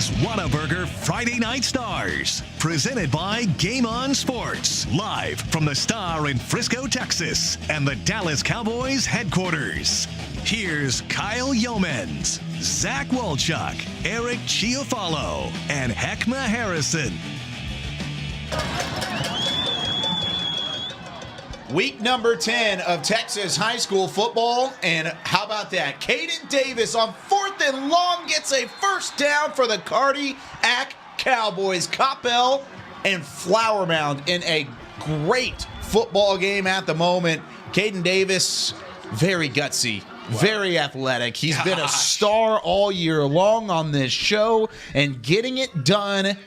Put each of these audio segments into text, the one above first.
is Whataburger Friday Night Stars, presented by Game On Sports, live from the Star in Frisco, Texas, and the Dallas Cowboys headquarters. Here's Kyle Yeomans, Zach Wolchuk, Eric Chiafalo, and Heckma Harrison. Week number 10 of Texas high school football, and how about that? Caden Davis on 4th and long gets a first down for the Cardiac Cowboys. Coppell and Flower Mound in a great football game at the moment. Caden Davis, very gutsy, very athletic. He's been a star all year long on this show, and getting it done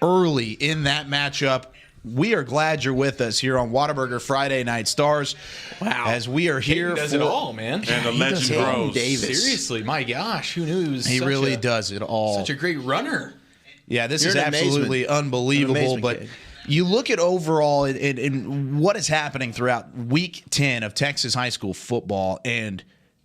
early in that matchup. We are glad you're with us here on Whataburger Friday Night Stars. Wow. As we are here does for it all, man. And the legend grows. Davis. Seriously, my gosh, who knew He really does it all. Such a great runner. Yeah, this You're is an absolutely amazement. unbelievable. An amazement But kid. you look at overall in what is happening throughout Week 10 of Texas high school football, and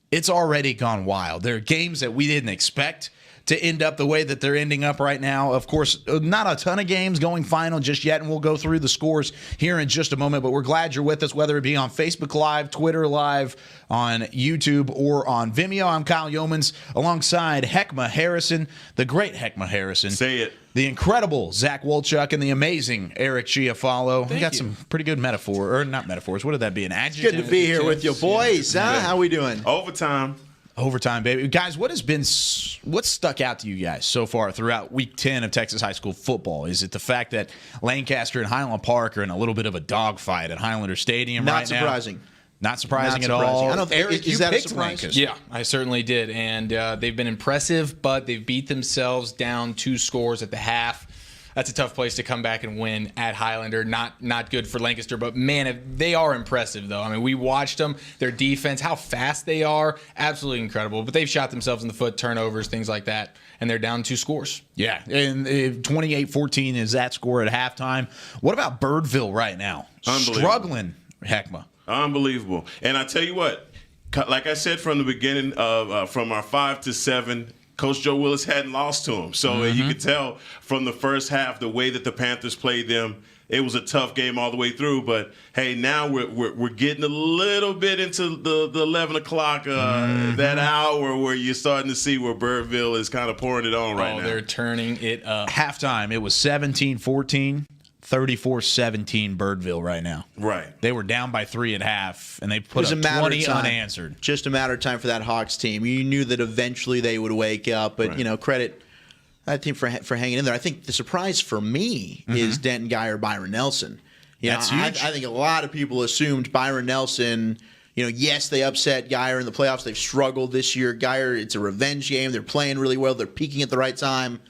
it's already gone wild. There are games that we didn't expect to end up the way that they're ending up right now. Of course, not a ton of games going final just yet, and we'll go through the scores here in just a moment, but we're glad you're with us, whether it be on Facebook Live, Twitter Live, on YouTube, or on Vimeo. I'm Kyle Yeomans, alongside Heckma Harrison, the great Heckma Harrison. Say it. The incredible Zach Wolchuk and the amazing Eric Chiafalo. We got some pretty good not metaphors. What would that be? An adjective? Good to be here with you boys. Huh? How we doing? Overtime. Overtime, baby. Guys, what stuck out to you guys so far throughout Week 10 of Texas high school football? Is it the fact that Lancaster and Highland Park are in a little bit of a dogfight at Highlander Stadium Not right surprising. now? Not surprising Not at all. surprising. I don't think- Eric, is you that a picked surprise? Lancaster. Yeah, I certainly did. And they've been impressive, but they've beat themselves down 2 scores at the half. That's a tough place to come back and win at Highlander. Not good for Lancaster, but man, they are impressive though. I mean, we watched them, their defense, how fast they are, absolutely incredible. But they've shot themselves in the foot, turnovers, things like that, and they're down 2 scores. Yeah, and 28-14 is that score at halftime. What about Birdville right now? Unbelievable. Struggling, Heckma. Unbelievable. And I tell you what, like I said from the beginning of from our 5 to 7, Coach Joe Willis hadn't lost to him. So you could tell from the first half the way that the Panthers played them, it was a tough game all the way through. But hey, now we're getting a little bit into the 11 o'clock that hour where you're starting to see where Birdville is kind of pouring it on right now. They're turning it up. Halftime, it was 17-14. 34-17 Birdville right now. Right. They were down by 3 at half, and they It put was up a matter 20 of time. unanswered. Just a matter of time for that Hawks team. You knew that eventually they would wake up, but credit that team for hanging in there. I think the surprise for me is Denton Geyer, Byron Nelson. That's huge. I think a lot of people assumed Byron Nelson. Yes, they upset Geyer in the playoffs. They've struggled this year. Geyer, it's a revenge game. They're playing really well. They're peaking at the right time.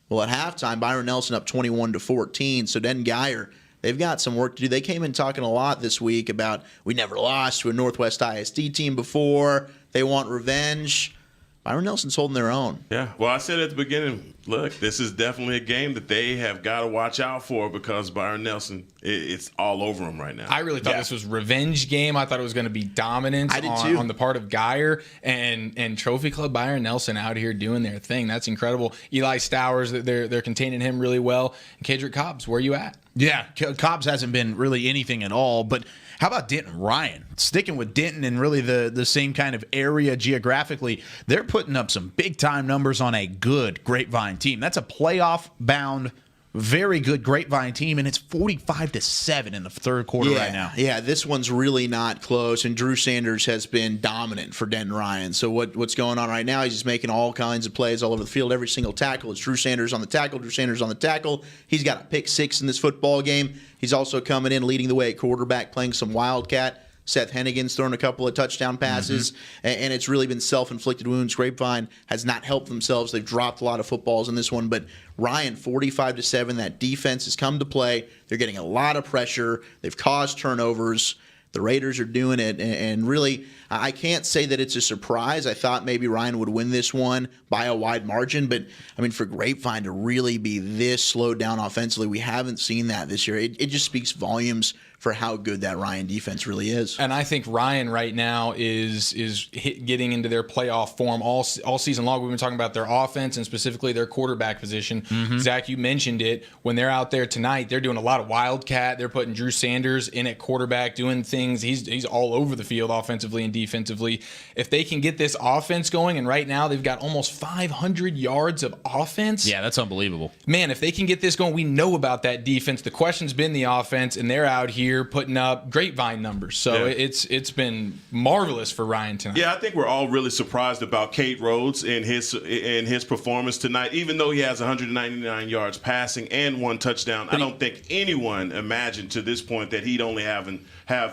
Well, at halftime, Byron Nelson up 21-14. So Denton Geyer, they've got some work to do. They came in talking a lot this week about we never lost to a Northwest ISD team before. They want revenge. Byron Nelson's holding their own. Yeah. Well, I said at the beginning, look, this is definitely a game that they have got to watch out for because Byron Nelson, it's all over him right now. I really thought this was revenge game. I thought it was going to be dominance I did too. on the part of Geyer and Trophy Club Byron Nelson out here doing their thing. That's incredible. Eli Stowers, they're containing him really well. And Kedrick Cobbs, where are you at? Yeah, Cobbs hasn't been really anything at all. But how about Denton Ryan? Sticking with Denton and really the same kind of area geographically, they're putting up some big-time numbers on a good Grapevine team. That's a playoff-bound, very good Grapevine team, and it's 45-7 in the third quarter right now. Yeah, this one's really not close, and Drew Sanders has been dominant for Denton Ryan. So what's going on right now, he's just making all kinds of plays all over the field. Every single tackle, it's Drew Sanders on the tackle, Drew Sanders on the tackle. He's got a pick 6 in this football game. He's also coming in, leading the way at quarterback, playing some Wildcat. Seth Hennigan's thrown a couple of touchdown passes, and it's really been self-inflicted wounds. Grapevine has not helped themselves. They've dropped a lot of footballs in this one, but Ryan, 45-7, that defense has come to play. They're getting a lot of pressure. They've caused turnovers. The Raiders are doing it, and really, I can't say that it's a surprise. I thought maybe Ryan would win this one by a wide margin, but, I mean, for Grapevine to really be this slowed down offensively, we haven't seen that this year. It just speaks volumes for how good that Ryan defense really is. And I think Ryan right now is getting into their playoff form all season long. We've been talking about their offense and specifically their quarterback position. Zach, you mentioned it. When they're out there tonight, they're doing a lot of wildcat. They're putting Drew Sanders in at quarterback, doing things. He's all over the field offensively and defensively. If they can get this offense going, and right now they've got almost 500 yards of offense. Yeah, that's unbelievable. Man, if they can get this going, we know about that defense. The question's been the offense, and they're out here putting up grapevine numbers. So it's been marvelous for Ryan tonight. Yeah, I think we're all really surprised about Cade Rhodes in his performance tonight. Even though he has 199 yards passing and 1 touchdown, I don't think anyone imagined to this point that he'd only have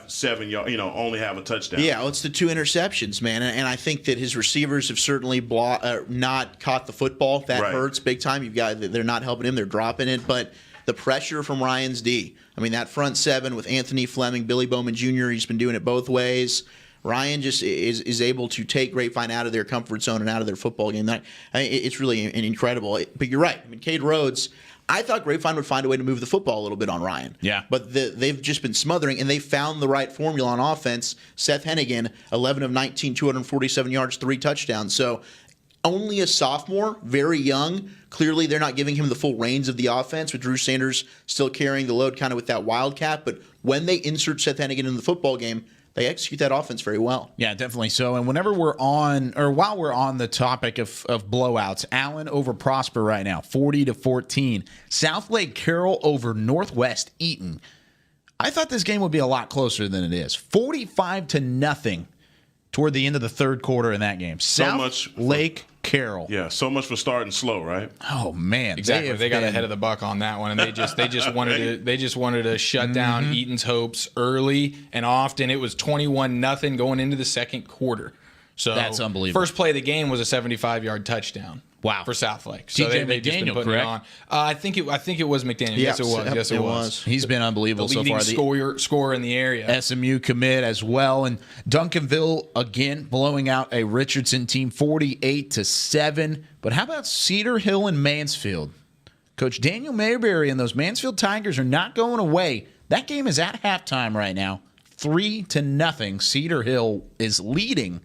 7 yards, only have a touchdown. Yeah, well, it's the 2 interceptions, man, and I think that his receivers have certainly not caught the football. That hurts big time. They're not helping him; they're dropping it, but the pressure from Ryan's D. I mean, that front 7 with Anthony Fleming, Billy Bowman Jr., he's been doing it both ways. Ryan just is able to take Grapevine out of their comfort zone and out of their football game. It's really incredible. But you're right. I mean, Cade Rhodes, I thought Grapevine would find a way to move the football a little bit on Ryan. Yeah. But they've just been smothering, and they found the right formula on offense. Seth Hennigan, 11 of 19, 247 yards, 3 touchdowns. So only a sophomore, very young. Clearly, they're not giving him the full reins of the offense, with Drew Sanders still carrying the load kind of with that wildcat. But when they insert Seth Hennigan in the football game, they execute that offense very well. Yeah, definitely so. And whenever while we're on the topic of blowouts, Allen over Prosper right now, 40-14. Southlake Carroll over Northwest Eaton. I thought this game would be a lot closer than it is. 45-0 toward the end of the third quarter in that game. Southlake Carroll. Yeah, so much for starting slow, right? Oh man, exactly. They got ahead of the buck on that one, and they just wanted to shut down Eaton's hopes early and often. It was 21-0 going into the second quarter. So that's unbelievable. First play of the game was a 75-yard touchdown. Wow. For Southlake. So TJ they've just been McDaniel, putting correct? it on. I think it was McDaniel. Yes, it was. Yes, it was. He's been unbelievable the leading so far. Scorer in the area. SMU commit as well. And Duncanville, again, blowing out a Richardson team 48-7. But how about Cedar Hill and Mansfield? Coach Daniel Mayberry and those Mansfield Tigers are not going away. That game is at halftime right now. 3-0. Cedar Hill is leading,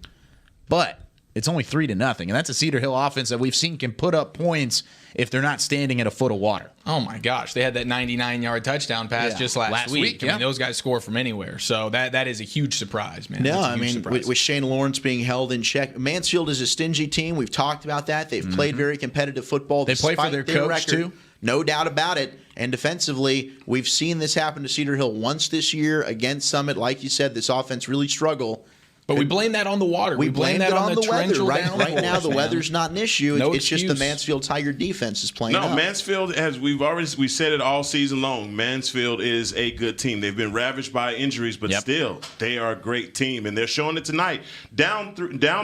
but it's only 3-0, and that's a Cedar Hill offense that we've seen can put up points if they're not standing at a foot of water. Oh my gosh, they had that 99-yard touchdown pass just last week. I mean, those guys score from anywhere, so that is a huge surprise, man. No, I mean, with Shane Lawrence being held in check, Mansfield is a stingy team. We've talked about that. They've played very competitive football. They play for their coach record, too. No doubt about it. And defensively, we've seen this happen to Cedar Hill once this year against Summit. Like you said, this offense really struggle. But we blame that on the water. We blame that on the weather. Right now, the man. weather's not an issue. It's just the Mansfield Tiger defense is playing up. Mansfield, as we said it all season long, Mansfield is a good team. They've been ravaged by injuries, but still, they are a great team, and they're showing it tonight. Down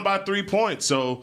by 3 points. So,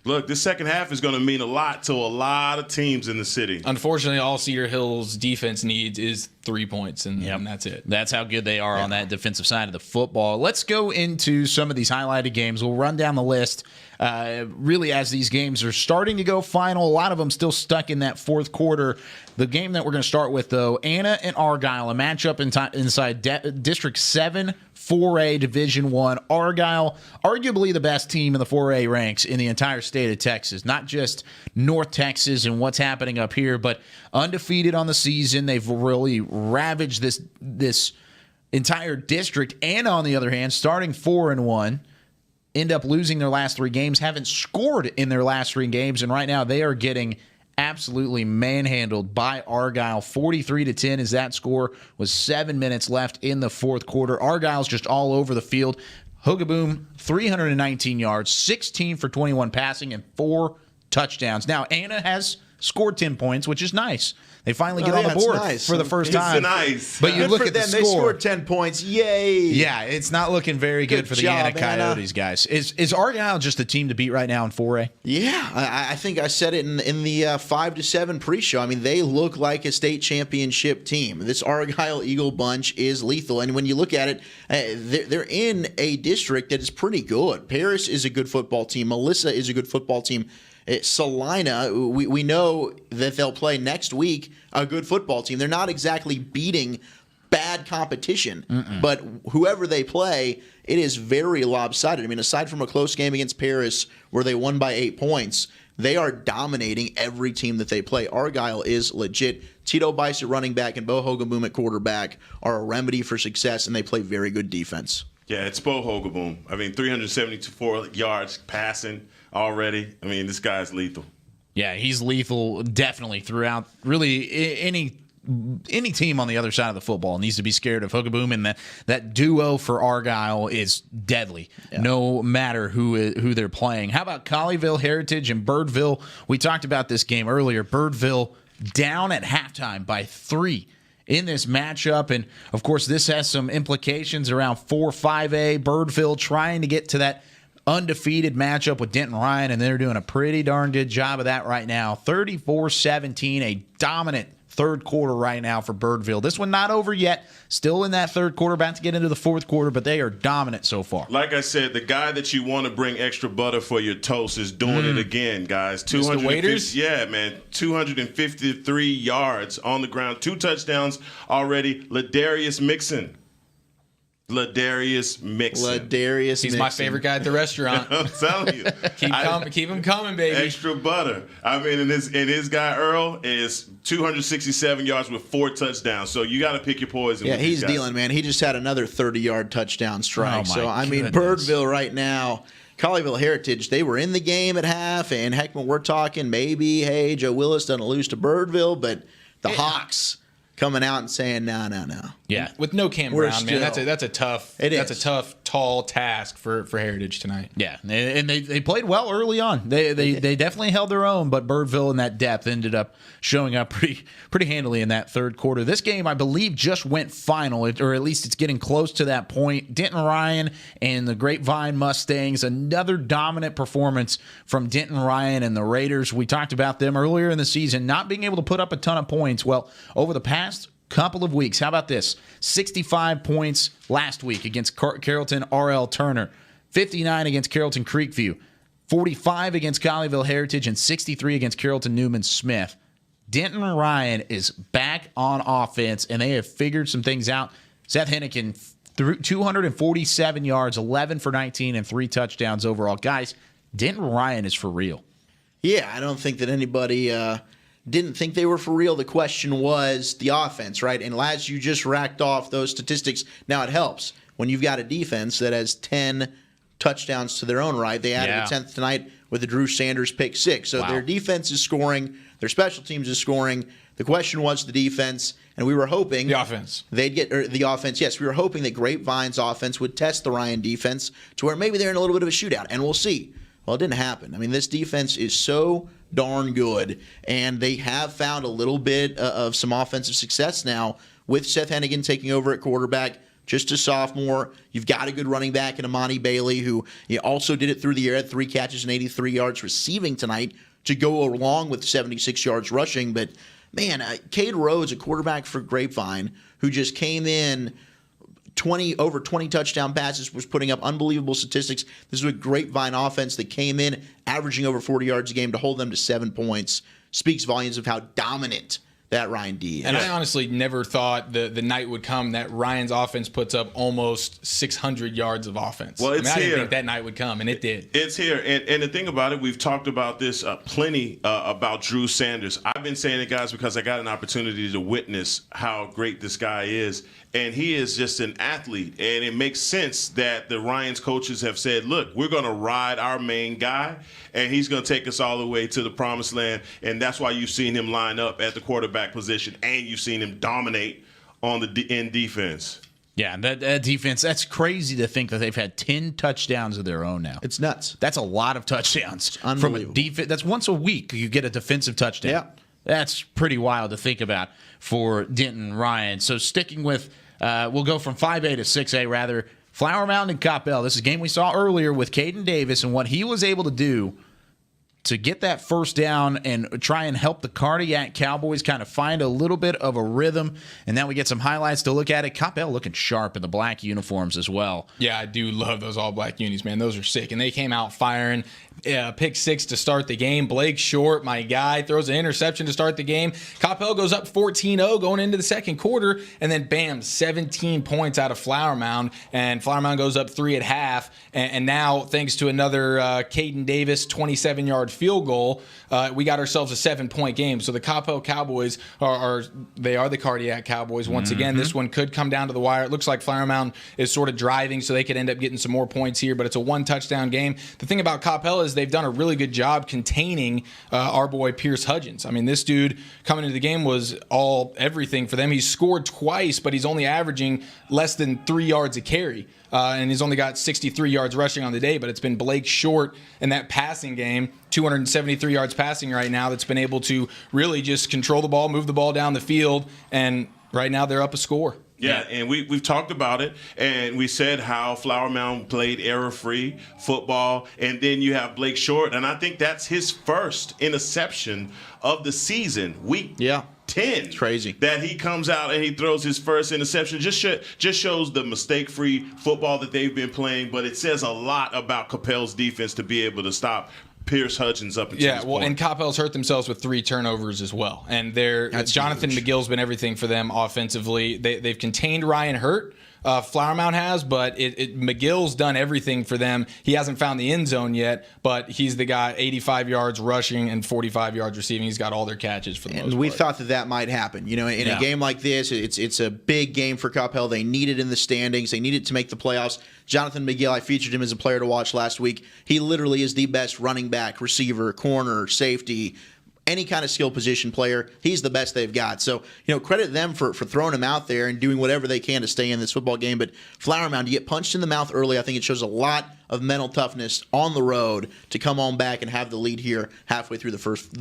look, this second half is going to mean a lot to a lot of teams in the city. Unfortunately, all Cedar Hill's defense needs is 3 points, and that's it. That's how good they are on that defensive side of the football. Let's go into some of these highlighted games. We'll run down the list really as these games are starting to go final. A lot of them still stuck in that fourth quarter. The game that we're going to start with, though, Anna and Argyle, a matchup inside District 7, 4A Division I. Argyle, arguably the best team in the 4A ranks in the entire state of Texas, not just North Texas and what's happening up here, but undefeated on the season. They've really ravaged this entire district, and on the other hand, starting 4-1, end up losing their last 3 games, haven't scored in their last 3 games, and right now they are getting absolutely manhandled by Argyle. 43-10 is that score with 7 minutes left in the fourth quarter. Argyle's just all over the field. Hoogaboom, 319 yards, 16 for 21 passing, and 4 touchdowns. Now, Anna has scored 10 points, which is nice. They finally get on the board for the first time. It's nice. But you look at the score. They scored 10 points. Yay. Yeah, it's not looking very good for the Anna Coyotes, guys. Is Argyle just the team to beat right now in 4A? Yeah, I think I said it in the 5-7 pre-show. I mean, they look like a state championship team. This Argyle Eagle bunch is lethal. And when you look at it, they're in a district that is pretty good. Paris is a good football team. Melissa is a good football team. Salina, we know that they'll play next week, a good football team. They're not exactly beating bad competition. But whoever they play, it is very lopsided. I mean, aside from a close game against Paris where they won by 8 points, they are dominating every team that they play. Argyle is legit. Tito Bice at running back and Bo Hogaboom at quarterback are a remedy for success, and they play very good defense. Yeah, it's Bo Hogaboom. I mean, 374 yards passing already. I mean, this guy's lethal. Yeah, he's lethal definitely throughout really any team on the other side of the football needs to be scared of Hogaboom, and that duo for Argyle is deadly, no matter who they're playing. How about Colleyville Heritage and Birdville? We talked about this game earlier. Birdville down at halftime by 3 in this matchup, and of course this has some implications around 4-5A. Birdville trying to get to that undefeated matchup with Denton Ryan, and they're doing a pretty darn good job of that right now. 34-17, a dominant third quarter right now for Birdville. This one not over yet. Still in that third quarter, about to get into the fourth quarter, but they are dominant so far. Like I said, the guy that you want to bring extra butter for your toast is doing it again, guys. Mr. Waiters? Yeah, man. 253 yards on the ground. 2 touchdowns already. Ladarius Mixon. He's my favorite guy at the restaurant. I'm telling you. Keep him coming, baby. Extra butter. I mean, and his guy Earl is 267 yards with 4 touchdowns. So you got to pick your poison. Yeah, with he's these guys. dealing, man. He just had another 30-yard touchdown strike. Oh, my so, I mean, goodness. Birdville right now, Colleyville Heritage, they were in the game at half, and heck, when we're talking maybe, hey, Joe Willis doesn't lose to Birdville, but the Hawks coming out and saying, no. Yeah. With no Cam We're Brown, man, still- that's a tough tall task for Heritage tonight. Yeah, and they played well early on. They definitely held their own, but Birdville in that depth ended up showing up pretty handily in that third quarter. This game, I believe, just went final, or at least it's getting close to that point. Denton Ryan and the Grapevine Mustangs, another dominant performance from Denton Ryan and the Raiders. We talked about them earlier in the season not being able to put up a ton of points. Well, over the past couple of weeks. How about this? 65 points last week against Carrollton R.L. Turner, 59 against Carrollton Creekview, 45 against Colleyville Heritage, and 63 against Carrollton Newman Smith. Denton Ryan is back on offense, and they have figured some things out. Seth Hennigan threw 247 yards, 11 for 19, and 3 touchdowns overall. Guys, Denton Ryan is for real. Yeah, I don't think that anybody didn't think they were for real. The question was the offense, right? And as you just racked off those statistics, now it helps when you've got a defense that has 10 touchdowns to their own right. They added a 10th tonight with the Drew Sanders pick 6. So their defense is scoring. Their special teams is scoring. The question was the defense, and we were hoping The offense. they'd get the offense. Yes, we were hoping that Grapevine's offense would test the Ryan defense to where maybe they're in a little bit of a shootout, and we'll see. Well, it didn't happen. I mean, this defense is so darn good, and they have found a little bit of some offensive success now with Seth Hennigan taking over at quarterback, just a sophomore. You've got a good running back in Amani Bailey, who also did it through the air, had 3 catches and 83 yards receiving tonight to go along with 76 yards rushing. But, man, Cade Rhodes, a quarterback for Grapevine, who just came in over 20 touchdown passes, was putting up unbelievable statistics. This is a Grapevine offense that came in averaging over 40 yards a game to hold them to 7 points. Speaks volumes of how dominant that Ryan D is. And I honestly never thought the night would come that Ryan's offense puts up almost 600 yards of offense. Well, it's I didn't here. think that night would come, and it did. It's here. And the thing about it, we've talked about this plenty about Drew Sanders. I've been saying it, guys, because I got an opportunity to witness how great this guy is. And he is just an athlete. And it makes sense that the Ryan's coaches have said, look, we're going to ride our main guy, and he's going to take us all the way to the promised land. And that's why you've seen him line up at the quarterback position, and you've seen him dominate on in defense. Yeah, that defense, that's crazy to think that they've had 10 touchdowns of their own now. It's nuts. That's a lot of touchdowns. Unbelievable. From a defense. That's once a week you get a defensive touchdown. Yeah. That's pretty wild to think about for Denton Ryan. So sticking with, we'll go from 5A to 6A rather. Flower Mound and Coppell. This is a game we saw earlier with Caden Davis and what he was able to do to get that first down and try and help the Cardiac Cowboys kind of find a little bit of a rhythm. And now we get some highlights to look at it. Coppell looking sharp in the black uniforms as well. Yeah, I do love those all-black unis, man. Those are sick. And they came out firing. Pick 6 to start the game. Blake Short, my guy, throws an interception to start the game. Coppell goes up 14-0 going into the second quarter, and then bam, 17 points out of Flower Mound, and Flower Mound goes up 3 at half. And now, thanks to another Caden Davis 27-yard field goal, we got ourselves a 7-point game. So the Coppell Cowboys are the Cardiac Cowboys once again. This one could come down to the wire. It looks like Flower Mound is sort of driving, so they could end up getting some more points here, but it's a 1-touchdown game. The thing about Coppell is they've done a really good job containing our boy Pierce Hudgens. I mean, this dude coming into the game was everything for them. He's scored twice, but he's only averaging less than 3 yards a carry. And he's only got 63 yards rushing on the day, but it's been Blake Short in that passing game, 273 yards passing right now, that's been able to really just control the ball, move the ball down the field, and right now they're up a score. Yeah, and we've talked about it, and we said how Flower Mound played error-free football, and then you have Blake Short, and I think that's his first interception of the season, week 10. It's crazy that he comes out and he throws his first interception. Just shows the mistake-free football that they've been playing, but it says a lot about Coppell's defense to be able to stop Pierce Hudgens up until this point. And Coppell's hurt themselves with 3 turnovers as well. And Jonathan McGill's been everything for them offensively. They've contained Ryan Hurt. Flower Mound has, but McGill's done everything for them. He hasn't found the end zone yet, but he's the guy, 85 yards rushing and 45 yards receiving. He's got all their catches for the most part. And we thought that might happen. You know, in a game like this, it's a big game for Coppell. They need it in the standings. They need it to make the playoffs. Jonathan McGill, I featured him as a player to watch last week. He literally is the best running back, receiver, corner, safety, any kind of skill position player. He's the best they've got. So, credit them for throwing him out there and doing whatever they can to stay in this football game. But Flower Mound, you get punched in the mouth early. I think it shows a lot of mental toughness on the road to come on back and have the lead here halfway through the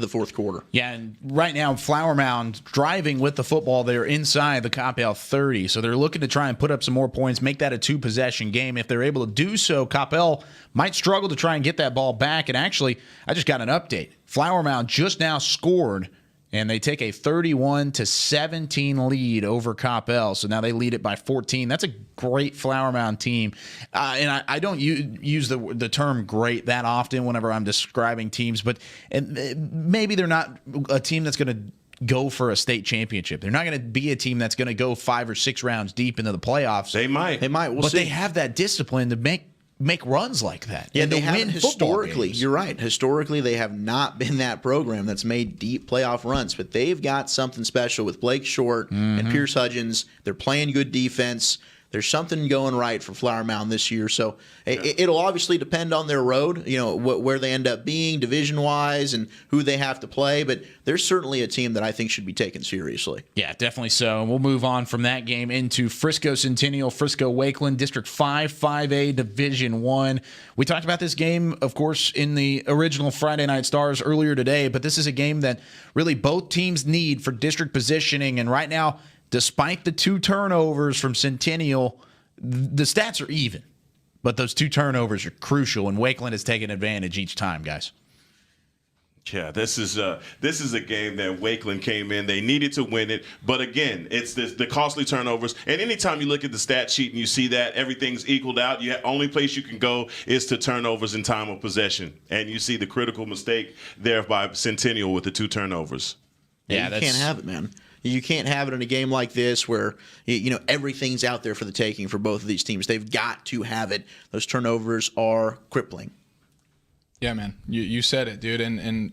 fourth quarter. Yeah, and right now Flower Mound driving with the football. They're inside the Coppell 30, so they're looking to try and put up some more points, make that a 2-possession game. If they're able to do so, Coppell might struggle to try and get that ball back. And actually, I just got an update. Flower Mound just now scored, and they take a 31-17 lead over Coppell. So now they lead it by 14. That's a great Flower Mound team. And I don't use the term great that often whenever I'm describing teams, but maybe they're not a team that's going to go for a state championship. They're not going to be a team that's going to go 5 or 6 rounds deep into the playoffs. They might. We'll but see. they have that discipline to make runs like that. Yeah, and they to haven't win football historically. games. You're right. Historically, they have not been that program that's made deep playoff runs, but they've got something special with Blake Short and Pierce Hudgens. They're playing good defense. There's something going right for Flower Mound this year. So it'll obviously depend on their road, where they end up being division-wise and who they have to play. But there's certainly a team that I think should be taken seriously. Yeah, definitely so. And we'll move on from that game into Frisco Centennial, Frisco Wakeland, District 5, 5A, Division 1. We talked about this game, of course, in the original Friday Night Stars earlier today. But this is a game that really both teams need for district positioning. And right now, despite the 2 turnovers from Centennial, the stats are even. But those 2 turnovers are crucial, and Wakeland has taken advantage each time, guys. Yeah, this is a game that Wakeland came in. They needed to win it. But again, it's the costly turnovers. And anytime you look at the stat sheet and you see that everything's equaled out, the only place you can go is to turnovers in time of possession. And you see the critical mistake there by Centennial with the 2 turnovers. Yeah, you can't have it, man. You can't have it in a game like this where everything's out there for the taking for both of these teams. They've got to have it. Those turnovers are crippling. Yeah, man. You said it, dude. And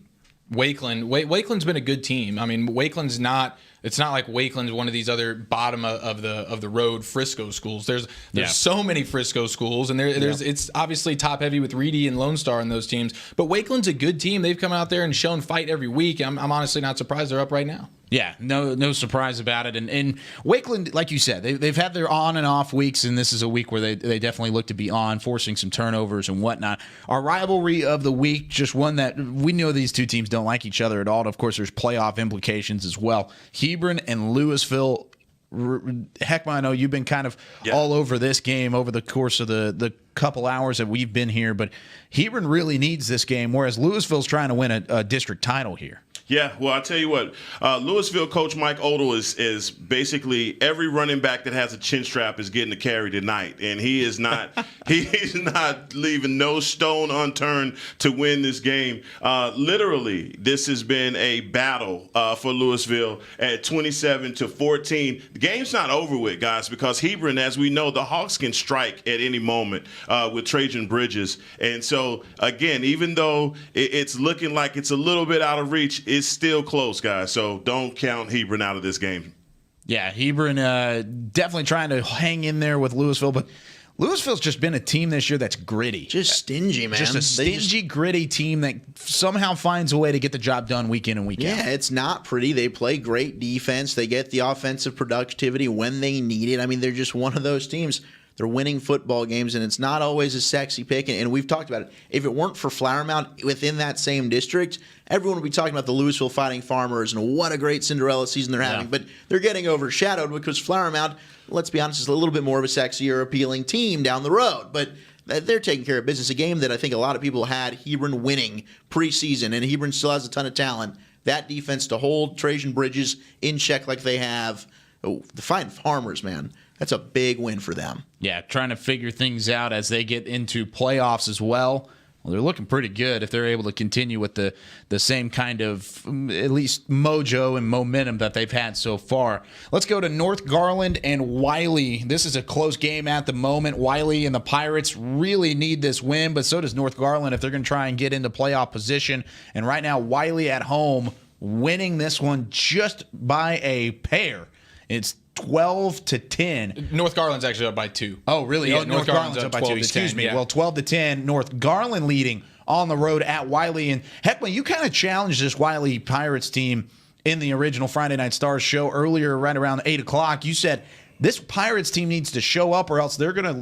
Wakeland's been a good team. I mean, Wakeland's not. It's not like Wakeland's one of these other bottom of the road Frisco schools. There's so many Frisco schools, and it's obviously top heavy with Reedy and Lone Star in those teams. But Wakeland's a good team. They've come out there and shown fight every week. I'm honestly not surprised they're up right now. Yeah, no surprise about it. And Wakeland, like you said, they've had their on and off weeks, and this is a week where they definitely look to be on, forcing some turnovers and whatnot. Our rivalry of the week, just one that we know these 2 teams don't like each other at all. And of course, there's playoff implications as well. Hebron and Louisville Heckma, I know you've been kind of all over this game over the course of the couple hours that we've been here, but Hebron really needs this game, whereas Louisville's trying to win a district title here. Yeah, well, I'll tell you what. Louisville coach Mike Odell is basically every running back that has a chin strap is getting a carry tonight, and he is not he's not leaving no stone unturned to win this game. Literally, this has been a battle for Louisville at 27-14. The game's not over with, guys, because Hebron, as we know, the Hawks can strike at any moment with Trajan Bridges, and so again, even though it's looking like it's a little bit out of reach, it's still close, guys. So don't count Hebron out of this game. Yeah, Hebron definitely trying to hang in there with Louisville, but Louisville's just been a team this year that's gritty. Just stingy, man. Just a stingy, gritty team that somehow finds a way to get the job done week in and week out. Yeah, it's not pretty. They play great defense. They get the offensive productivity when they need it. I mean, they're just one of those teams. They're winning football games, and it's not always a sexy pick. And we've talked about it. If it weren't for Flower Mound within that same district, everyone would be talking about the Louisville Fighting Farmers and what a great Cinderella season they're having. But they're getting overshadowed because Flower Mound, let's be honest, is a little bit more of a sexier, appealing team down the road. But they're taking care of business. A game that I think a lot of people had Hebron winning preseason, and Hebron still has a ton of talent. That defense to hold Trajan Bridges in check like they have. Oh, the Fighting Farmers, man. That's a big win for them. Yeah, trying to figure things out as they get into playoffs as well. Well, they're looking pretty good if they're able to continue with the same kind of at least mojo and momentum that they've had so far. Let's go to North Garland and Wiley. This is a close game at the moment. Wiley and the Pirates really need this win, but so does North Garland if they're going to try and get into playoff position. And right now, Wiley at home winning this one just by a pair. It's 12-10. North Garland's actually up by 2. Oh, really? Yeah, Oh, North Garland's up by 2. Excuse me. Yeah. Well, 12-10. North Garland leading on the road at Wiley. And Heckman, you kind of challenged this Wiley Pirates team in the original Friday Night Stars show earlier, right around 8 o'clock. You said this Pirates team needs to show up, or else they're going to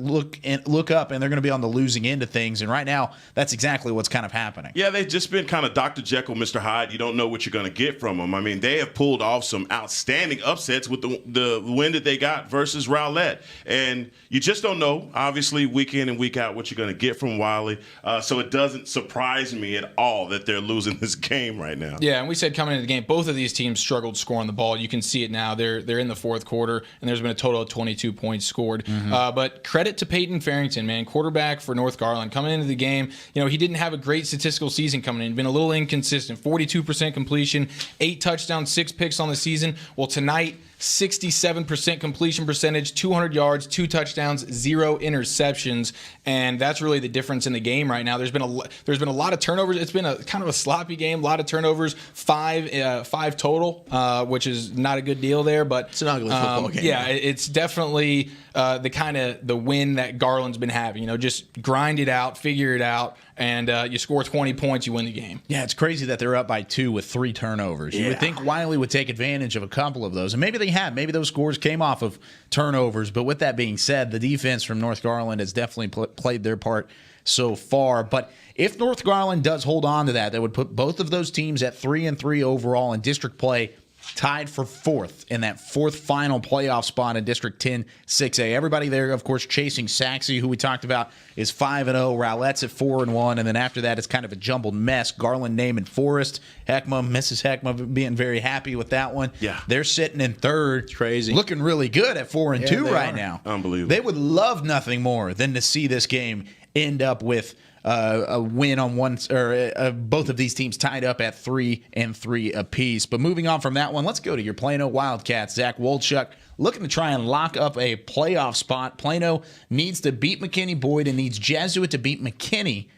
look up and they're going to be on the losing end of things. And right now, that's exactly what's kind of happening. Yeah, they've just been kind of Dr. Jekyll, Mr. Hyde. You don't know what you're going to get from them. I mean, they have pulled off some outstanding upsets with the win that they got versus Rowlett. And you just don't know, obviously, week in and week out, what you're going to get from Wiley. So it doesn't surprise me at all that they're losing this game right now. Yeah, and we said coming into the game, both of these teams struggled scoring the ball. You can see it now. They're in the fourth quarter, and there's been a total of 22 points scored. But credit to Peyton Farrington, man, quarterback for North Garland. Coming into the game, he didn't have a great statistical season coming in. Been a little inconsistent. 42% completion, 8 touchdowns, 6 picks on the season. Well, tonight, 67% completion percentage, 200 yards, 2 touchdowns, 0 interceptions, and that's really the difference in the game right now. There's been a lot of turnovers. It's been a kind of a sloppy game, a lot of turnovers, 5 total, which is not a good deal there. But it's an ugly football game. Yeah, it's definitely the win that Garland's been having. Just grind it out, figure it out, and you score 20 points, you win the game. Yeah, it's crazy that they're up by 2 with 3 turnovers. You would think Wiley would take advantage of a couple of those, and maybe they have. Maybe those scores came off of turnovers. But with that being said, the defense from North Garland has definitely played their part so far. But if North Garland does hold on to that, that would put both of those teams at 3-3 overall in district play, tied for 4th in that 4th final playoff spot in District 10 6A. Everybody there, of course, chasing Saxe, who we talked about, is 5-0. Rowlett's at 4-1. And then after that, it's kind of a jumbled mess. Garland, Naaman, Forest. Mrs. Heckma being very happy with that one. Yeah. They're sitting in 3rd. It's crazy. Looking really good at 4-2 right now. Unbelievable. They would love nothing more than to see this game end up with a win on one, or both of these teams tied up at 3-3 apiece. But moving on from that one, let's go to your Plano Wildcats. Zach Wolchuk looking to try and lock up a playoff spot. Plano needs to beat McKinney Boyd and needs Jesuit to beat McKinney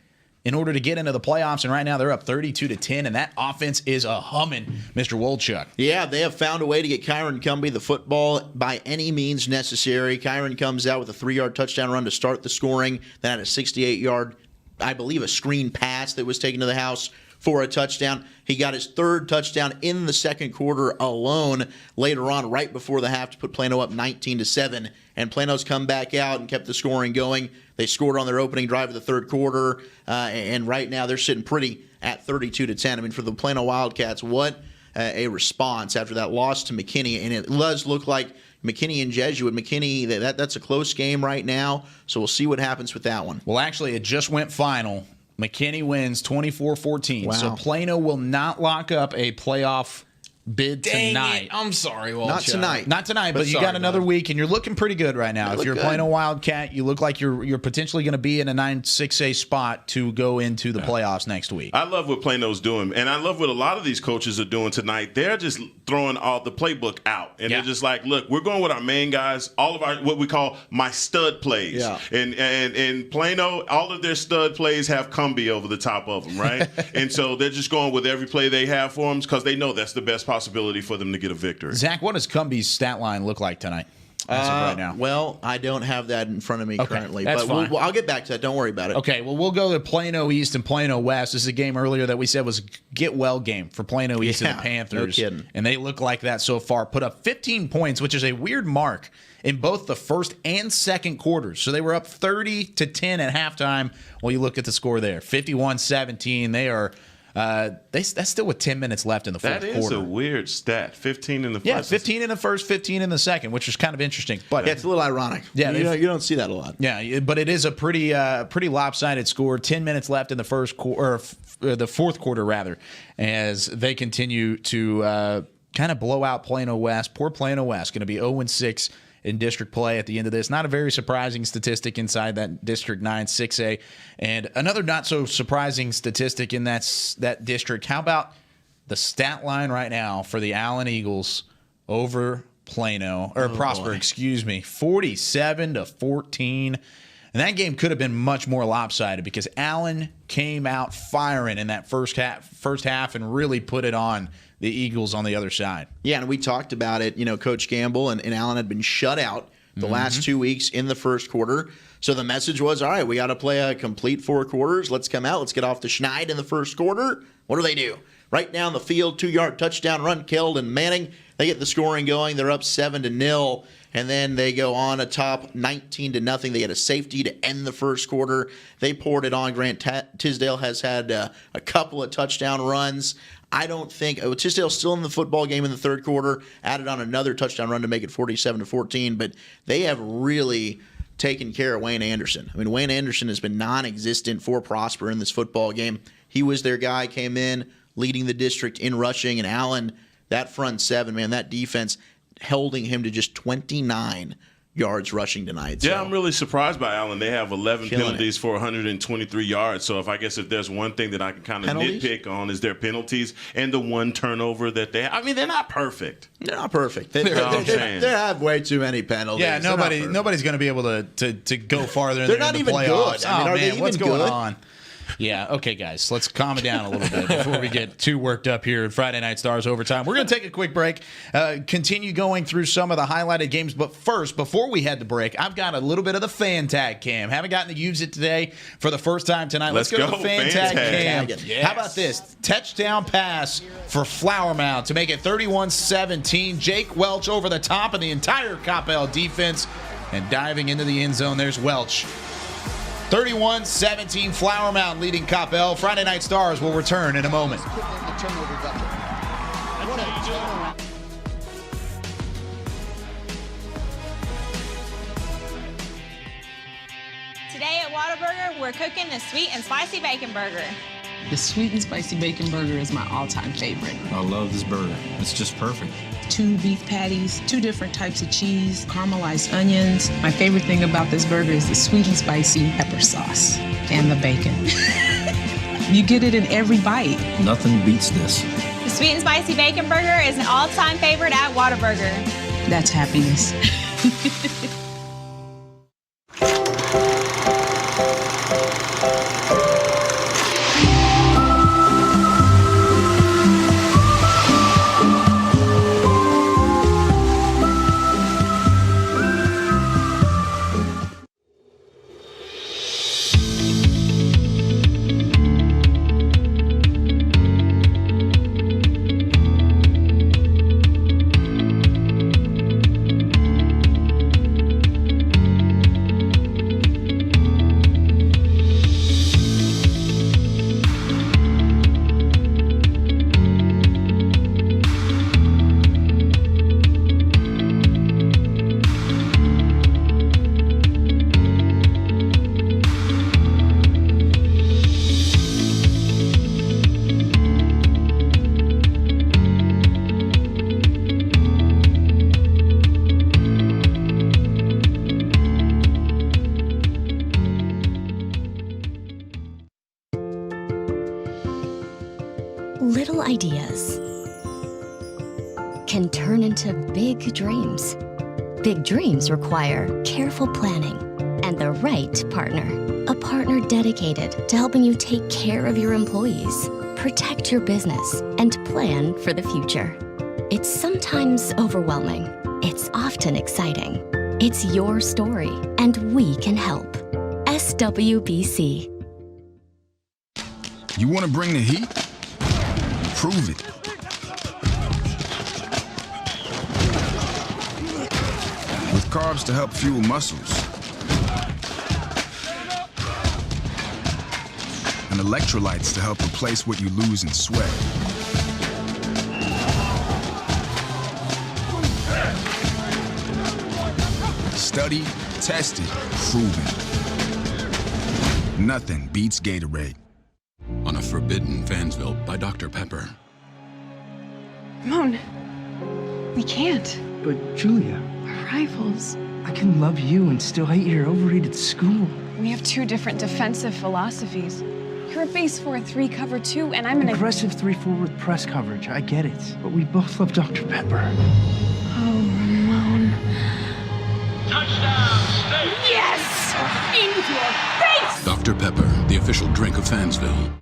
in order to get into the playoffs. And right now they're up 32-10, and that offense is a humming, Mr. Wolchuk. Yeah, they have found a way to get Kyron Cumbie the football by any means necessary. Kyron comes out with a 3-yard touchdown run to start the scoring, then had a 68-yard, I believe, a screen pass that was taken to the house for a touchdown. He got his 3rd touchdown in the second quarter alone later on, right before the half, to put Plano up 19-7. And Plano's come back out and kept the scoring going. They scored on their opening drive of the 3rd quarter, and right now they're sitting pretty at 32-10. I mean, for the Plano Wildcats, what a response after that loss to McKinney, and it does look like McKinney and Jesuit. McKinney, that's a close game right now, so we'll see what happens with that one. Well, actually, it just went final. McKinney wins 24-14. Wow. So Plano will not lock up a playoff bid Dang tonight. it. I'm sorry, Walsh. Not tonight. Not tonight, but you sorry, got another bud. week, and you're looking pretty good right now. You If look you're good. playing a Wildcat, you look like you're potentially going to be in a 9-6A spot to go into the playoffs next week. I love what Plano's doing, and I love what a lot of these coaches are doing tonight. They're just throwing all the playbook out, and Yeah. they're just like, "Look, we're going with our main guys, all of our what we call my stud plays." Yeah. And Plano, all of their stud plays have Cumbie over the top of them, right? And so they're just going with every play they have for them because they know that's the best possibility for them to get a victory. Zach, what does Cumbie's stat line look like tonight? As of right now. Well, I don't have that in front of me currently, that's but fine. I'll get back to that. Don't worry about it. Okay, well, we'll go to Plano East and Plano West. This is a game earlier that we said was a get-well game for Plano East and Yeah, the Panthers. no kidding. And they look like that so far. Put up 15 points, which is a weird mark in both the first and second quarters. So they were up 30-10 at halftime. Well, you look at the score there, 51-17. They are that's still with 10 minutes left in the fourth That is quarter. a weird stat. 15 in the first. Yeah, 15 in the first, 15 in the second, which is kind of interesting. But Yeah, it's a little ironic. Yeah, you don't see that a lot. yeah, but it is a pretty lopsided score. 10 minutes left in the first quarter, or the fourth quarter rather, as they continue to kind of blow out Plano West. Poor Plano West, going to be 0-6 in district play at the end of this. Not a very surprising statistic inside that District 9 6A. And another not so surprising statistic in that district. How about the stat line right now for the Allen Eagles over Plano, or Prosper, excuse me, 47-14. And that game could have been much more lopsided because Allen came out firing in that first half and really put it on the Eagles on the other side. Yeah, and we talked about it. Coach Gamble and Allen had been shut out the last 2 weeks in the first quarter. So the message was, all right, we got to play a complete 4 quarters. Let's come out. Let's get off the schneid in the first quarter. What do? Right down the field, 2-yard touchdown run, Keld and Manning. They get the scoring going. They're up 7-0. And then they go on atop 19-0. They get a safety to end the first quarter. They poured it on. Grant Tisdale has had a couple of touchdown runs. I don't think Tisdale's still in the football game in the third quarter. Added on another touchdown run to make it 47-14. But they have really taken care of Wayne Anderson. I mean, Wayne Anderson has been non-existent for Prosper in this football game. He was their guy, came in, leading the district in rushing. And Allen, that front seven, man, that defense holding him to just 29 yards rushing tonight. Yeah, So, I'm really surprised by Allen. They have 11 Killing penalties for 123 yards. So if there's one thing that I can kind of Penalties? nitpick on is their penalties and the one turnover that they have. I mean, they're not perfect. they're not perfect. They saying. have way too many penalties. Yeah, They're not perfect. nobody's going to be able to go farther. They're not in the even playoffs. good. I mean, oh are they man, what's even going good? on? Yeah, okay, guys, let's calm it down a little bit before we get too worked up here at Friday Night Stars Overtime. We're going to take a quick break, continue going through some of the highlighted games. But first, before we head to break, I've got a little bit of the fan tag cam. Haven't gotten to use it today for the first time tonight. Let's go to the fan tag cam. Yes. How about this? Touchdown pass for Flower Mound to make it 31-17. Jake Welch over the top of the entire Coppell defense and diving into the end zone. There's Welch. 31-17, Flower Mound leading Coppell. Friday Night Stars will return in a moment. Today at Whataburger, we're cooking the sweet and spicy bacon burger. The sweet and spicy bacon burger is my all-time favorite. I love this burger. It's just perfect. 2 beef patties, 2 different types of cheese, caramelized onions. My favorite thing about this burger is the sweet and spicy pepper sauce and the bacon. You get it in every bite. Nothing beats this. The sweet and spicy bacon burger is an all-time favorite at Whataburger. That's happiness. ideas can turn into big dreams. Big dreams require careful planning and the right partner. A partner dedicated to helping you take care of your employees, protect your business, and plan for the future. It's sometimes overwhelming. It's often exciting. It's your story, and we can help. SWBC. You want to bring the heat? Prove it. With carbs to help fuel muscles. And electrolytes to help replace what you lose in sweat. Studied, tested, proven. Nothing beats Gatorade. On a Forbidden Fansville by Dr. Pepper. Ramon, we can't. But Julia, We're rivals. I can love you and still hate your overrated school. We have two different defensive philosophies. You're a base 4-3 cover 2, and I'm an aggressive 3-4 with press coverage. I get it, but we both love Dr. Pepper. Oh, Ramon. Touchdown, State! Yes! In your face! Dr. Pepper, the official drink of Fansville.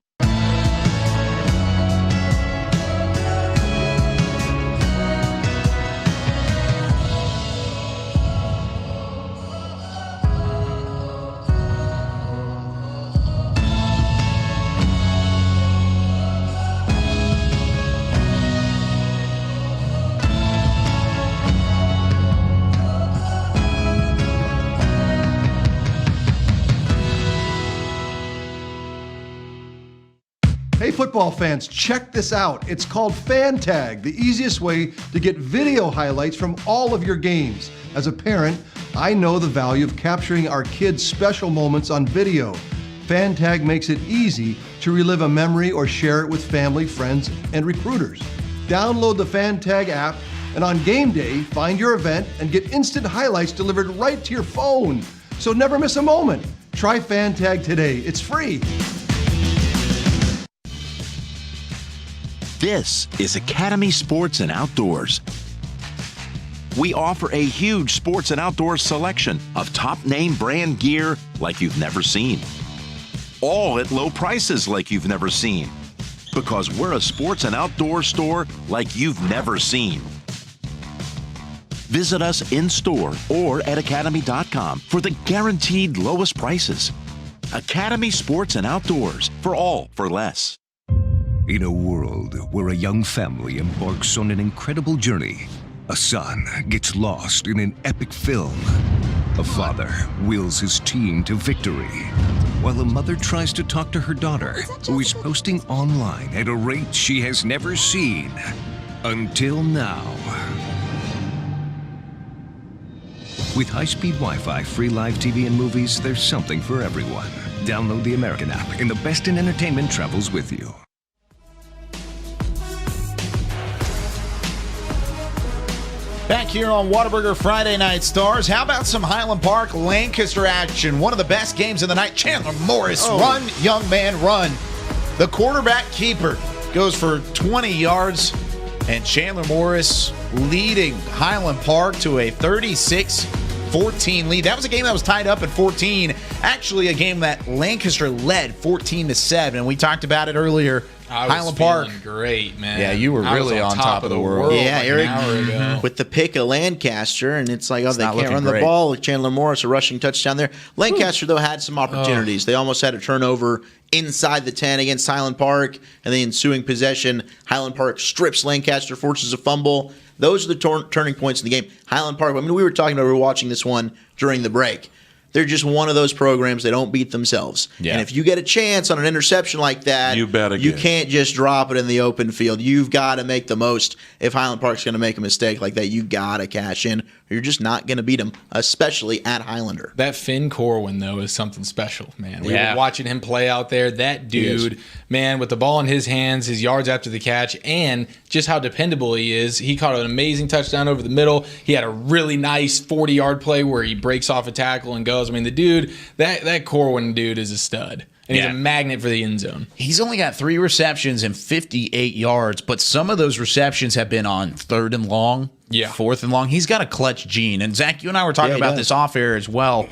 Hey football fans, check this out. It's called Fan Tag, the easiest way to get video highlights from all of your games. As a parent, I know the value of capturing our kids' special moments on video. Fan Tag makes it easy to relive a memory or share it with family, friends, and recruiters. Download the Fan Tag app, and on game day, find your event and get instant highlights delivered right to your phone. So never miss a moment. Try Fan Tag today. It's free. This is Academy Sports and Outdoors. We offer a huge sports and outdoors selection of top name brand gear like you've never seen. All at low prices like you've never seen. Because we're a sports and outdoor store like you've never seen. Visit us in store or at academy.com for the guaranteed lowest prices. Academy Sports and Outdoors, for all for less. In a world where a young family embarks on an incredible journey, a son gets lost in an epic film. A father wills his team to victory, while a mother tries to talk to her daughter, who is posting online at a rate she has never seen. Until now. With high-speed Wi-Fi, free live TV and movies, there's something for everyone. Download the American app, and the best in entertainment travels with you. Back here on Whataburger Friday Night Stars, how about some Highland Park Lancaster action? One of the best games of the night. Chandler Morris, run, young man, run. The quarterback keeper goes for 20 yards, and Chandler Morris leading Highland Park to a 36-14 lead. That was a game that was tied up at 14. Actually, a game that Lancaster led 14-7, and we talked about it earlier. Highland Park, great, man. Yeah, you were really on top of the world. Yeah, like Eric with the pick of Lancaster, and it's like, oh, they can't run the ball. Chandler Morris, a rushing touchdown there. Lancaster, though, had some opportunities. They almost had a turnover inside the 10 against Highland Park, and the ensuing possession, Highland Park strips Lancaster, forces a fumble. Those are the turning points in the game. Highland Park, I mean, we were watching this one during the break. They're just one of those programs. They don't beat themselves. Yeah. And if you get a chance on an interception like that, you can't just drop it in the open field. You've got to make the most. If Highland Park's going to make a mistake like that, you've got to cash in, or you're just not going to beat them, especially at Highlander. That Finn Corwin, though, is something special, man. We were watching him play out there. That dude, man, with the ball in his hands, his yards after the catch, and just how dependable he is. He caught an amazing touchdown over the middle. He had a really nice 40-yard play where he breaks off a tackle and goes. throws. I mean, the dude, that Corwin dude is a stud. And he's a magnet for the end zone. He's only got 3 receptions and 58 yards, but some of those receptions have been on 3rd and long, 4th and long. He's got a clutch gene. And Zach, you and I were talking about this off air as well.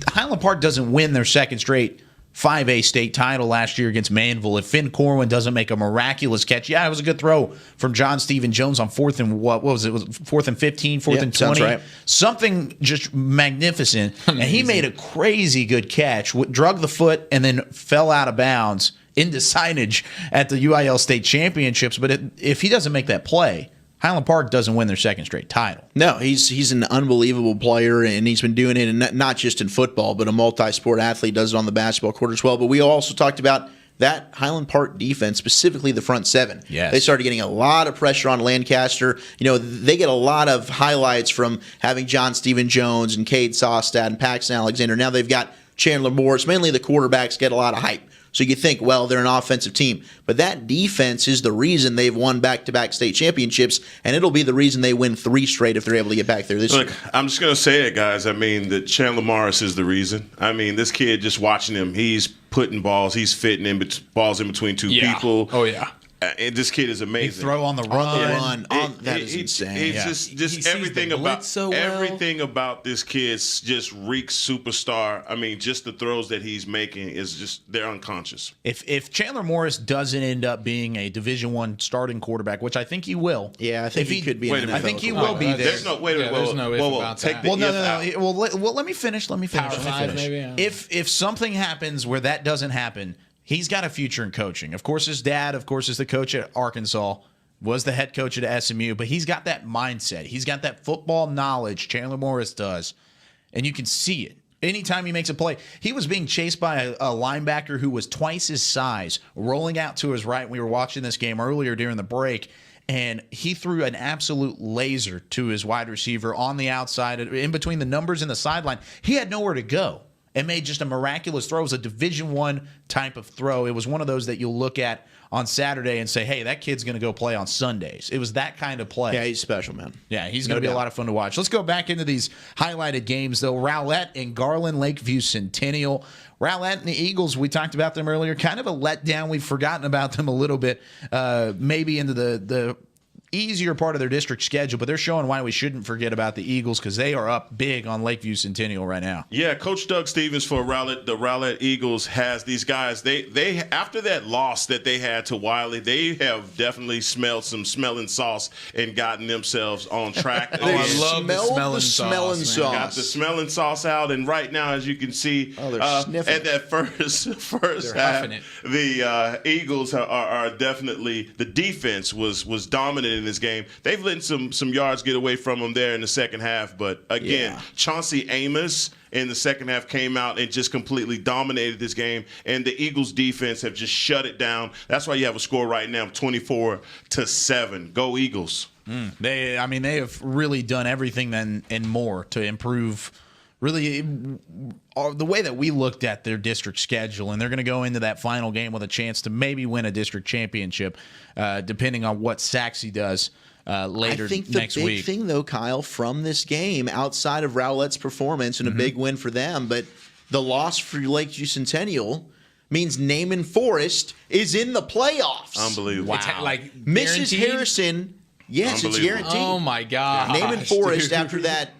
Highland Park doesn't win their second straight 5A state title last year against Manville. If Finn Corwin doesn't make a miraculous catch, it was a good throw from John Stephen Jones on 4th and what was it? Was it 4th and 15, 4th and 20? Right. Something just magnificent. Amazing. And he made a crazy good catch, drug the foot, and then fell out of bounds into signage at the UIL state championships. But if he doesn't make that play, Highland Park doesn't win their second straight title. No, he's an unbelievable player, and he's been doing it, and not just in football, but a multi-sport athlete, does it on the basketball court as well. But we also talked about that Highland Park defense, specifically the front seven. Yes. They started getting a lot of pressure on Lancaster. They get a lot of highlights from having John Stephen Jones and Cade Sostad and Paxton Alexander. Now they've got Chandler Morris. Mainly the quarterbacks get a lot of hype. So you think, well, they're an offensive team. But that defense is the reason they've won back-to-back state championships, and it'll be the reason they win 3 straight if they're able to get back there this year. I'm just going to say it, guys. I mean, that Chandler Morris is the reason. I mean, this kid, just watching him, he's putting balls, he's fitting balls in between 2 people. Oh, yeah. And this kid is amazing. He throw on the run. That is insane. It's just everything everything about this kid just reeks superstar. I mean, just the throws that he's making is just, they're unconscious. If Chandler Morris doesn't end up being a Division I starting quarterback, which I think he will. Yeah, I think he could be. I think he will be there. There's no wait. There's no if about that. No. Well, let me finish. Let me finish. Maybe, yeah. If something happens where that doesn't happen, he's got a future in coaching. Of course, his dad, is the coach at Arkansas, was the head coach at SMU, but he's got that mindset. He's got that football knowledge, Chandler Morris does, and you can see it. Anytime he makes a play, he was being chased by a linebacker who was twice his size, rolling out to his right. We were watching this game earlier during the break, and he threw an absolute laser to his wide receiver on the outside, in between the numbers and the sideline. He had nowhere to go. And made just a miraculous throw. It was a Division I type of throw. It was one of those that you'll look at on Saturday and say, hey, that kid's going to go play on Sundays. It was that kind of play. Yeah, he's special, man. Yeah, he's going to be a lot of fun to watch. Let's go back into these highlighted games, though. Rowlett and Garland Lakeview Centennial. Rowlett and the Eagles, we talked about them earlier. Kind of a letdown. We've forgotten about them a little bit, maybe into the easier part of their district schedule, but they're showing why we shouldn't forget about the Eagles because they are up big on Lakeview Centennial right now. Yeah, Coach Doug Stevens for the Rowlett Eagles has these guys. They after that loss that they had to Wiley, they have definitely smelled some smelling sauce and gotten themselves on track. I love the smelling sauce. Got the smelling sauce out, and right now, as you can see, at that first half, the Eagles are definitely, the defense was dominant in this game. They've let some yards get away from them there in the second half, but again, Chauncey Amos in the second half came out and just completely dominated this game, and the Eagles defense have just shut it down. That's why you have a score right now of 24-7. Go Eagles. They have really done everything and more to improve really the way that we looked at their district schedule, and they're going to go into that final game with a chance to maybe win a district championship, depending on what Saxe does later next week. I think the big thing, though, Kyle, from this game, outside of Rowlett's performance and a big win for them, but the loss for Lakeview Centennial means Naaman Forest is in the playoffs. Unbelievable. Wow. Mrs. Harrison, yes, it's guaranteed. Oh, my God. Naaman Forest, after that,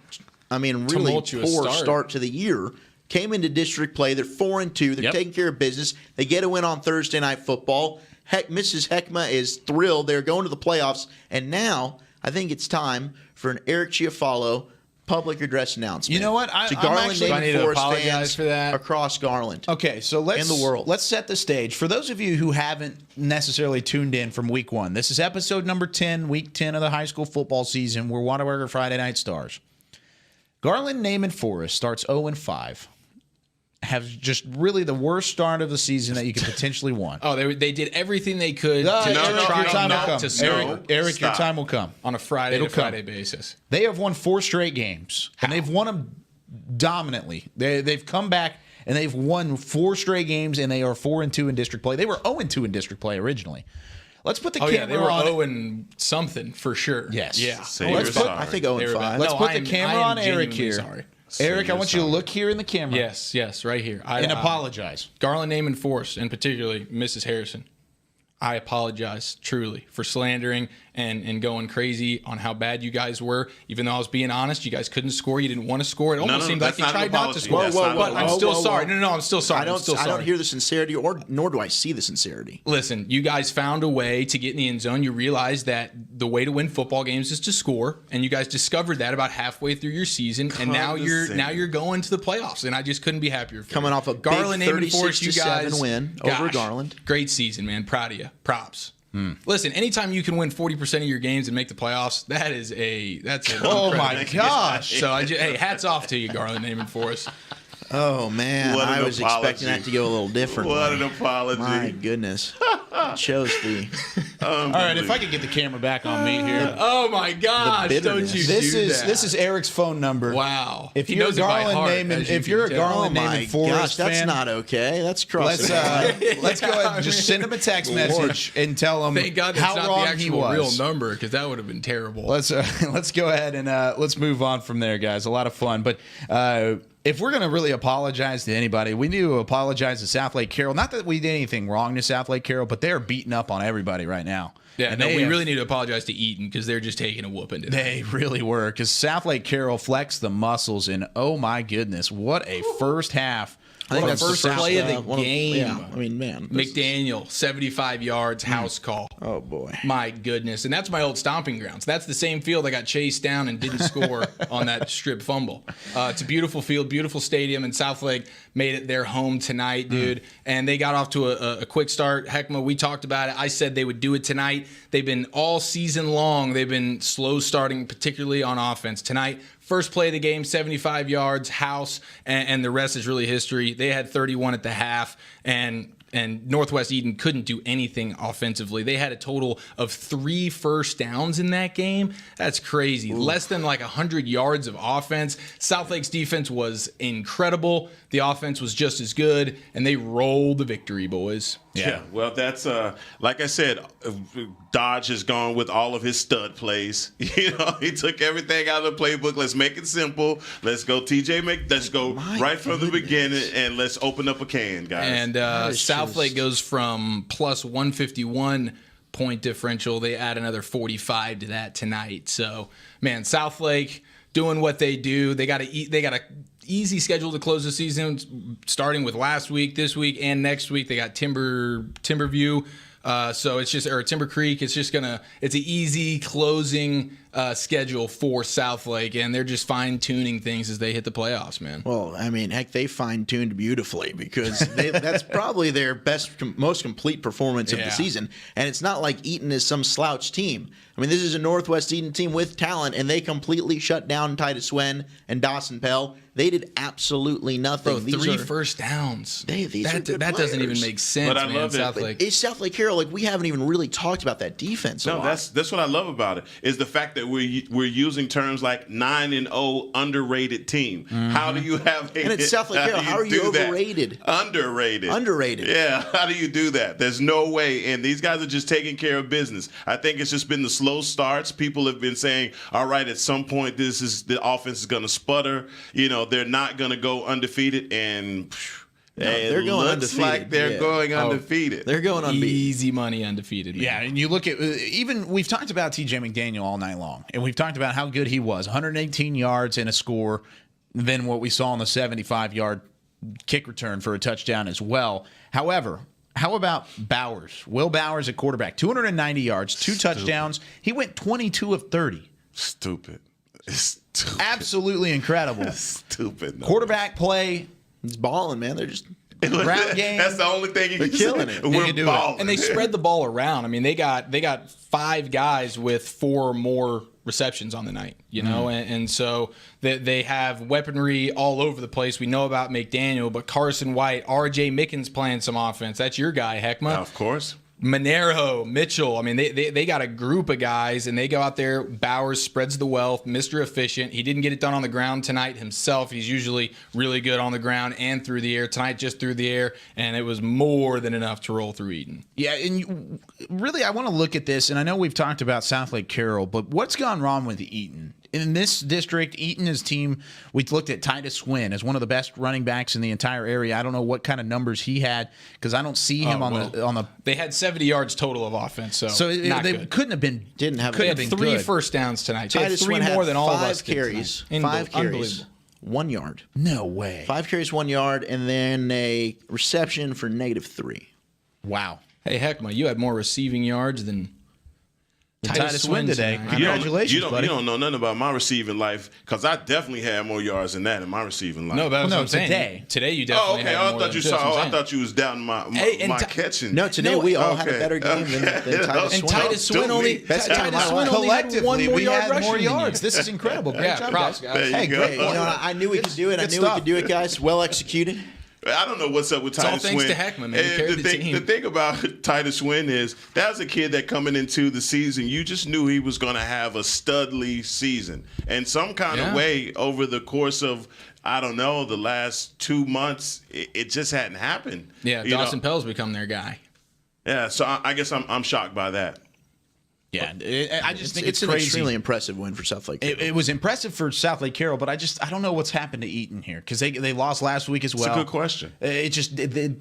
really poor start to the year, came into district play. They're 4-2. They're taking care of business. They get a win on Thursday Night Football. Mrs. Heckma is thrilled. They're going to the playoffs. And now I think it's time for an Eric Chiafalo public address announcement. You know what? To Garland Naaman Forest fans for that. across Garland. Okay, so let's set the stage. For those of you who haven't necessarily tuned in from week 1, this is episode number 10, week 10 of the high school football season. We're Whataburger Friday Night Stars. Garland Naaman Forest starts 0-5. Have just really the worst start of the season that you could potentially want. Oh, they did everything they could to try not to snow. Eric, your time will come. On a Friday basis. They have won 4 straight games, and they've won them dominantly. They've come back, and they've won 4 straight games, and they are 4-2 in district play. They were 0-2 in district play originally. Let's put the camera they were on. 0 something for sure. Yes. Yeah. I think 0-5. Let's put the camera on Eric here. Sorry. Eric, I want you to look here in the camera. Yes, right here. And apologize. Garland, Name, and Force, and particularly Mrs. Harrison. I apologize truly for slandering and going crazy on how bad you guys were. Even though I was being honest, you guys couldn't score. You didn't want to score. It almost seemed like you tried not to score. But I'm still sorry. No, I'm still sorry. I don't hear the sincerity, nor do I see the sincerity. Listen, you guys found a way to get in the end zone. You realized that the way to win football games is to score, and you guys discovered that about halfway through your season. And now you're going to the playoffs, and I just couldn't be happier for Coming you. off a Garland, big Name, and Force, 36-7 win over Garland. Great season, man. Proud of you. Props. Listen, anytime you can win 40% of your games and make the playoffs, that's an oh my gosh. So hey, hats off to you, Garland, Name, and Force. Oh man, I was expecting that to go a little different. What an apology! My goodness, it shows the. All right, if I could get the camera back on me here. Oh my gosh! Don't you this do is that. This is Eric's phone number. Wow. If He you're knows it by Garland heart, Name, as you if can you're a tell. Garland Name and Forest gosh, that's fan, not okay. That's crossing. let's go ahead and just send him a text message and tell him Thank God that's how not wrong the actual he was. real number, because that would have been terrible. Let's go ahead and let's move on from there, guys. A lot of fun, but. If we're going to really apologize to anybody, we need to apologize to South Lake Carroll. Not that we did anything wrong to South Lake Carroll, but they're beating up on everybody right now. Yeah, and we really need to apologize to Eaton because they're just taking a whooping today. They really were, because South Lake Carroll flexed the muscles, and oh my goodness, what a first half. I think that's the first play of the game. Yeah, I mean, man. McDaniel, 75 yards, house call. Oh, boy. My goodness. And that's my old stomping grounds. That's the same field I got chased down and didn't score on that strip fumble. It's a beautiful field, beautiful stadium, and Southlake made it their home tonight, dude. And they got off to a quick start. Heckma, we talked about it. I said they would do it tonight. They've been all season long, they've been slow starting, particularly on offense. Tonight, first play of the game, 75 yards, house, and the rest is really history. They had 31 at the half, and Northwest Eden couldn't do anything offensively. They had a total of 3 first downs in that game. That's crazy. Ooh. Less than like 100 yards of offense. Southlake's defense was incredible. The offense was just as good, and they rolled the victory, boys. Yeah, well, that's like I said, Dodge has gone with all of his stud plays. You know, he took everything out of the playbook. Let's make it simple. Let's go let's go right from the beginning, and let's open up a can, guys. And Southlake goes from plus 151 point differential. They add another 45 to that tonight. So, man, Southlake doing what they do. They got a easy schedule to close the season, starting with last week, this week, and next week. They got Timberview. So it's just, or Timber Creek. It's an easy closing schedule for Southlake, and they're just fine tuning things as they hit the playoffs, man. Well, I mean, heck, they fine tuned beautifully, because that's probably their most complete performance of the season. And it's not like Eaton is some slouch team. I mean, this is a Northwest Eden team with talent, and they completely shut down Titus Swen and Dawson Pell. They did absolutely nothing. Bro, 3 first downs. That doesn't even make sense, but I man. love Southlake. It's Southlake Carroll. Like, we haven't even really talked about that defense. No, that's what I love about it, is the fact that we're using terms like 9-0 underrated team. Mm-hmm. How do you have and it's Southlake Carroll? How are you overrated? Underrated. Yeah. How do you do that? There's no way. And these guys are just taking care of business. I think it's just been the slow starts. People have been saying, all right, at some point the offense is going to sputter. You know, they're not going to go undefeated, and they're going undefeated. Like they're going undefeated. They're going unbeaten. Easy money undefeated. Man. Yeah, and you look at, even we've talked about TJ McDaniel all night long, and we've talked about how good he was. 118 yards and a score, then what we saw on the 75-yard kick return for a touchdown as well. However, how about Bowers? Will Bowers at quarterback, 290 yards, 2 touchdowns. He went 22 of 30. Stupid. Absolutely incredible. Stupid. No. Quarterback play. He's balling, man. They're just ground game. That's the only thing they're killing it. We're balling. And they spread the ball around. I mean, they got 5 guys with 4 more receptions on the night, you know, and so they have weaponry all over the place. We know about McDaniel, but Carson White, R.J. Mickens playing some offense. That's your guy, Heckma. Of course. Monero, Mitchell. I mean, they got a group of guys, and they go out there. Bowers spreads the wealth, Mr. Efficient. He didn't get it done on the ground tonight himself. He's usually really good on the ground and through the air. Tonight, just through the air, and it was more than enough to roll through Eden. Yeah, and really, I want to look at this, and I know we've talked about Southlake Carroll, but what's gone wrong with Eaton? in this district, Eaton is team. We looked at Titus Wynn as one of the best running backs in the entire area. I don't know what kind of numbers he had because I don't see him on the. They had 70 yards total of offense, so they couldn't have been. Didn't have. They had 3 first downs tonight. They had Titus 3 Wynn more than all of 5 us. carries. Did 5 carries. Unbelievable. 1 yard. No way. 5 carries, 1 yard, and then a reception for -3. Wow. Hey, Heckma, you had more receiving yards than Titus Wynn today. tonight. Congratulations, buddy. You don't know nothing about my receiving life because I definitely had more yards than that in my receiving life. No, but what I'm saying. today. Today you definitely had more I thought than you that's what I'm saw. I saying. thought you was down my catching. No, today we all had a better game than Titus And Wynn. Titus Wynn only Best game of my Titus life. Wynn only had Collectively, 1 more we yard had rushing more than you. yards. This is incredible. Great Yeah, job, props, guys. guys. There Hey, you great. go. You know, I knew we could do it. I good knew we stuff. could do it, guys. Well executed. I don't know what's up with all Titus thanks Wynn. to Heckman, man. He carried the team. The thing about Titus Wynn is that was a kid that coming into the season, you just knew he was going to have a studly season. And some kind of way over the course of, I don't know, the last 2 months, it just hadn't happened. Yeah, Dawson Pell's become their guy. Yeah, so I guess I'm shocked by that. Yeah, I just think it's an crazy. extremely impressive win for South Lake Carroll. It was impressive for South Lake Carroll, but I don't know what's happened to Eaton here because they lost last week as well. It's a good question.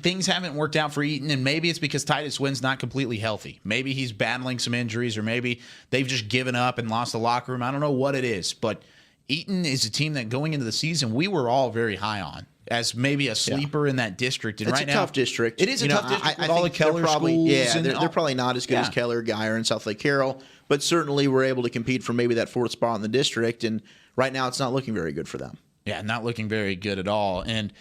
Things haven't worked out for Eaton, and maybe it's because Titus Wynn's not completely healthy. Maybe he's battling some injuries, or maybe they've just given up and lost the locker room. I don't know what it is, but Eaton is a team that going into the season we were all very high on as maybe a sleeper in that district. And it's right a now, tough district. It is a tough district with all the think they're Keller probably, schools. Yeah, and they're probably not as good as Keller, Geyer, and South Lake Carroll, but certainly we're able to compete for maybe that 4th spot in the district. And right now, it's not looking very good for them. Yeah, not looking very good at all. And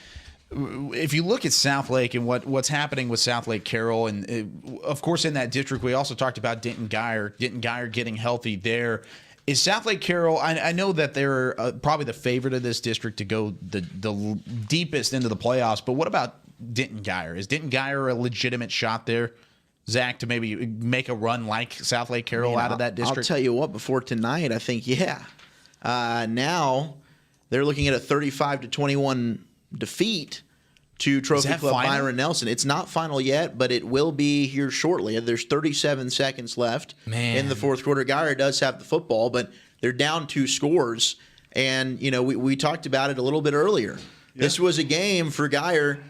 if you look at South Lake and what's happening with South Lake Carroll, and of course in that district, we also talked about Denton Geyer getting healthy there. Is South Lake Carroll, I know that they're probably the favorite of this district to go the deepest into the playoffs, but what about Denton Geyer? Is Denton Geyer a legitimate shot there, Zach, to maybe make a run like South Lake Carroll out of that district? I'll tell you what, before tonight, I think, now they're looking at a 35-21 defeat to Trophy Club final? Byron Nelson. It's not final yet, but it will be here shortly. There's 37 seconds left in the 4th quarter. Geyer does have the football, but they're down 2 scores. And, we talked about it a little bit earlier. Yeah. This was a game for Geyer.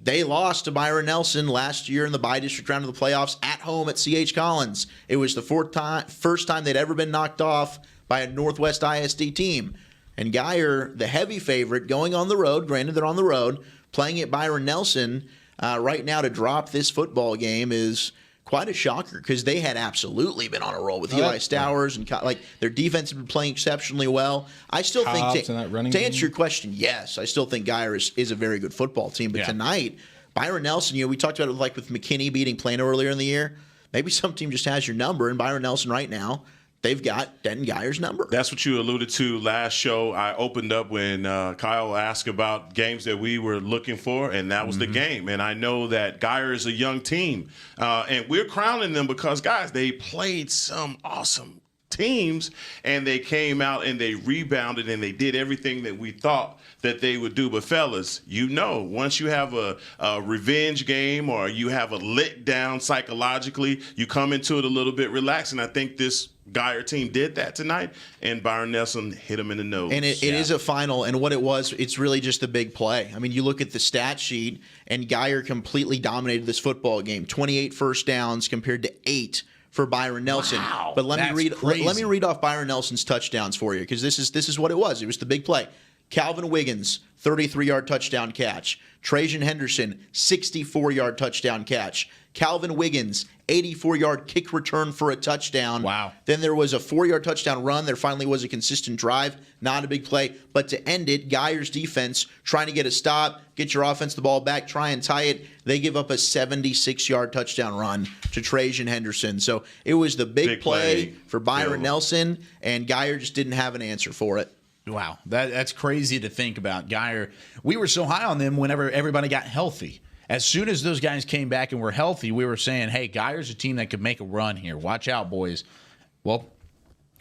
They lost to Byron Nelson last year in the bi-district round of the playoffs at home at C.H. Collins. It was the first time they'd ever been knocked off by a Northwest ISD team. And Geyer, the heavy favorite, going on the road, granted they're on the road, playing at Byron Nelson right now to drop this football game is quite a shocker because they had absolutely been on a roll with Eli Stowers and their defense had been playing exceptionally well. I still think to answer your question, yes, I still think Geyer is a very good football team. But tonight, Byron Nelson, we talked about it with McKinney beating Plano earlier in the year. Maybe some team just has your number, and Byron Nelson right now, they've got Denton Geyer's number. That's what you alluded to last show. I opened up when Kyle asked about games that we were looking for, and that was the game. And I know that Geyer is a young team, and we're crowning them because, guys, they played some awesome teams, and they came out and they rebounded and they did everything that we thought that they would do. But fellas, once you have a revenge game or you have a let down psychologically, you come into it a little bit relaxed. And I think this Geyer team did that tonight, and Byron Nelson hit him in the nose. And it is a final, and what it was, it's really just a big play. I mean, you look at the stat sheet, and Geyer completely dominated this football game. 28 first downs compared to 8 for Byron Nelson. Wow, but let me read off Byron Nelson's touchdowns for you, because this is what it was. It was the big play. Calvin Wiggins, 33-yard touchdown catch. Trajan Henderson, 64-yard touchdown catch. Calvin Wiggins, 84-yard kick return for a touchdown. Wow. Then there was a 4-yard touchdown run. There finally was a consistent drive, not a big play. But to end it, Geyer's defense trying to get a stop, get your offense the ball back, try and tie it. They give up a 76-yard touchdown run to Trajan Henderson. So it was the big play for Byron Nelson, and Geyer just didn't have an answer for it. Wow, that's crazy to think about. Geyer, we were so high on them whenever everybody got healthy. As soon as those guys came back and were healthy, we were saying, hey, Geyer's a team that could make a run here. Watch out, boys. Well,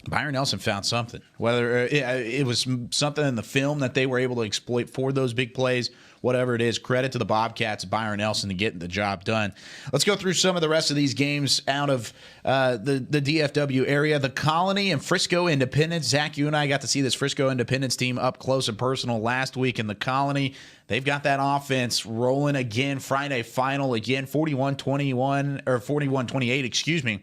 Byron Nelson found something. Whether it was something in the film that they were able to exploit for those big plays, whatever it is, credit to the Bobcats, Byron Nelson, to getting the job done. Let's go through some of the rest of these games out of the DFW area. The Colony and Frisco Independence. Zach, you and I got to see this Frisco Independence team up close and personal last week in the Colony. They've got that offense rolling again. Friday final again, 41-21 or 41-28, excuse me.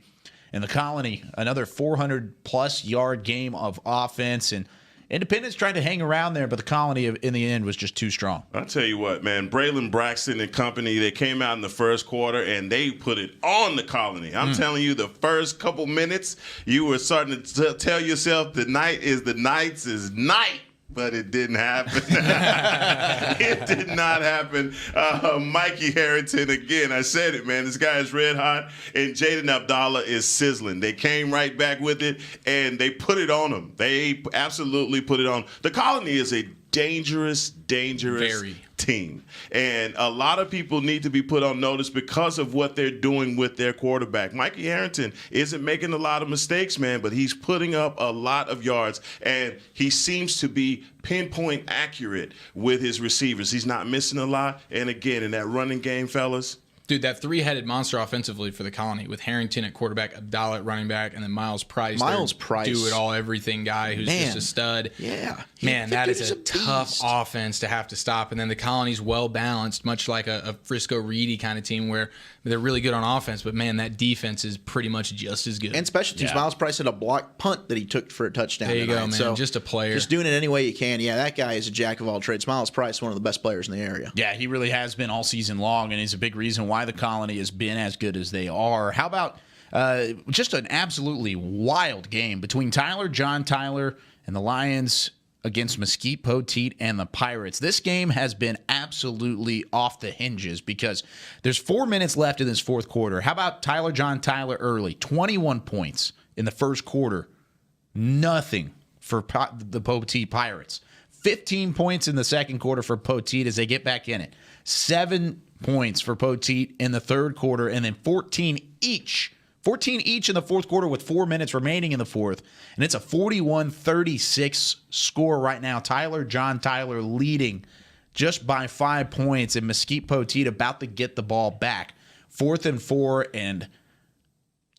In the Colony, another 400-plus yard game of offense. And Independence tried to hang around there, but the Colony in the end was just too strong. I'll tell you what, man. Braylon Braxton and company, they came out in the first quarter, and they put it on the Colony. I'm telling you, the first couple minutes, you were starting to tell yourself the night is the Knights' night. But it didn't happen. It did not happen. Mikey Harrington, again, I said it, man. This guy is red hot, and Jaden Abdallah is sizzling. They came right back with it, and they put it on him. They absolutely put it on. The Colony is a dangerous team. And a lot of people need to be put on notice because of what they're doing with their quarterback. Mikey Harrington isn't making a lot of mistakes, man, but he's putting up a lot of yards, and he seems to be pinpoint accurate with his receivers. He's not missing a lot. And again, in that running game, fellas, dude, that three-headed monster offensively for the Colony with Harrington at quarterback, Abdallah at running back, and then Miles Price. Do-it-all, everything guy who's just a stud. Yeah. Man, that is a tough offense to have to stop. And then the Colony's well-balanced, much like a Frisco Reedy kind of team where they're really good on offense, but, man, that defense is pretty much just as good. And special teams, Miles Price had a blocked punt that he took for a touchdown There you tonight. go, man. So just a player. Just doing it any way you can. Yeah, that guy is a jack of all trades. Miles Price, one of the best players in the area. Yeah, he really has been all season long, and he's a big reason why the Colony has been as good as they are. How about just an absolutely wild game between John Tyler, and the Lions against Mesquite Poteet and the Pirates. This game has been absolutely off the hinges because there's 4 minutes left in this fourth quarter. How about John Tyler early? 21 points in the first quarter. Nothing for the Poteet Pirates. 15 points in the second quarter for Poteet as they get back in it. 7 points for Poteet in the third quarter, and then 14 each in the fourth quarter with 4 minutes remaining in the fourth. And it's a 41-36 score right now. John Tyler leading just by 5 points, and Mesquite Poteet about to get the ball back. 4th and 4, and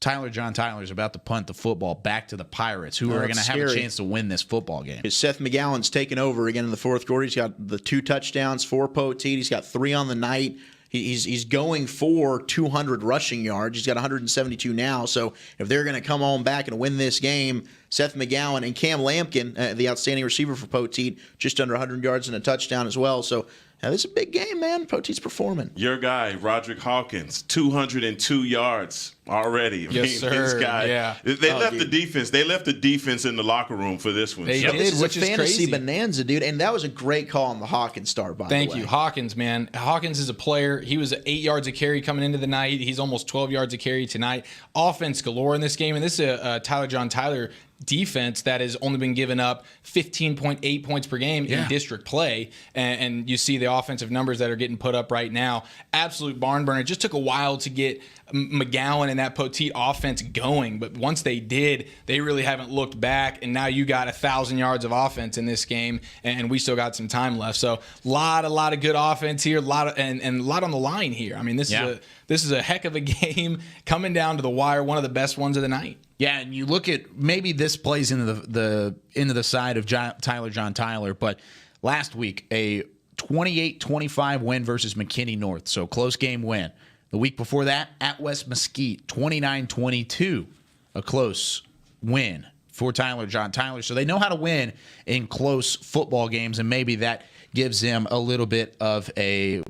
John Tyler is about to punt the football back to the Pirates, who are going to have a chance to win this football game. Seth McGowan's taken over again in the fourth quarter. He's got the 2 touchdowns for Poteet. He's got 3 on the night. He's going for 200 rushing yards. He's got 172 now. So if they're going to come on back and win this game, Seth McGowan and Cam Lampkin, the outstanding receiver for Poteet, just under 100 yards and a touchdown as well. So this is a big game, man. Poteet's performing. Your guy, Roderick Hawkins, 202 yards already. Yes, sir. This guy, yeah. They left the defense. They left the defense in the locker room for this one. They did, this is which a is fantasy crazy. bonanza, dude. And that was a great call on the Hawkins start, by the way. Thank you. Hawkins, man. Hawkins is a player. He was 8 yards a carry coming into the night. He's almost 12 yards a carry tonight. Offense galore in this game. And this is a John Tyler defense that has only been given up 15.8 points per game in district play. And you see the offensive numbers that are getting put up right now. Absolute barn burner. It just took a while to get McGowan and that Poteet offense going. But once they did, they really haven't looked back. And now you got 1,000 yards of offense in this game. And we still got some time left. So a lot of good offense here. And a lot on the line here. I mean, this is a heck of a game coming down to the wire. One of the best ones of the night. Yeah, and you look at maybe this plays into the side of John Tyler, but last week a 28-25 win versus McKinney North, so close game win. The week before that at West Mesquite, 29-22, a close win for John Tyler. So they know how to win in close football games, and maybe that gives them a little bit of an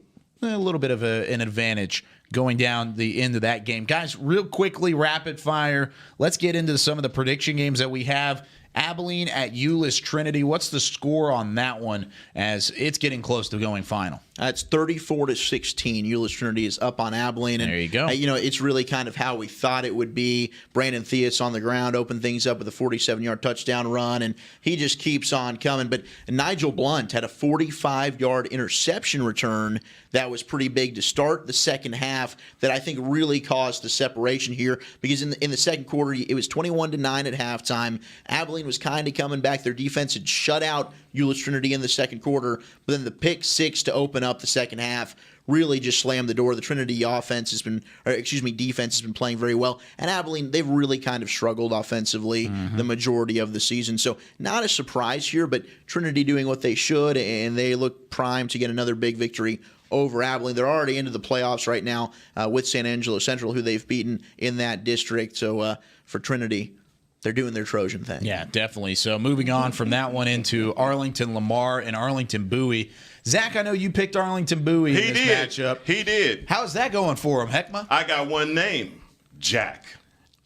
advantage going down the end of that game. Guys, real quickly, rapid fire, let's get into some of the prediction games that we have Abilene at Euless Trinity. What's the score on that one as it's getting close to going final? It's 34-16. Euless Trinity is up on Abilene. And, there you go. It's really kind of how we thought it would be. Brandon Theus on the ground opened things up with a 47-yard touchdown run, and he just keeps on coming. But Nigel Blunt had a 45-yard interception return that was pretty big to start the second half that I think really caused the separation here, because in the second quarter, it was 21-9 at halftime. Abilene was kind of coming back. Their defense had shut out Euless Trinity in the second quarter, but then the pick six to open up the second half really just slammed the door. The Trinity defense has been playing very well. And Abilene, they've really kind of struggled offensively the majority of the season. So not a surprise here, but Trinity doing what they should, and they look primed to get another big victory over Abilene. They're already into the playoffs right now with San Angelo Central, who they've beaten in that district. So for Trinity, they're doing their Trojan thing. Yeah, definitely. So moving on from that one into Arlington Lamar and Arlington Bowie. Zach, I know you picked Arlington Bowie in this matchup. He did. How's that going for him, Heckma? I got one name, Jack.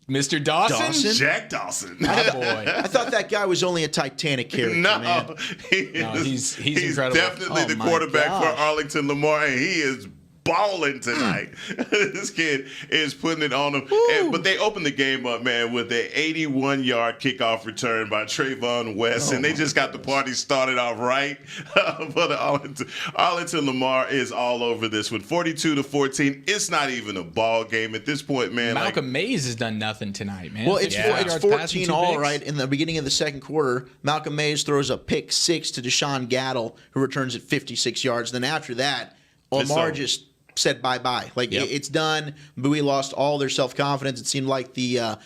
Mr. Dawson? Jack Dawson. Oh, boy. I thought that guy was only a Titanic character, man. He's incredible. Definitely the quarterback for Arlington Lamar, and he is balling tonight. This kid is putting it on him. But they opened the game up, man, with an 81-yard kickoff return by Trayvon West, and they just got the party started off right. But Arlington Lamar is all over this one. 42-14. It's not even a ball game at this point, man. Malcolm Mays has done nothing tonight, man. Well, it's 14 all, right? In the beginning of the second quarter, Malcolm Mays throws a pick six to Deshaun Gattle, who returns at 56 yards. Then after that, Lamar just said bye-bye. It's done. Bowie lost all their self-confidence. It seemed like the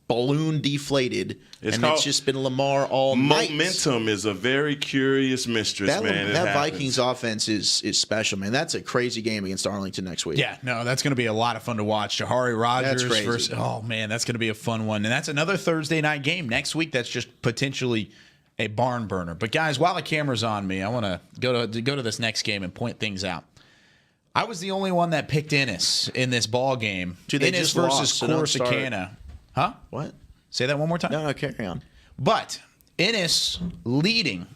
balloon deflated, it's just been Lamar all night. Momentum is a very curious mistress, man. That Vikings offense is special, man. That's a crazy game against Arlington next week. Yeah, no, that's going to be a lot of fun to watch. Jahari Rogers versus, oh, man, that's going to be a fun one. And that's another Thursday night game next week. That's just potentially a barn burner. But, guys, while the camera's on me, I want to go to this next game and point things out. I was the only one that picked Ennis in this ball game. Ennis versus Corsicana. Huh? What? Say that one more time. No, carry on. But Ennis leading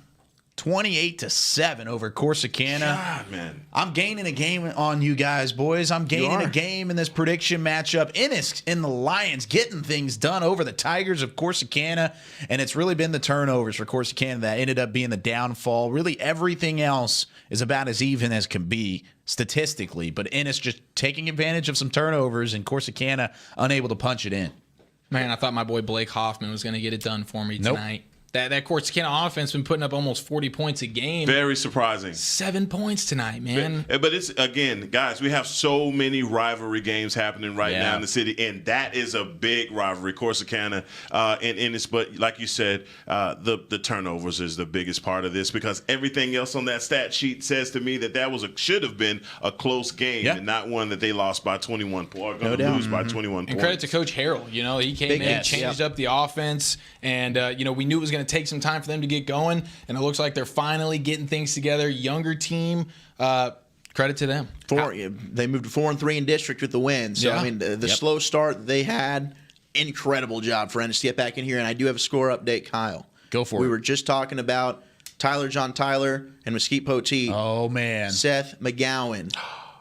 28-7 over Corsicana. God, man. I'm gaining a game on you guys, boys. I'm gaining a game in this prediction matchup. Ennis and the Lions getting things done over the Tigers of Corsicana, and it's really been the turnovers for Corsicana that ended up being the downfall. Really, everything else is about as even as can be statistically, but Ennis just taking advantage of some turnovers and Corsicana unable to punch it in. Man, I thought my boy Blake Hoffman was going to get it done for me tonight. That Corsicana offense been putting up almost 40 points a game. Very surprising. 7 points tonight, man. But it's, again, guys, we have so many rivalry games happening right now in the city, and that is a big rivalry, Corsicana and Ennis. But like you said, the turnovers is the biggest part of this, because everything else on that stat sheet says to me that should have been a close game and not one that they lost by 21 points or going to lose by 21 points. And credit to Coach Harrell. He came in, changed up the offense, and we knew it was going to take some time for them to get going, and it looks like they're finally getting things together. Younger team, credit to them. They moved to 4-3 in district with the win. So I mean, the slow start they had, incredible job for Ennis to get back in here. And I do have a score update, Kyle. Go for it. We were just talking about John Tyler and Mesquite Poteet. Oh man, Seth McGowan.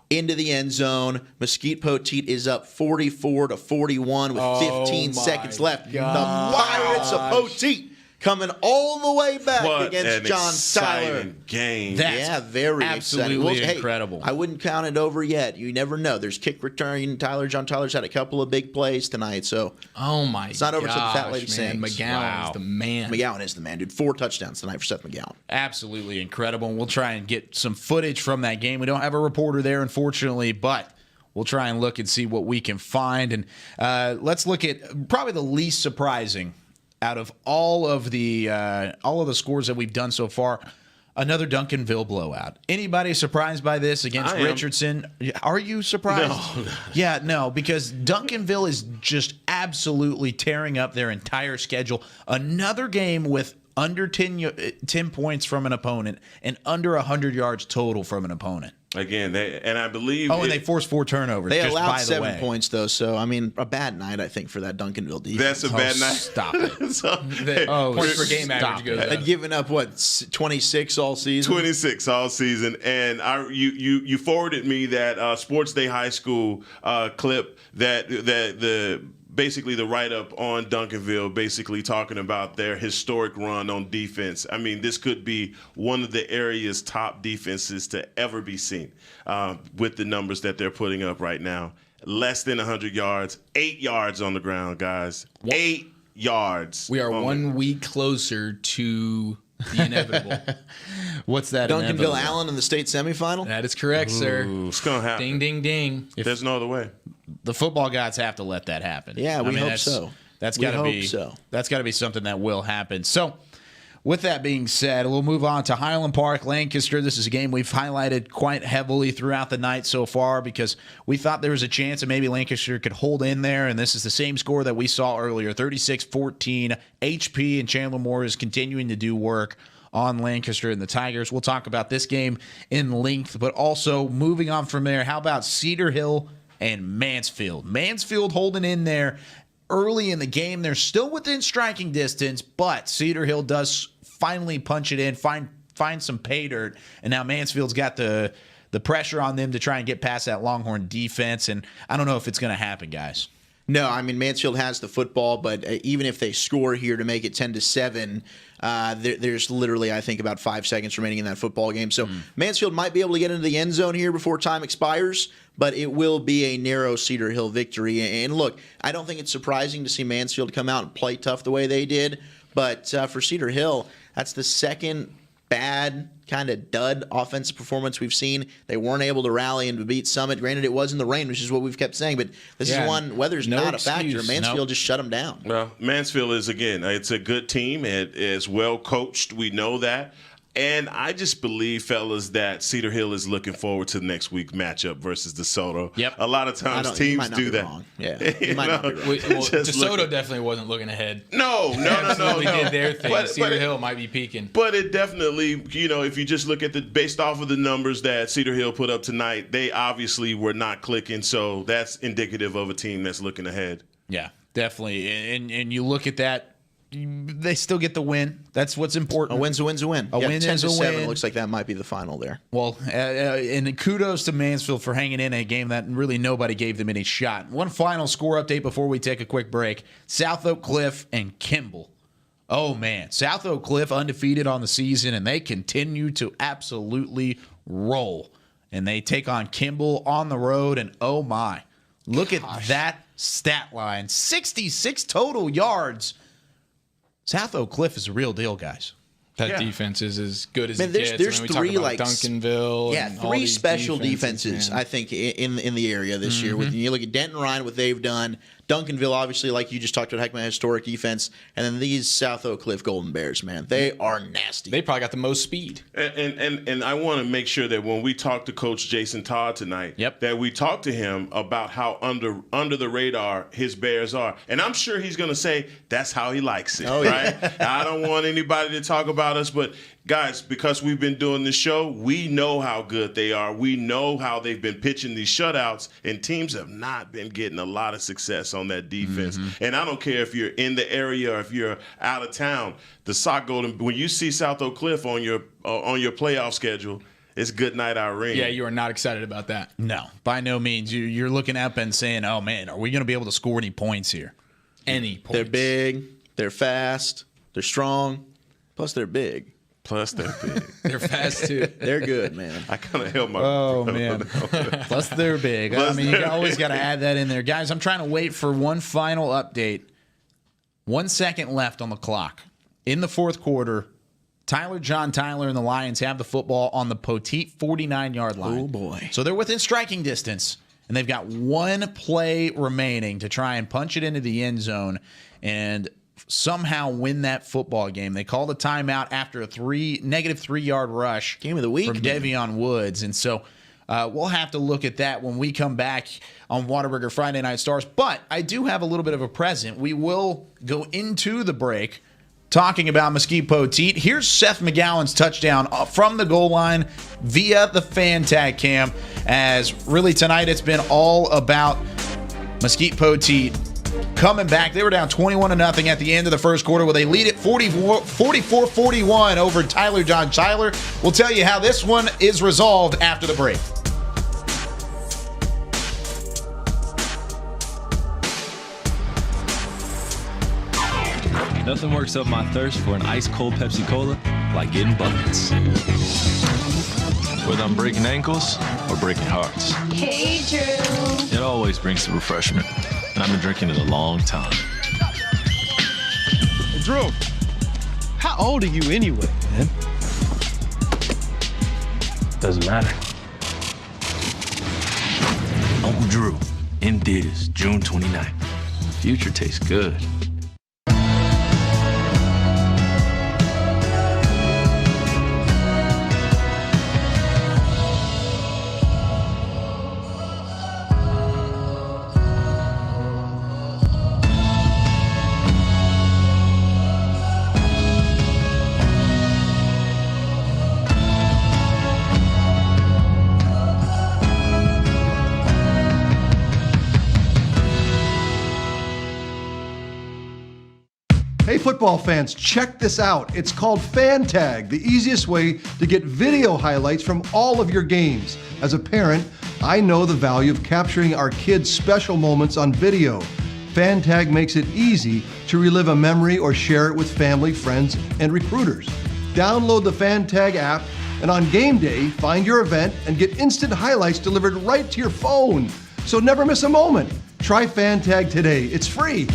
Into the end zone. Mesquite Poteet is up 44-41 with 15 seconds left. Gosh. The Pirates of Poteet coming all the way back against John Tyler. Game. That's very absolutely exciting. incredible. I wouldn't count it over yet. You never know. There's kick return. John Tyler's had a couple of big plays tonight, so it's not over to the Fat Lady Sands. McGowan is the man. McGowan is the man, dude. 4 touchdowns tonight for Seth McGowan. Absolutely incredible. And we'll try and get some footage from that game. We don't have a reporter there, unfortunately, but we'll try and look and see what we can find. And let's look at probably the least surprising out of all of the scores that we've done so far, another Duncanville blowout. Anybody surprised by this against Richardson? Are you surprised? No. Yeah, no, because Duncanville is just absolutely tearing up their entire schedule. Another game with under 10 points from an opponent and under 100 yards total from an opponent. Again, I believe. And they forced 4 turnovers. They just allowed by the 7 way. points, though. So, I mean, a bad night, I think, for that Duncanville defense. That's a bad night. Stop it. Points per game average goes up. They'd given up, 26 all season? 26 all season. And you forwarded me that Sports Day High School clip that basically the write-up on Duncanville, basically talking about their historic run on defense. I mean, this could be one of the area's top defenses to ever be seen with the numbers that they're putting up right now. Less than 100 yards, 8 yards on the ground, guys. 8 yards. We are 1 week closer to the inevitable. What's that? Duncanville Allen in the state semifinal? That is correct, sir. It's going to happen. Ding, ding, ding. There's no other way. The football gods have to let that happen. Yeah, we hope so. That's got to be so. That's got to be something that will happen. So, with that being said, we'll move on to Highland Park, Lancaster. This is a game we've highlighted quite heavily throughout the night so far because we thought there was a chance that maybe Lancaster could hold in there, and this is the same score that we saw earlier, 36-14. HP and Chandler Moore is continuing to do work on Lancaster and the Tigers. We'll talk about this game in length, but also moving on from there, how about Cedar Hill and Mansfield? Mansfield holding in there early in the game. They're still within striking distance, but Cedar Hill does finally punch it in, find some pay dirt, and now Mansfield's got the pressure on them to try and get past that Longhorn defense, and I don't know if it's going to happen, guys. No, I mean, Mansfield has the football, but even if they score here to make it 10-7, there's literally, I think, about 5 seconds remaining in that football game. So Mansfield might be able to get into the end zone here before time expires, but it will be a narrow Cedar Hill victory. And look, I don't think it's surprising to see Mansfield come out and play tough the way they did, but for Cedar Hill, that's the second bad kind of dud offensive performance we've seen. They weren't able to rally and to beat Summit. Granted, it was in the rain, which is what we've kept saying, but this is one, weather's not a factor. Mansfield just shut them down. Well, Mansfield is, again, it's a good team. It is well coached. We know that. And I just believe, fellas, that Cedar Hill is looking forward to the next week's matchup versus DeSoto. Yep. A lot of times teams do that. Wrong. Yeah, you might not be wrong. DeSoto definitely wasn't looking ahead. No. Absolutely did their thing. Cedar Hill might be peaking. But it definitely, if you just look at based off of the numbers that Cedar Hill put up tonight, they obviously were not clicking. So that's indicative of a team that's looking ahead. Yeah, definitely. And you look at that, they still get the win. That's what's important. A win's a win's a win. A win is a win. Looks like that might be the final there. Well, and kudos to Mansfield for hanging in a game that really nobody gave them any shot. One final score update before we take a quick break. South Oak Cliff and Kimball. Oh, man. South Oak Cliff undefeated on the season, and they continue to absolutely roll. And they take on Kimball on the road, and oh, my. Look at that stat line. 66 total yards. South Oak Cliff is a real deal, guys. That defense is as good as it gets. There's three Duncanville. Yeah, three special defenses, I think, in the area this year. When you look at Denton Ryan, what they've done, Duncanville, obviously, like you just talked about, Heckman, historic defense, and then these South Oak Cliff Golden Bears, man, they are nasty. They probably got the most speed. And I want to make sure that when we talk to Coach Jason Todd tonight, that we talk to him about how under the radar his Bears are. And I'm sure he's going to say that's how he likes it, right? I don't want anybody to talk about us, but guys, because we've been doing this show, we know how good they are. We know how they've been pitching these shutouts, and teams have not been getting a lot of success on that defense. And I don't care if you're in the area or if you're out of town. The Sock Golden, when you see South Oak Cliff on your playoff schedule, it's good night, Irene. Yeah, you are not excited about that. No, by no means. You're looking up and saying, oh, man, are we going to be able to score any points here? Any points. They're big. They're fast. They're strong. Plus, they're big. Plus, they're big. They're fast, too. They're good, man. I kind of held my... Oh, man. Plus, they're big. I mean, you always got to add that in there. Guys, I'm trying to wait for one final update. 1 second left on the clock. In the fourth quarter, John Tyler and the Lions have the football on the Poteet 49-yard line. Oh, boy. So they're within striking distance, and they've got one play remaining to try and punch it into the end zone and somehow win that football game. They called a timeout after a negative 3-yard rush game of the week from Devion Woods. And so we'll have to look at that when we come back on Whataburger Friday Night Stars. But I do have a little bit of a present. We will go into the break talking about Mesquite Poteet. Here's Seth McGowan's touchdown from the goal line via the fan tag cam, as really tonight it's been all about Mesquite Poteet coming back. They were down 21-0 at the end of the first quarter, where they lead it 44-41 over Tyler John Tyler. We'll tell you how this one is resolved after the break. Nothing works up my thirst for an ice-cold Pepsi Cola like getting buckets. Whether I'm breaking ankles or breaking hearts. Hey, Drew. It always brings the refreshment, and I've been drinking it a long time. Hey, Drew, how old are you anyway, man? Doesn't matter. Uncle Drew, in theaters, June 29th. Future tastes good. Hey, football fans, check this out. It's called Fan Tag, the easiest way to get video highlights from all of your games. As a parent, I know the value of capturing our kids' special moments on video. Fan Tag makes it easy to relive a memory or share it with family, friends, and recruiters. Download the Fan Tag app, and on game day, find your event and get instant highlights delivered right to your phone. So never miss a moment. Try Fan Tag today. It's free.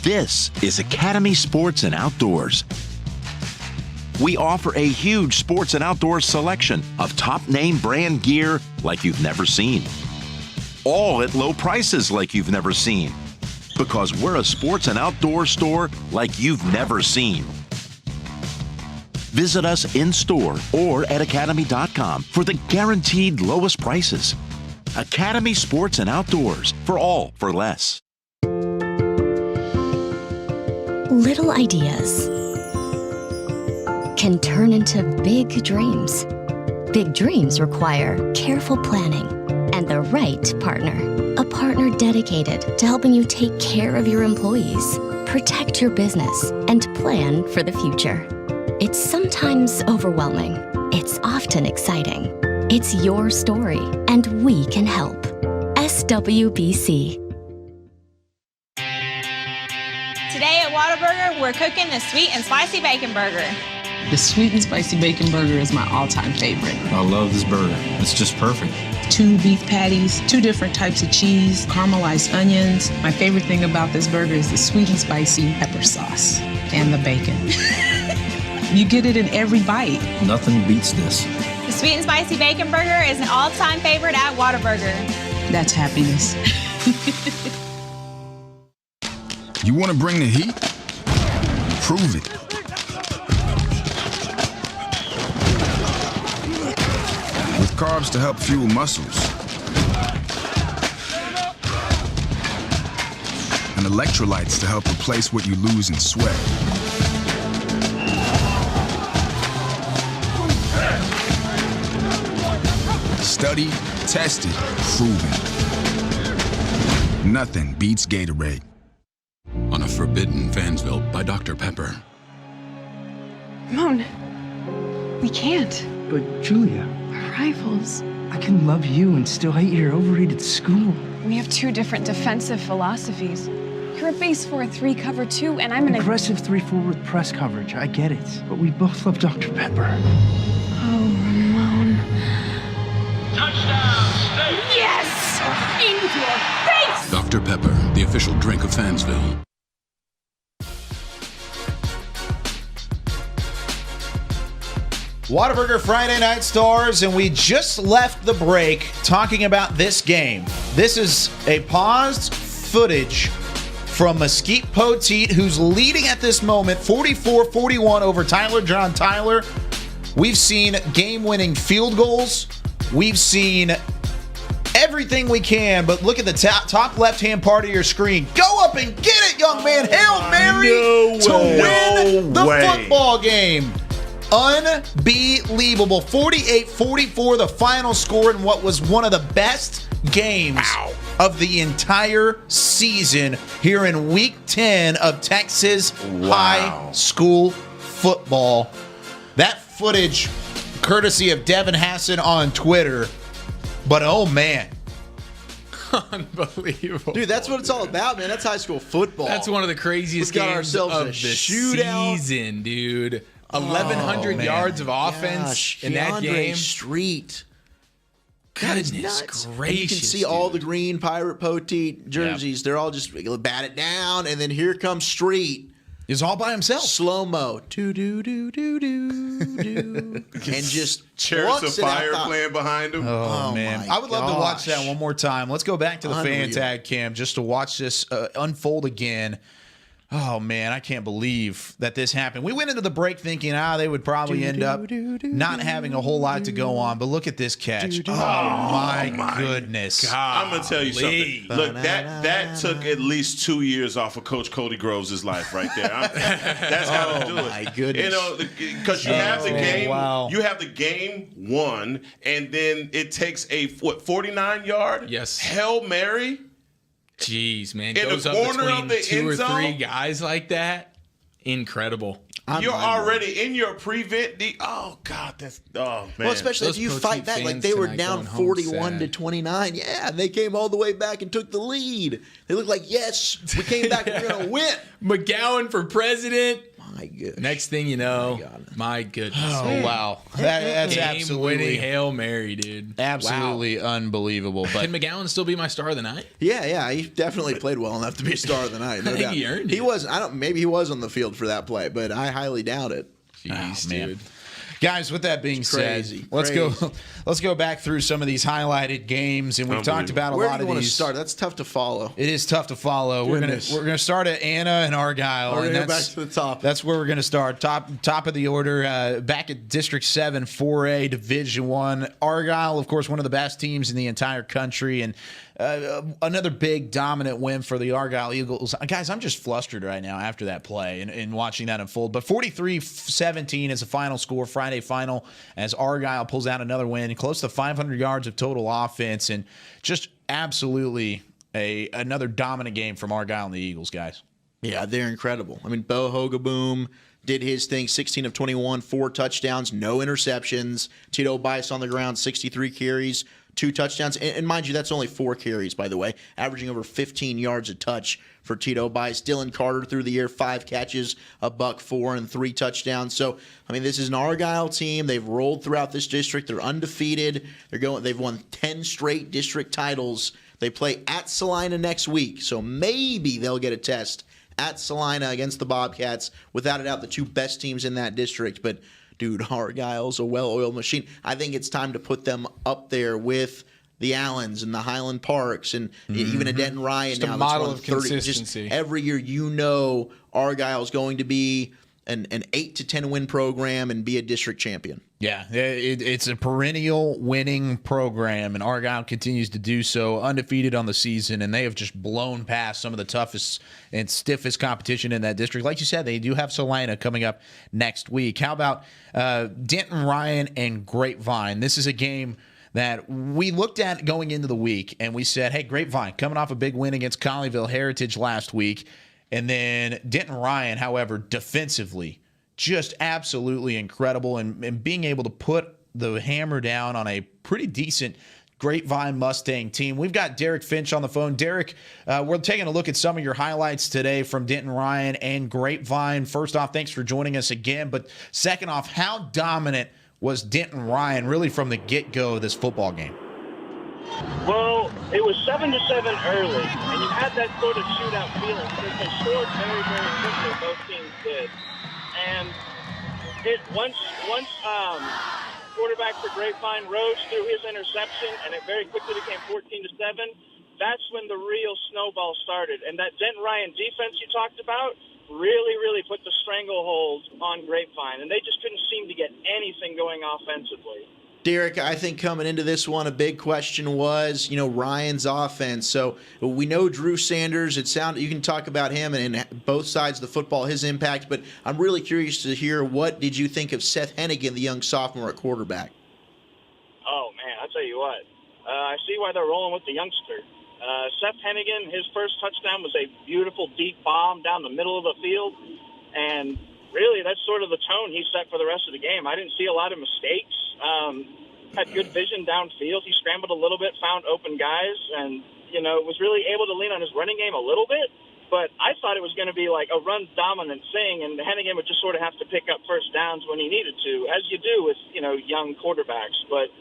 This is Academy Sports and Outdoors. We offer a huge sports and outdoors selection of top name brand gear like you've never seen. All at low prices like you've never seen. Because we're a sports and outdoor store like you've never seen. Visit us in store or at academy.com for the guaranteed lowest prices. Academy Sports and Outdoors, for all for less. Little ideas can turn into big dreams. Big dreams require careful planning and the right partner. A partner dedicated to helping you take care of your employees, protect your business, and plan for the future. It's sometimes overwhelming. It's often exciting. It's your story, and we can help. SWBC. Today at Whataburger, we're cooking the sweet and spicy bacon burger. The sweet and spicy bacon burger is my all-time favorite. I love this burger. It's just perfect. 2 beef patties, 2 different types of cheese, caramelized onions. My favorite thing about this burger is the sweet and spicy pepper sauce and the bacon. You get it in every bite. Nothing beats this. The sweet and spicy bacon burger is an all-time favorite at Whataburger. That's happiness. You want to bring the heat? Prove it. With carbs to help fuel muscles. And electrolytes to help replace what you lose in sweat. Studied, tested, proven. Nothing beats Gatorade. forbidden Fansville by Dr. Pepper. Ramon, we can't. But Julia, We're rivals. I can love you and still hate your overrated school. We have two different defensive philosophies. You're a base 4-3 cover 2, and I'm an aggressive 3-4 with press coverage. I get it. But we both love Dr. Pepper. Oh, Ramon. Touchdown, State! Yes! Into your face! Dr. Pepper, the official drink of Fansville. Whataburger Friday Night Stars, and we just left the break talking about this game. This is a paused footage from Mesquite Poteet, who's leading at this moment 44-41 over Tyler John Tyler. We've seen game-winning field goals. We've seen everything we can, but look at the top left-hand part of your screen. Go up and get it, young man. Hail Mary to win the football game. Unbelievable. 48-44, the final score in what was one of the best games of the entire season here in Week 10 of Texas high school football. That footage, courtesy of Devin Hassan on Twitter. But, oh, man. Unbelievable. Dude, that's what it's all about, man. That's high school football. That's one of the craziest games of the season, dude. 1,100 yards of offense in that game. Street. Goodness gracious. And you can see all the green Pirate Poteet jerseys. Yep. They're all just bat it down, and then here comes Street. He's all by himself. Slow-mo. Do-do-do-do-do-do. And just Chariots of Fire playing behind him. Oh man. I would love to watch that one more time. Let's go back to the fan tag cam just to watch this unfold again. Oh, man, I can't believe that this happened. We went into the break thinking, they would probably end up not having a whole lot to go on. But look at this catch. Oh, my goodness. I'm going to tell you something. Look, that took at least 2 years off of Coach Cody Groves' life right there. That's how to do it. Oh, my goodness. You know, because you have the game. Wow. You have the game won, and then it takes a, 49-yard? Yes. Hail Mary? Jeez, man. In goes the up corner between of the two end or zone? three guys like that. Incredible. You're already in your prevent. Oh God, that's man. Well, especially if you fight back, like they were down 41-29. Yeah, and they came all the way back and took the lead. They looked like, yes, we came back. We're gonna win. McGowan for president. My goodness. Next thing you know, my goodness. Oh, wow. That's absolutely winning Hail Mary, dude. Absolutely unbelievable. But can McGowan still be my star of the night? Yeah, he definitely played well enough to be star of the night. No I think doubt. he earned He it. was. Maybe he was on the field for that play, but I highly doubt it. Jeez, man. dude. Guys, with that being said, crazy. let's go back through some of these highlighted games, and we've talked about a Where lot do of you want these. to start? That's tough to follow. It is tough to follow. Goodness. We're gonna start at Anna and Argyle. We're and gonna go that's back to the top. That's where we're gonna start. Top of the order. Back at District 7, 4A Division 1. Argyle, of course, one of the best teams in the entire country, and another big dominant win for the Argyle Eagles. Guys, I'm just flustered right now after that play and watching that unfold. But 43-17 is the final score, Friday final, as Argyle pulls out another win, close to 500 yards of total offense, and just absolutely another dominant game from Argyle and the Eagles, guys. Yeah, they're incredible. I mean, Bo Hogaboom did his thing, 16 of 21, 4 touchdowns, no interceptions. Tito Bice on the ground, 63 carries, 2 touchdowns. And mind you, that's only 4 carries, by the way, averaging over 15 yards a touch for Tito Bice. Dylan Carter through the air, 5 catches, $104, and 3 touchdowns. So, I mean, this is an Argyle team. They've rolled throughout this district. They're undefeated. They've won 10 straight district titles. They play at Salina next week, so maybe they'll get a test at Salina against the Bobcats. Without a doubt, the 2 best teams in that district. But, dude, Argyle's a well-oiled machine. I think it's time to put them up there with the Allens and the Highland Parks and even a Denton Ryan just now. A model that's of consistency. Just every year, Argyle's going to be an 8 to 10 win program and be a district champion. Yeah, it's a perennial winning program, and Argyle continues to do so, undefeated on the season, and they have just blown past some of the toughest and stiffest competition in that district. Like you said, they do have Salina coming up next week. How about Denton Ryan and Grapevine? This is a game that we looked at going into the week, and we said, hey, Grapevine, coming off a big win against Colleyville Heritage last week, And then Denton Ryan, however, defensively, just absolutely incredible, and being able to put the hammer down on a pretty decent Grapevine Mustang team. We've got Derek Finch on the phone. Derek, we're taking a look at some of your highlights today from Denton Ryan and Grapevine. First off, thanks for joining us again. But second off, how dominant was Denton Ryan really from the get-go of this football game? Well, it was 7-7 early, and you had that sort of shootout feeling because they scored very, very quickly. Both teams did, and once quarterback for Grapevine Rhodes threw his interception, and it very quickly became 14-7. That's when the real snowball started, and that Denton Ryan defense you talked about really, really put the stranglehold on Grapevine, and they just couldn't seem to get anything going offensively. Derek, I think coming into this one, a big question was, Ryan's offense. So we know Drew Sanders. You can talk about him and both sides of the football, his impact. But I'm really curious to hear, what did you think of Seth Hennigan, the young sophomore at quarterback? Oh man, I'll tell you what. I see why they're rolling with the youngster. Seth Hennigan, his first touchdown was a beautiful deep bomb down the middle of the field, and really, that's sort of the tone he set for the rest of the game. I didn't see a lot of mistakes. Had good vision downfield. He scrambled a little bit, found open guys, and, was really able to lean on his running game a little bit. But I thought it was going to be like a run-dominant thing, and Hennigan would just sort of have to pick up first downs when he needed to, as you do with, young quarterbacks. But,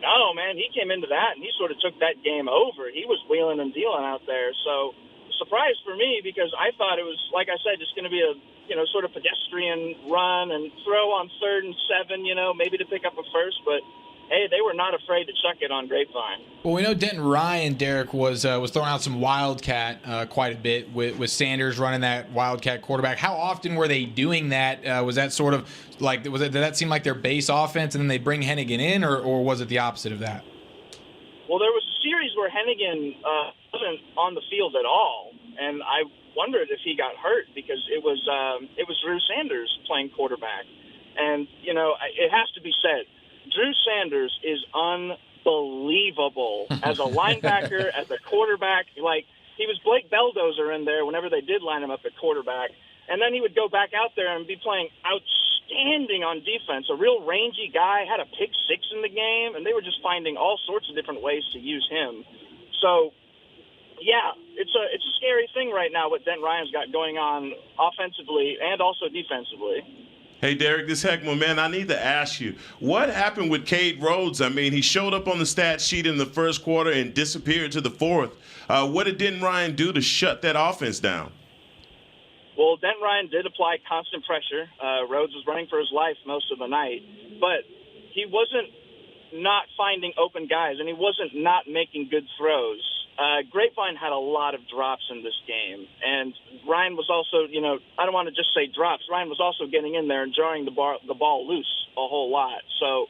no, man, he came into that, and he sort of took that game over. He was wheeling and dealing out there. So, surprise for me, because I thought it was, like I said, just going to be a sort of pedestrian run and throw on 3rd and 7, maybe to pick up a first. But, hey, they were not afraid to chuck it on Grapevine. Well, we know Denton Ryan, Derek, was throwing out some wildcat quite a bit with Sanders running that wildcat quarterback. How often were they doing that? Was that sort of like, did that seem like their base offense and then they bring Hennigan in, or was it the opposite of that? Well, there was a series where Hennigan wasn't on the field at all, and I wondered if he got hurt because it was Drew Sanders playing quarterback. And, it has to be said, Drew Sanders is unbelievable as a linebacker, as a quarterback. Like, he was Blake Beldozer in there whenever they did line him up at quarterback. And then he would go back out there and be playing outstanding on defense. A real rangy guy, had a pick 6 in the game, and they were just finding all sorts of different ways to use him. So, yeah, it's a scary thing right now what Denton Ryan's got going on offensively and also defensively. Hey, Derek, this Heckman, man, I need to ask you, what happened with Cade Rhodes? I mean, he showed up on the stat sheet in the first quarter and disappeared to the fourth. What did Denton Ryan do to shut that offense down? Well, Denton Ryan did apply constant pressure. Rhodes was running for his life most of the night, but he wasn't not finding open guys, and he wasn't not making good throws. Grapevine had a lot of drops in this game, and Ryan was also, I don't want to just say drops. Ryan was also getting in there and jarring the ball loose a whole lot. So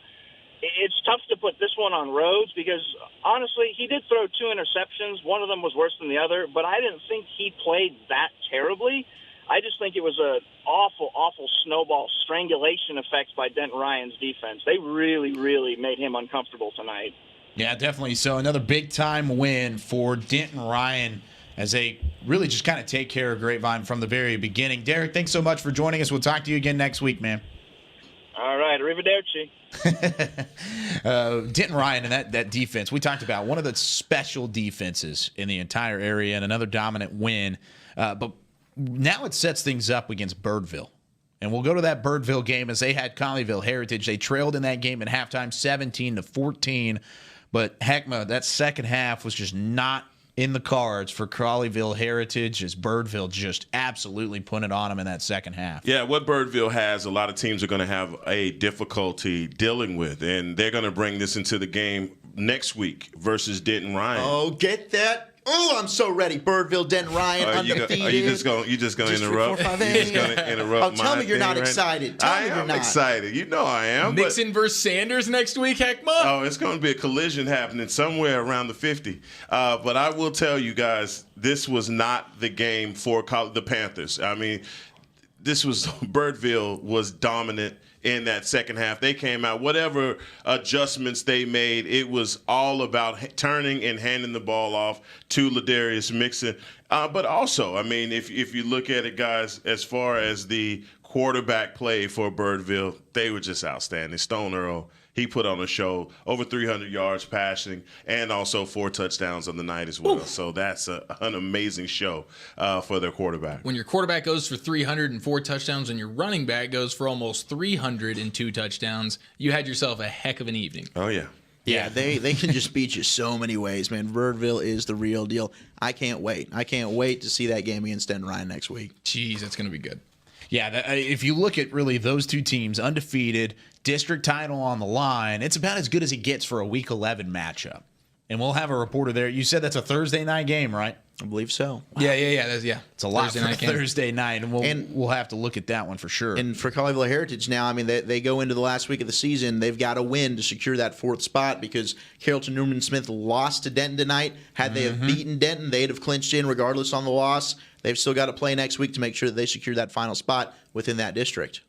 it's tough to put this one on Rhodes because, honestly, he did throw 2 interceptions. One of them was worse than the other, but I didn't think he played that terribly. I just think it was an awful, awful snowball strangulation effect by Denton Ryan's defense. They really, really made him uncomfortable tonight. Yeah, definitely. So another big-time win for Denton Ryan as they really just kind of take care of Grapevine from the very beginning. Derek, thanks so much for joining us. We'll talk to you again next week, man. All right, arrivederci. Denton Ryan and that defense, we talked about one of the special defenses in the entire area and another dominant win. But now it sets things up against Birdville. And we'll go to that Birdville game as they had Colleyville Heritage. They trailed in that game at halftime 17-14. But Heckma, that second half was just not in the cards for Colleyville Heritage as Birdville just absolutely put it on them in that second half. Yeah, what Birdville has, a lot of teams are going to have a difficulty dealing with, and they're going to bring this into the game next week versus Denton Ryan. Oh, get that. Oh, I'm so ready. Birdville, Denton Ryan, undefeated. You just gonna interrupt? You're just going to interrupt tell me you're not excited. I am excited. You know I am. Nixon versus Sanders next week, Heckma? Oh, it's going to be a collision happening somewhere around the 50. But I will tell you guys, this was not the game for the Panthers. I mean, Birdville was dominant in that second half. They came out, whatever adjustments they made, it was all about turning and handing the ball off to Ladarius Mixon. But also, I mean, if you look at it, guys, as far as the quarterback play for Birdville, they were just outstanding. Stone Earl, he put on a show, over 300 yards passing, and also 4 touchdowns on the night as well. Ooh. So that's an amazing show for their quarterback. When your quarterback goes for 304 touchdowns and your running back goes for almost 302 touchdowns, you had yourself a heck of an evening. Oh, yeah. Yeah, they can just beat you so many ways, man. Birdville is the real deal. I can't wait. I can't wait to see that game against Denton Ryan next week. Jeez, that's going to be good. Yeah, if you look at really those two teams, undefeated, district title on the line, it's about as good as it gets for a Week 11 matchup. And we'll have a reporter there. You said that's a Thursday night game, right? I believe so. Wow. Yeah. It's a lot for Thursday night, and we'll have to look at that one for sure. And for Colleyville Heritage now, I mean, they go into the last week of the season. They've got to win to secure that 4th spot because Carrollton Newman Smith lost to Denton tonight. Had they have beaten Denton, they'd have clinched in regardless on the loss. They've still got to play next week to make sure that they secure that final spot within that district.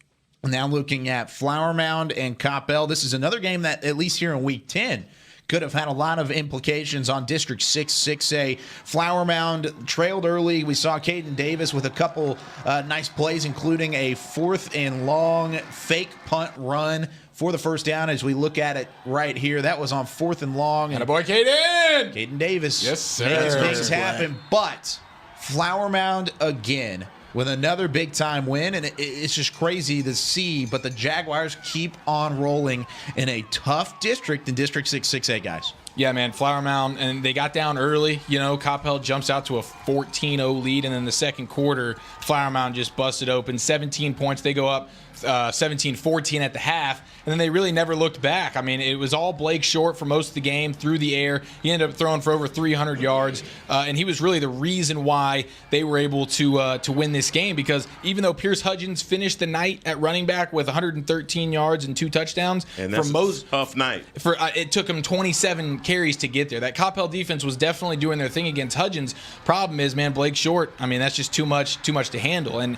Now looking at Flower Mound and Coppell, this is another game that, at least here in Week 10, could have had a lot of implications on District 6, 6A. Flower Mound trailed early. We saw Caden Davis with a couple nice plays, including a 4th and long fake punt run for the first down. As we look at it right here, that was on 4th and long. And a boy, Caden! Caden Davis. Yes, sir. Makes things happen. But Flower Mound again with another big-time win, and it's just crazy to see, but the Jaguars keep on rolling in a tough district in District 6, 6A, guys. Yeah, man, Flower Mound, and they got down early. You know, Coppell jumps out to a 14-0 lead, and in the second quarter, Flower Mound just busted open. 17 points. They go up 17-14 at the half, and then they really never looked back. I mean, it was all Blake Short for most of the game through the air. He ended up throwing for over 300 yards, and he was really the reason why they were able to win this game, because even though Pierce Hudgens finished the night at running back with 113 yards and 2 touchdowns, and that's a tough night. It took him 27 carries to get there. That Coppell defense was definitely doing their thing against Hudgens. Problem is, man, Blake Short, I mean, that's just too much to handle. And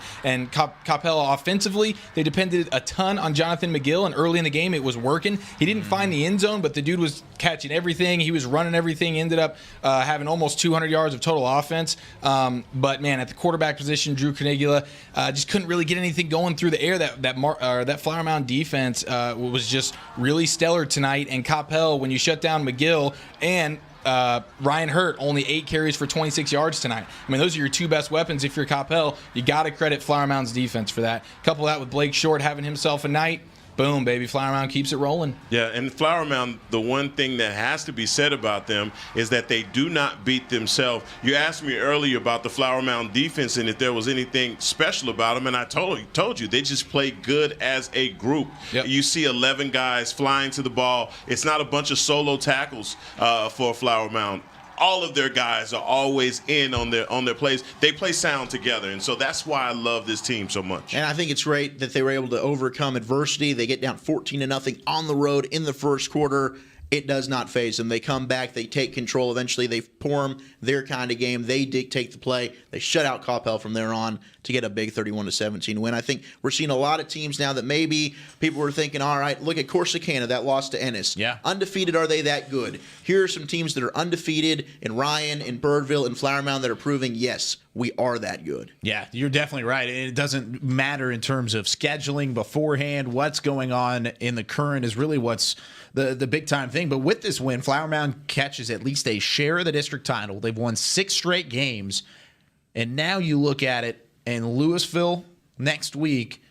Coppell offensively, they depended a ton on Jonathan McGill, and early in the game it was working. He didn't find the end zone, but the dude was catching everything. He was running everything. Ended up having almost 200 yards of total offense. But man, at the quarterback position, Drew Carnegula just couldn't really get anything going through the air. That Flower Mound defense was just really stellar tonight. And Coppell, when you shut down McGill and Ryan Hurt, only 8 carries for 26 yards tonight. I mean, those are your 2 best weapons if you're Coppell. You got to credit Flower Mound's defense for that. Couple that with Blake Short having himself a night. Boom, baby. Flower Mound keeps it rolling. Yeah, and Flower Mound, the one thing that has to be said about them is that they do not beat themselves. You asked me earlier about the Flower Mound defense and if there was anything special about them, and I told you they just play good as a group. Yep. You see 11 guys flying to the ball. It's not a bunch of solo tackles for Flower Mound. All of their guys are always in on their plays. They play sound together, and so that's why I love this team so much. And I think it's great that they were able to overcome adversity. They get down 14-0 on the road in the first quarter. It does not faze them. They come back. They take control. Eventually, they form their kind of game. They dictate the play. They shut out Coppell from there on to get a big 31-17 win. I think we're seeing a lot of teams now that maybe people were thinking, all right, look at Corsicana, that lost to Ennis. Yeah. Undefeated, are they that good? Here are some teams that are undefeated in Ryan, in Birdville, and Flower Mound that are proving, yes, we are that good. Yeah, you're definitely right. It doesn't matter in terms of scheduling beforehand. What's going on in the current is really what's the big-time thing. But with this win, Flower Mound catches at least a share of the district title. They've won 6 straight games. And now you look at it, and Louisville next week,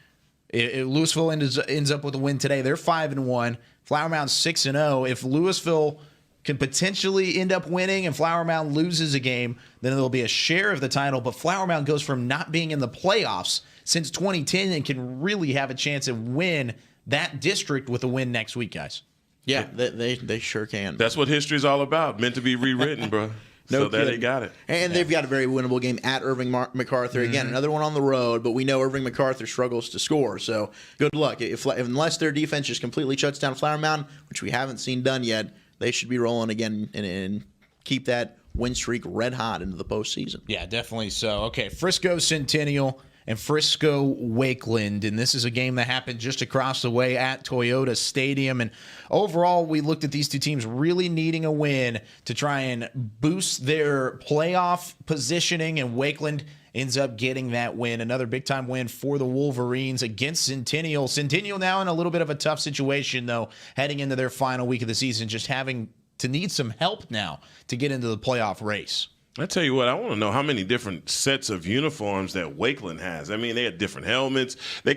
Louisville ends up with a win today. They're 5-1. Flower Mound 6-0. If Louisville can potentially end up winning and Flower Mound loses a game, then it'll be a share of the title. But Flower Mound goes from not being in the playoffs since 2010 and can really have a chance to win that district with a win next week, guys. Yeah, they sure can. That's what history's all about. Meant to be rewritten, bro. So there they got it. And they've got a very winnable game at Irving MacArthur. Again, another one on the road, but we know Irving MacArthur struggles to score. So good luck. Unless their defense just completely shuts down Flower Mound, which we haven't seen done yet, they should be rolling again and keep that win streak red hot into the postseason. Yeah, definitely so. Okay, Frisco Centennial and Frisco Wakeland. And this is a game that happened just across the way at Toyota Stadium. And overall, we looked at these two teams really needing a win to try and boost their playoff positioning, and Wakeland ends up getting that win. Another big-time win for the Wolverines against Centennial. Centennial now in a little bit of a tough situation, though, heading into their final week of the season, just having to need some help now to get into the playoff race. I tell you what, I want to know how many different sets of uniforms that Wakeland has. I mean, they had different helmets. They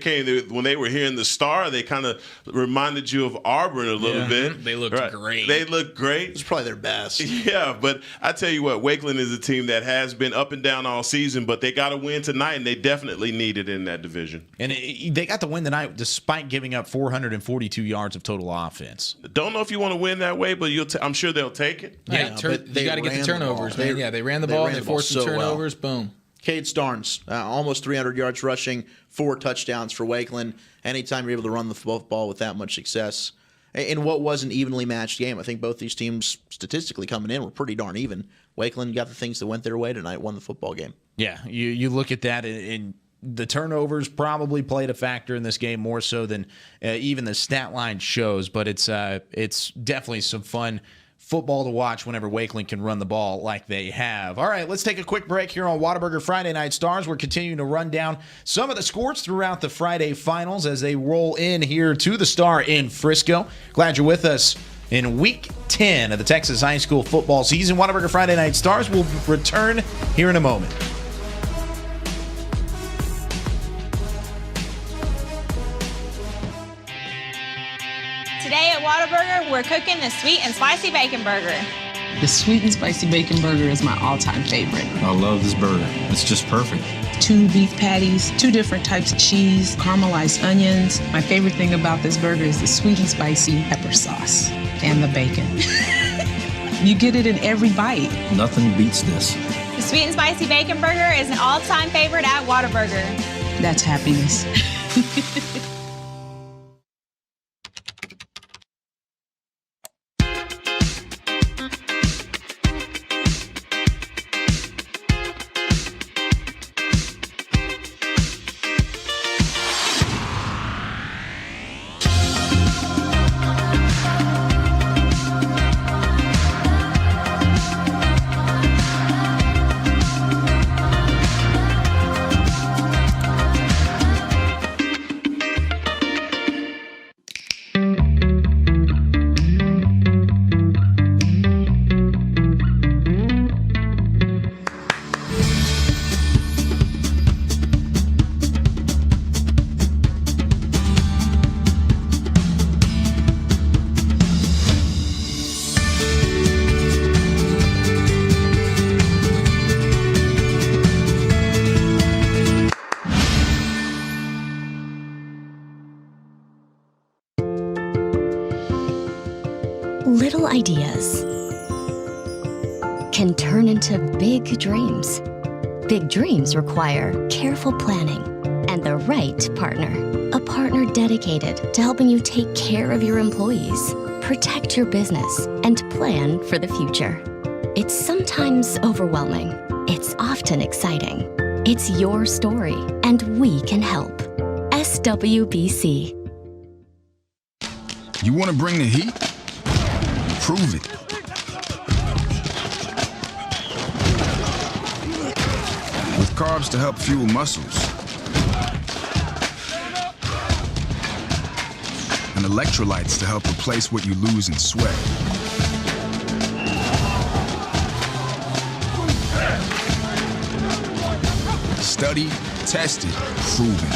when they were here in the Star, they kind of reminded you of Auburn a little bit. They looked great. They looked great. It's probably their best. Yeah, but I tell you what, Wakeland is a team that has been up and down all season, but they got a win tonight, and they definitely need it in that division. And they got the win tonight despite giving up 442 yards of total offense. Don't know if you want to win that way, but I'm sure they'll take it. Yeah, you got to get the turnovers, man. They ran the ball, they forced some turnovers, boom. Cade Starnes, almost 300 yards rushing, 4 touchdowns for Wakeland. Anytime you're able to run the football with that much success in what was an evenly matched game, I think both these teams statistically coming in were pretty darn even. Wakeland got the things that went their way tonight, won the football game. Yeah, you look at that, and the turnovers probably played a factor in this game more so than even the stat line shows, but it's definitely some fun football to watch whenever Wakeland can run the ball like they have. All right, let's take a quick break here on Whataburger Friday Night Stars. We're continuing to run down some of the scores throughout the Friday finals as they roll in here to the Star in Frisco. Glad you're with us in Week 10 of the Texas high school football season. Whataburger Friday Night Stars will return here in a moment. Today at Whataburger, we're cooking the sweet and spicy bacon burger. The sweet and spicy bacon burger is my all-time favorite. I love this burger. It's just perfect. 2 beef patties, 2 different types of cheese, caramelized onions. My favorite thing about this burger is the sweet and spicy pepper sauce and the bacon. You get it in every bite. Nothing beats this. The sweet and spicy bacon burger is an all-time favorite at Whataburger. That's happiness. Little ideas can turn into big dreams. Big dreams require careful planning and the right partner. A partner dedicated to helping you take care of your employees, protect your business, and plan for the future. It's sometimes overwhelming. It's often exciting. It's your story, and we can help. SWBC. You want to bring the heat? Prove it. With carbs to help fuel muscles. And electrolytes to help replace what you lose in sweat. Studied, tested, proven.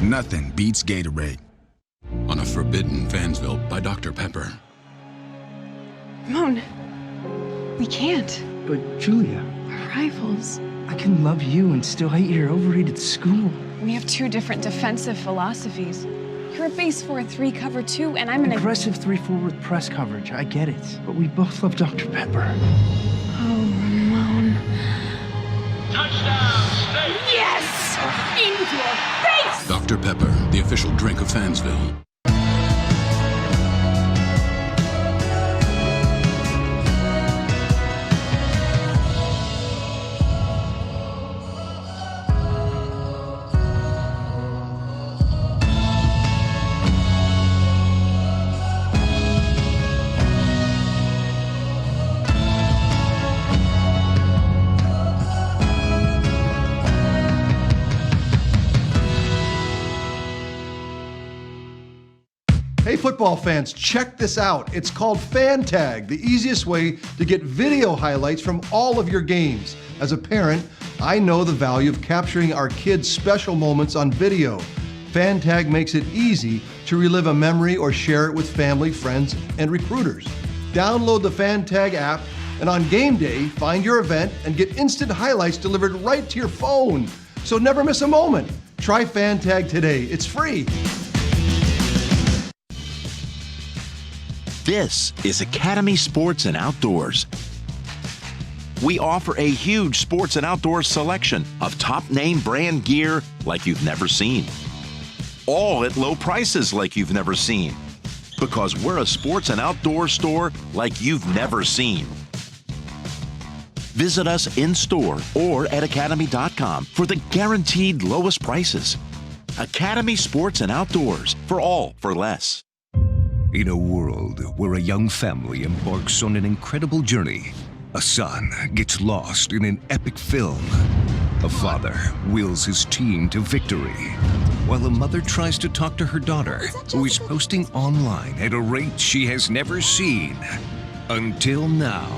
Nothing beats Gatorade. On a forbidden Fansville by Dr. Pepper. Ramon, we can't. But Julia, We're rivals. I can love you and still hate your overrated school. We have 2 different defensive philosophies. You're a base 4-3 cover 2, and I'm an aggressive 3-4 with press coverage. I get it, but we both love Dr. Pepper. Oh, Ramon. Touchdown, State! Yes! In your face! Dr. Pepper, the official drink of Fansville. Hey, football fans, check this out. It's called FanTag, the easiest way to get video highlights from all of your games. As a parent, I know the value of capturing our kids' special moments on video. FanTag makes it easy to relive a memory or share it with family, friends, and recruiters. Download the FanTag app, and on game day, find your event and get instant highlights delivered right to your phone. So never miss a moment. Try FanTag today. It's free. This is Academy Sports and Outdoors. We offer a huge sports and outdoors selection of top name brand gear like you've never seen. All at low prices like you've never seen. Because we're a sports and outdoor store like you've never seen. Visit us in store or at academy.com for the guaranteed lowest prices. Academy Sports and Outdoors, for all for less. In a world where a young family embarks on an incredible journey, a son gets lost in an epic film. A father wills his team to victory, while a mother tries to talk to her daughter, who is posting online at a rate she has never seen until now.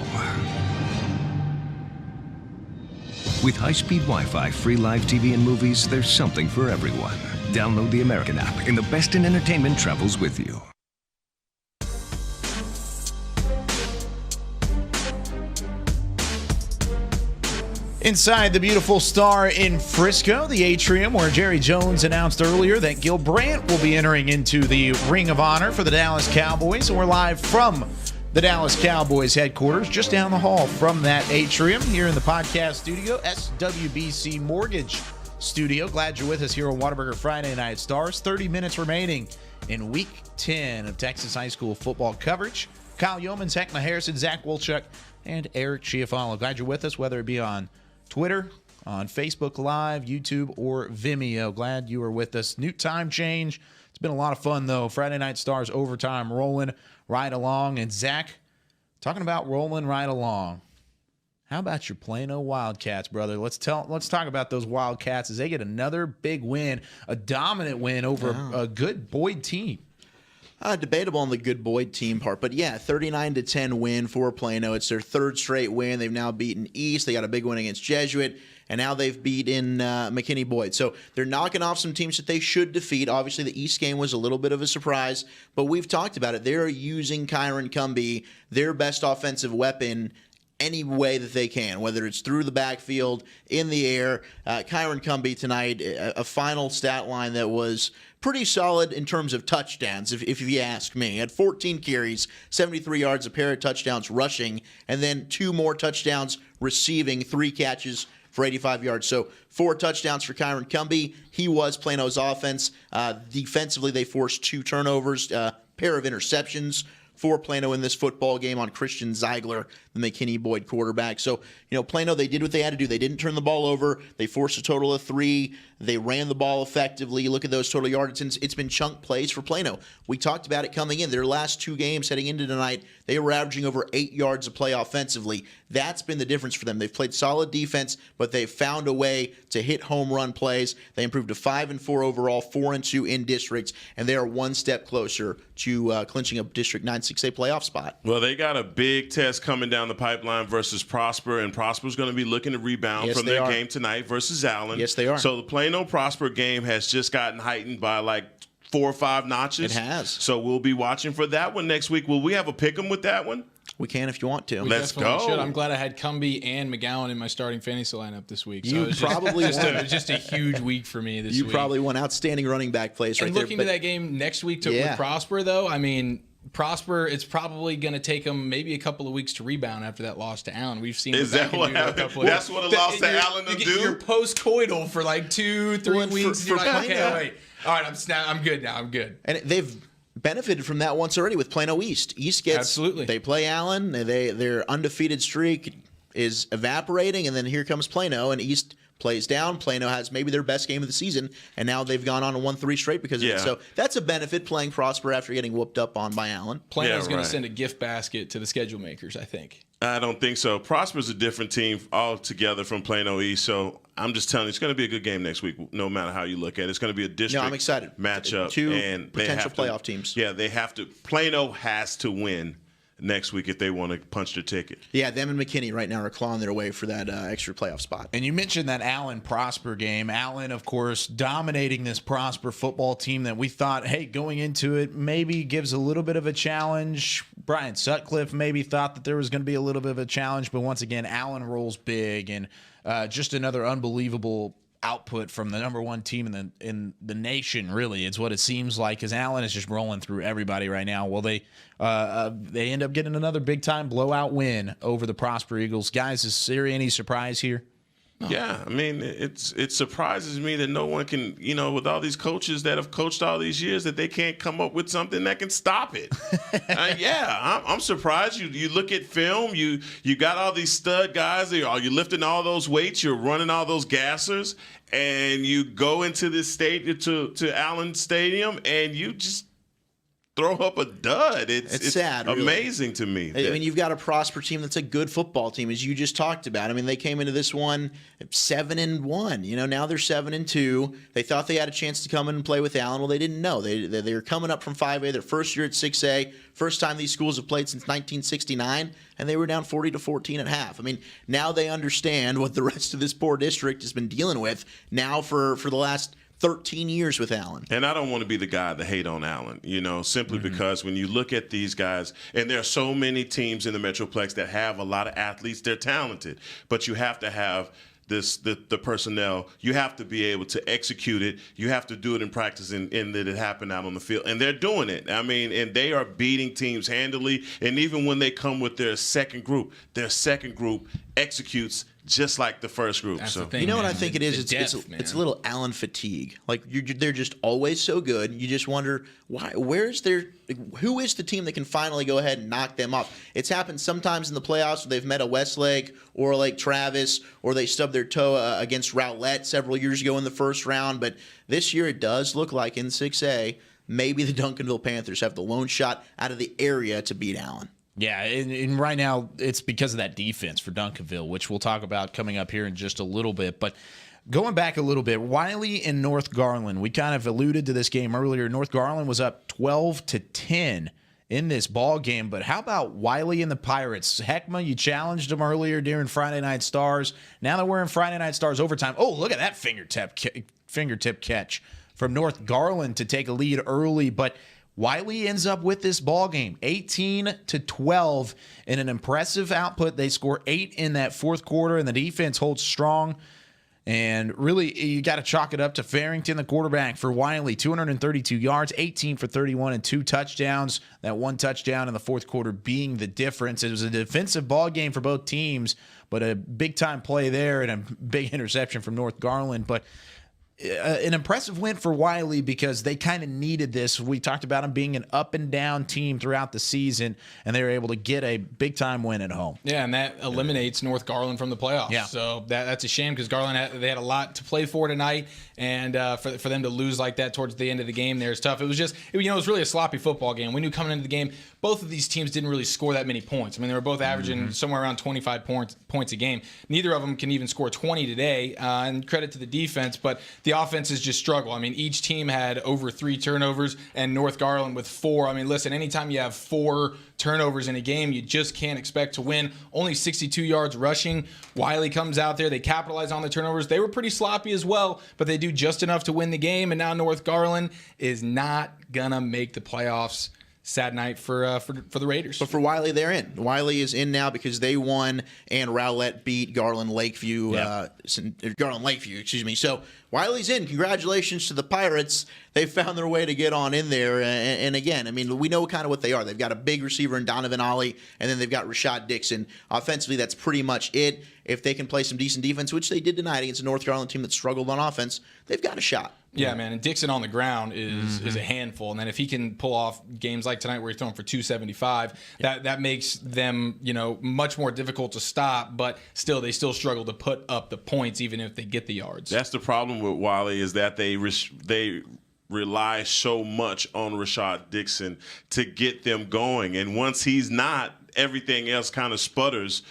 With high-speed Wi-Fi, free live TV and movies, there's something for everyone. Download the American app, and the best in entertainment travels with you. Inside the beautiful Star in Frisco, the atrium where Jerry Jones announced earlier that Gil Brandt will be entering into the Ring of Honor for the Dallas Cowboys. And we're live from the Dallas Cowboys headquarters, just down the hall from that atrium here in the podcast studio, SWBC Mortgage Studio. Glad you're with us here on Whataburger Friday Night Stars. 30 minutes remaining in Week 10 of Texas high school football coverage. Kyle Yeomans, Heckma Harrison, Zach Wolchuk, and Eric Chiafalo. Glad you're with us, whether it be on Twitter, on Facebook Live, YouTube, or Vimeo. Glad you were with us. New time change. It's been a lot of fun, though. Friday Night Stars overtime rolling right along. And Zach, talking about rolling right along, how about your Plano Wildcats, brother? Let's talk about those Wildcats as they get another big win, a dominant win over a good Boyd team. Debatable on the good Boyd team part, but yeah, 39-10 win for Plano. It's their third straight win. They've now beaten East. They got a big win against Jesuit, and now they've beaten McKinney Boyd. So they're knocking off some teams that they should defeat. Obviously, the East game was a little bit of a surprise, but we've talked about it. They're using Kyron Cumbie, their best offensive weapon, any way that they can, whether it's through the backfield, in the air. Kyron Cumbie tonight, a final stat line that was pretty solid in terms of touchdowns, if you ask me. At 14 carries, 73 yards, a pair of touchdowns rushing, and then 2 more touchdowns receiving, 3 catches for 85 yards. So 4 touchdowns for Kyron Cumbie. He was Plano's offense. Defensively, they forced 2 turnovers, pair of interceptions for Plano in this football game on Christian Ziegler, the McKinney Boyd quarterback. So, Plano, they did what they had to do. They didn't turn the ball over. They forced a total of 3. They ran the ball effectively. You look at those total yards, and it's been chunk plays for Plano. We talked about it coming in. Their last 2 games heading into tonight, they were averaging over 8 yards a play offensively. That's been the difference for them. They've played solid defense, but they've found a way to hit home run plays. They improved to 5-4 overall, 4-2 in districts, and they are one step closer to clinching a District 9-6A playoff spot. Well, they got a big test coming down the pipeline versus Prosper, and Prosper's going to be looking to rebound from their game tonight versus Allen. Yes, they are. So the Plano Prosper game has just gotten heightened by like 4 or 5 notches. It has. So we'll be watching for that one next week. Will we have a pick 'em with that one? We can if you want to. Let's go. Should. I'm glad I had Cumbie and McGowan in my starting fantasy lineup this week. So You probably it was just a huge week for me this week. You probably won outstanding running back plays right and there. looking to that game next week with Prosper, though, I mean, Prosper, it's probably going to take them maybe a couple of weeks to rebound after that loss to Allen. We've seen is that what happened? That's what a loss to Allen will do? You're post-coital for like 2-3 weeks. For you're like, okay, wait. All right, I'm good now. I'm good. And they've benefited from that once already with Plano East. East gets absolutely. They play Allen. Their undefeated streak is evaporating, and then here comes Plano, and East plays down. Plano has maybe their best game of the season, and now they've gone on and won 3 straight because of it. So that's a benefit playing Prosper after getting whooped up on by Allen. Plano's going to send a gift basket to the schedule makers, I think. I don't think so. Prosper's a different team altogether from Plano East, so I'm just telling you, it's going to be a good game next week, no matter how you look at it. It's going to be a district I'm excited. matchup. Two and potential playoff teams. Yeah, they have to. Plano has to win next week if they want to punch their ticket. Yeah, them and McKinney right now are clawing their way for that extra playoff spot. And you mentioned that Allen-Prosper game. Allen, of course, dominating this Prosper football team that we thought, hey, going into it, maybe gives a little bit of a challenge. Brian Sutcliffe maybe thought that there was going to be a little bit of a challenge, but once again, Allen rolls big, and just another unbelievable output from the number one team in the nation. Really, it's what it seems like, because Allen is just rolling through everybody right now. Well, they end up getting another big time blowout win over the Prosper Eagles. Guys, is there any surprise here? Yeah, I mean, it surprises me that no one can, with all these coaches that have coached all these years, that they can't come up with something that can stop it. I'm surprised. You look at film, you got all these stud guys. You're lifting all those weights, you're running all those gassers, and you go into this stadium to Allen Stadium, and you just throw up a dud. It's sad, really. Amazing to me. I mean, you've got a Prosper team that's a good football team, as you just talked about. I mean, they came into this one 7-1. Now they're 7-2. They thought they had a chance to come in and play with Allen. Well, they didn't know. They were coming up from 5A, their first year at 6A, first time these schools have played since 1969, and they were down 40-14 at half. I mean, now they understand what the rest of this poor district has been dealing with now for the last 13 years with Allen. And I don't want to be the guy to hate on Allen, simply because when you look at these guys, and there are so many teams in the Metroplex that have a lot of athletes, they're talented, but you have to have the personnel. You have to be able to execute it. You have to do it in practice and that it happen out on the field. And they're doing it. I mean, and they are beating teams handily. And even when they come with their second group executes just like the first group. That's so the thing, you know man. what I think it is? It's a little Allen fatigue. Like they're just always so good. You just wonder why. Who is the team that can finally go ahead and knock them off? It's happened sometimes in the playoffs where they've met a Westlake or Lake Travis, or they stubbed their toe against Rowlett several years ago in the first round. But this year it does look like in 6A, maybe the Duncanville Panthers have the lone shot out of the area to beat Allen. Yeah, and right now it's because of that defense for Duncanville, which we'll talk about coming up here in just a little bit. But going back a little bit, Wiley and North Garland, we kind of alluded to this game earlier. North Garland was up 12-10 in this ball game. But how about Wiley and the Pirates? Heckma, you challenged them earlier during Friday Night Stars. Now that we're in Friday Night Stars overtime, oh, look at that fingertip catch from North Garland to take a lead early. But Wiley ends up with this ball game, 18-12, in an impressive output. They score 8 in that fourth quarter, and the defense holds strong. And really, you got to chalk it up to Farrington, the quarterback for Wiley, 232 yards, 18 for 31, and 2 touchdowns. That one touchdown in the fourth quarter being the difference. It was a defensive ball game for both teams, but a big-time play there and a big interception from North Garland. But an impressive win for Wiley because they kind of needed this. We talked about them being an up-and-down team throughout the season, and they were able to get a big-time win at home. Yeah, and that eliminates North Garland from the playoffs. Yeah. So that's a shame because Garland, they had a lot to play for tonight, and for them to lose like that towards the end of the game there is tough. It was just, it was really a sloppy football game. We knew coming into the game, both of these teams didn't really score that many points. I mean, they were both averaging somewhere around 25 points a game. Neither of them can even score 20 today, and credit to the defense, but the offenses just struggle. I mean, each team had over 3 turnovers, and North Garland with 4. I mean, listen, anytime you have 4 turnovers in a game, you just can't expect to win. Only 62 yards rushing. Wiley comes out there. They capitalize on the turnovers. They were pretty sloppy as well, but they do just enough to win the game, and now North Garland is not going to make the playoffs. Sad night for the Raiders. But for Wiley, they're in. Wiley is in now because they won, and Rowlett beat Garland Lakeview. Garland Lakeview, excuse me. So Wiley's in. Congratulations to the Pirates. They found their way to get on in there. And again, I mean, we know kind of what they are. They've got a big receiver in Donovan Ollie, and then they've got Rashad Dixon. Offensively, that's pretty much it. If they can play some decent defense, which they did tonight against a North Garland team that struggled on offense, they've got a shot. Yeah, man, and Dixon on the ground is a handful, and then if he can pull off games like tonight where he's throwing for 275, that makes them much more difficult to stop. But still, they still struggle to put up the points even if they get the yards. That's the problem with Wiley is that they rely so much on Rashad Dixon to get them going, and once he's not, everything else kind of sputters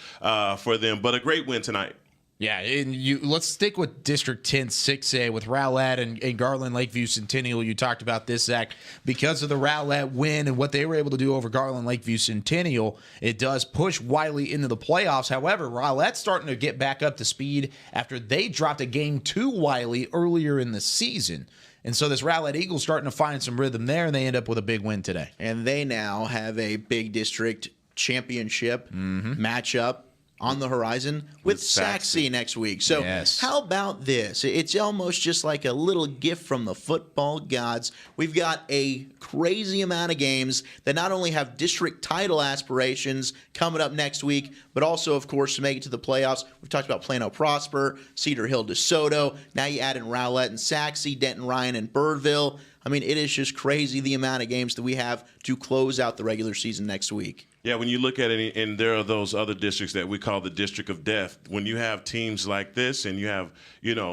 for them. But a great win tonight. Yeah, and let's stick with District 10 6A with Rowlett and Garland Lakeview Centennial. You talked about this, Zach. Because of the Rowlett win and what they were able to do over Garland Lakeview Centennial, it does push Wiley into the playoffs. However, Rowlett's starting to get back up to speed after they dropped a game to Wiley earlier in the season. And so this Rowlett Eagles starting to find some rhythm there, and they end up with a big win today. And they now have a big district championship matchup on the horizon with Saxe next week. So how about this? It's almost just like a little gift from the football gods. We've got a crazy amount of games that not only have district title aspirations coming up next week, but also, of course, to make it to the playoffs. We've talked about Plano Prosper, Cedar Hill, DeSoto. Now you add in Rowlett and Saxe, Denton Ryan and Birdville. I mean, it is just crazy the amount of games that we have to close out the regular season next week. Yeah, when you look at it, and there are those other districts that we call the District of Death. When you have teams like this and you have,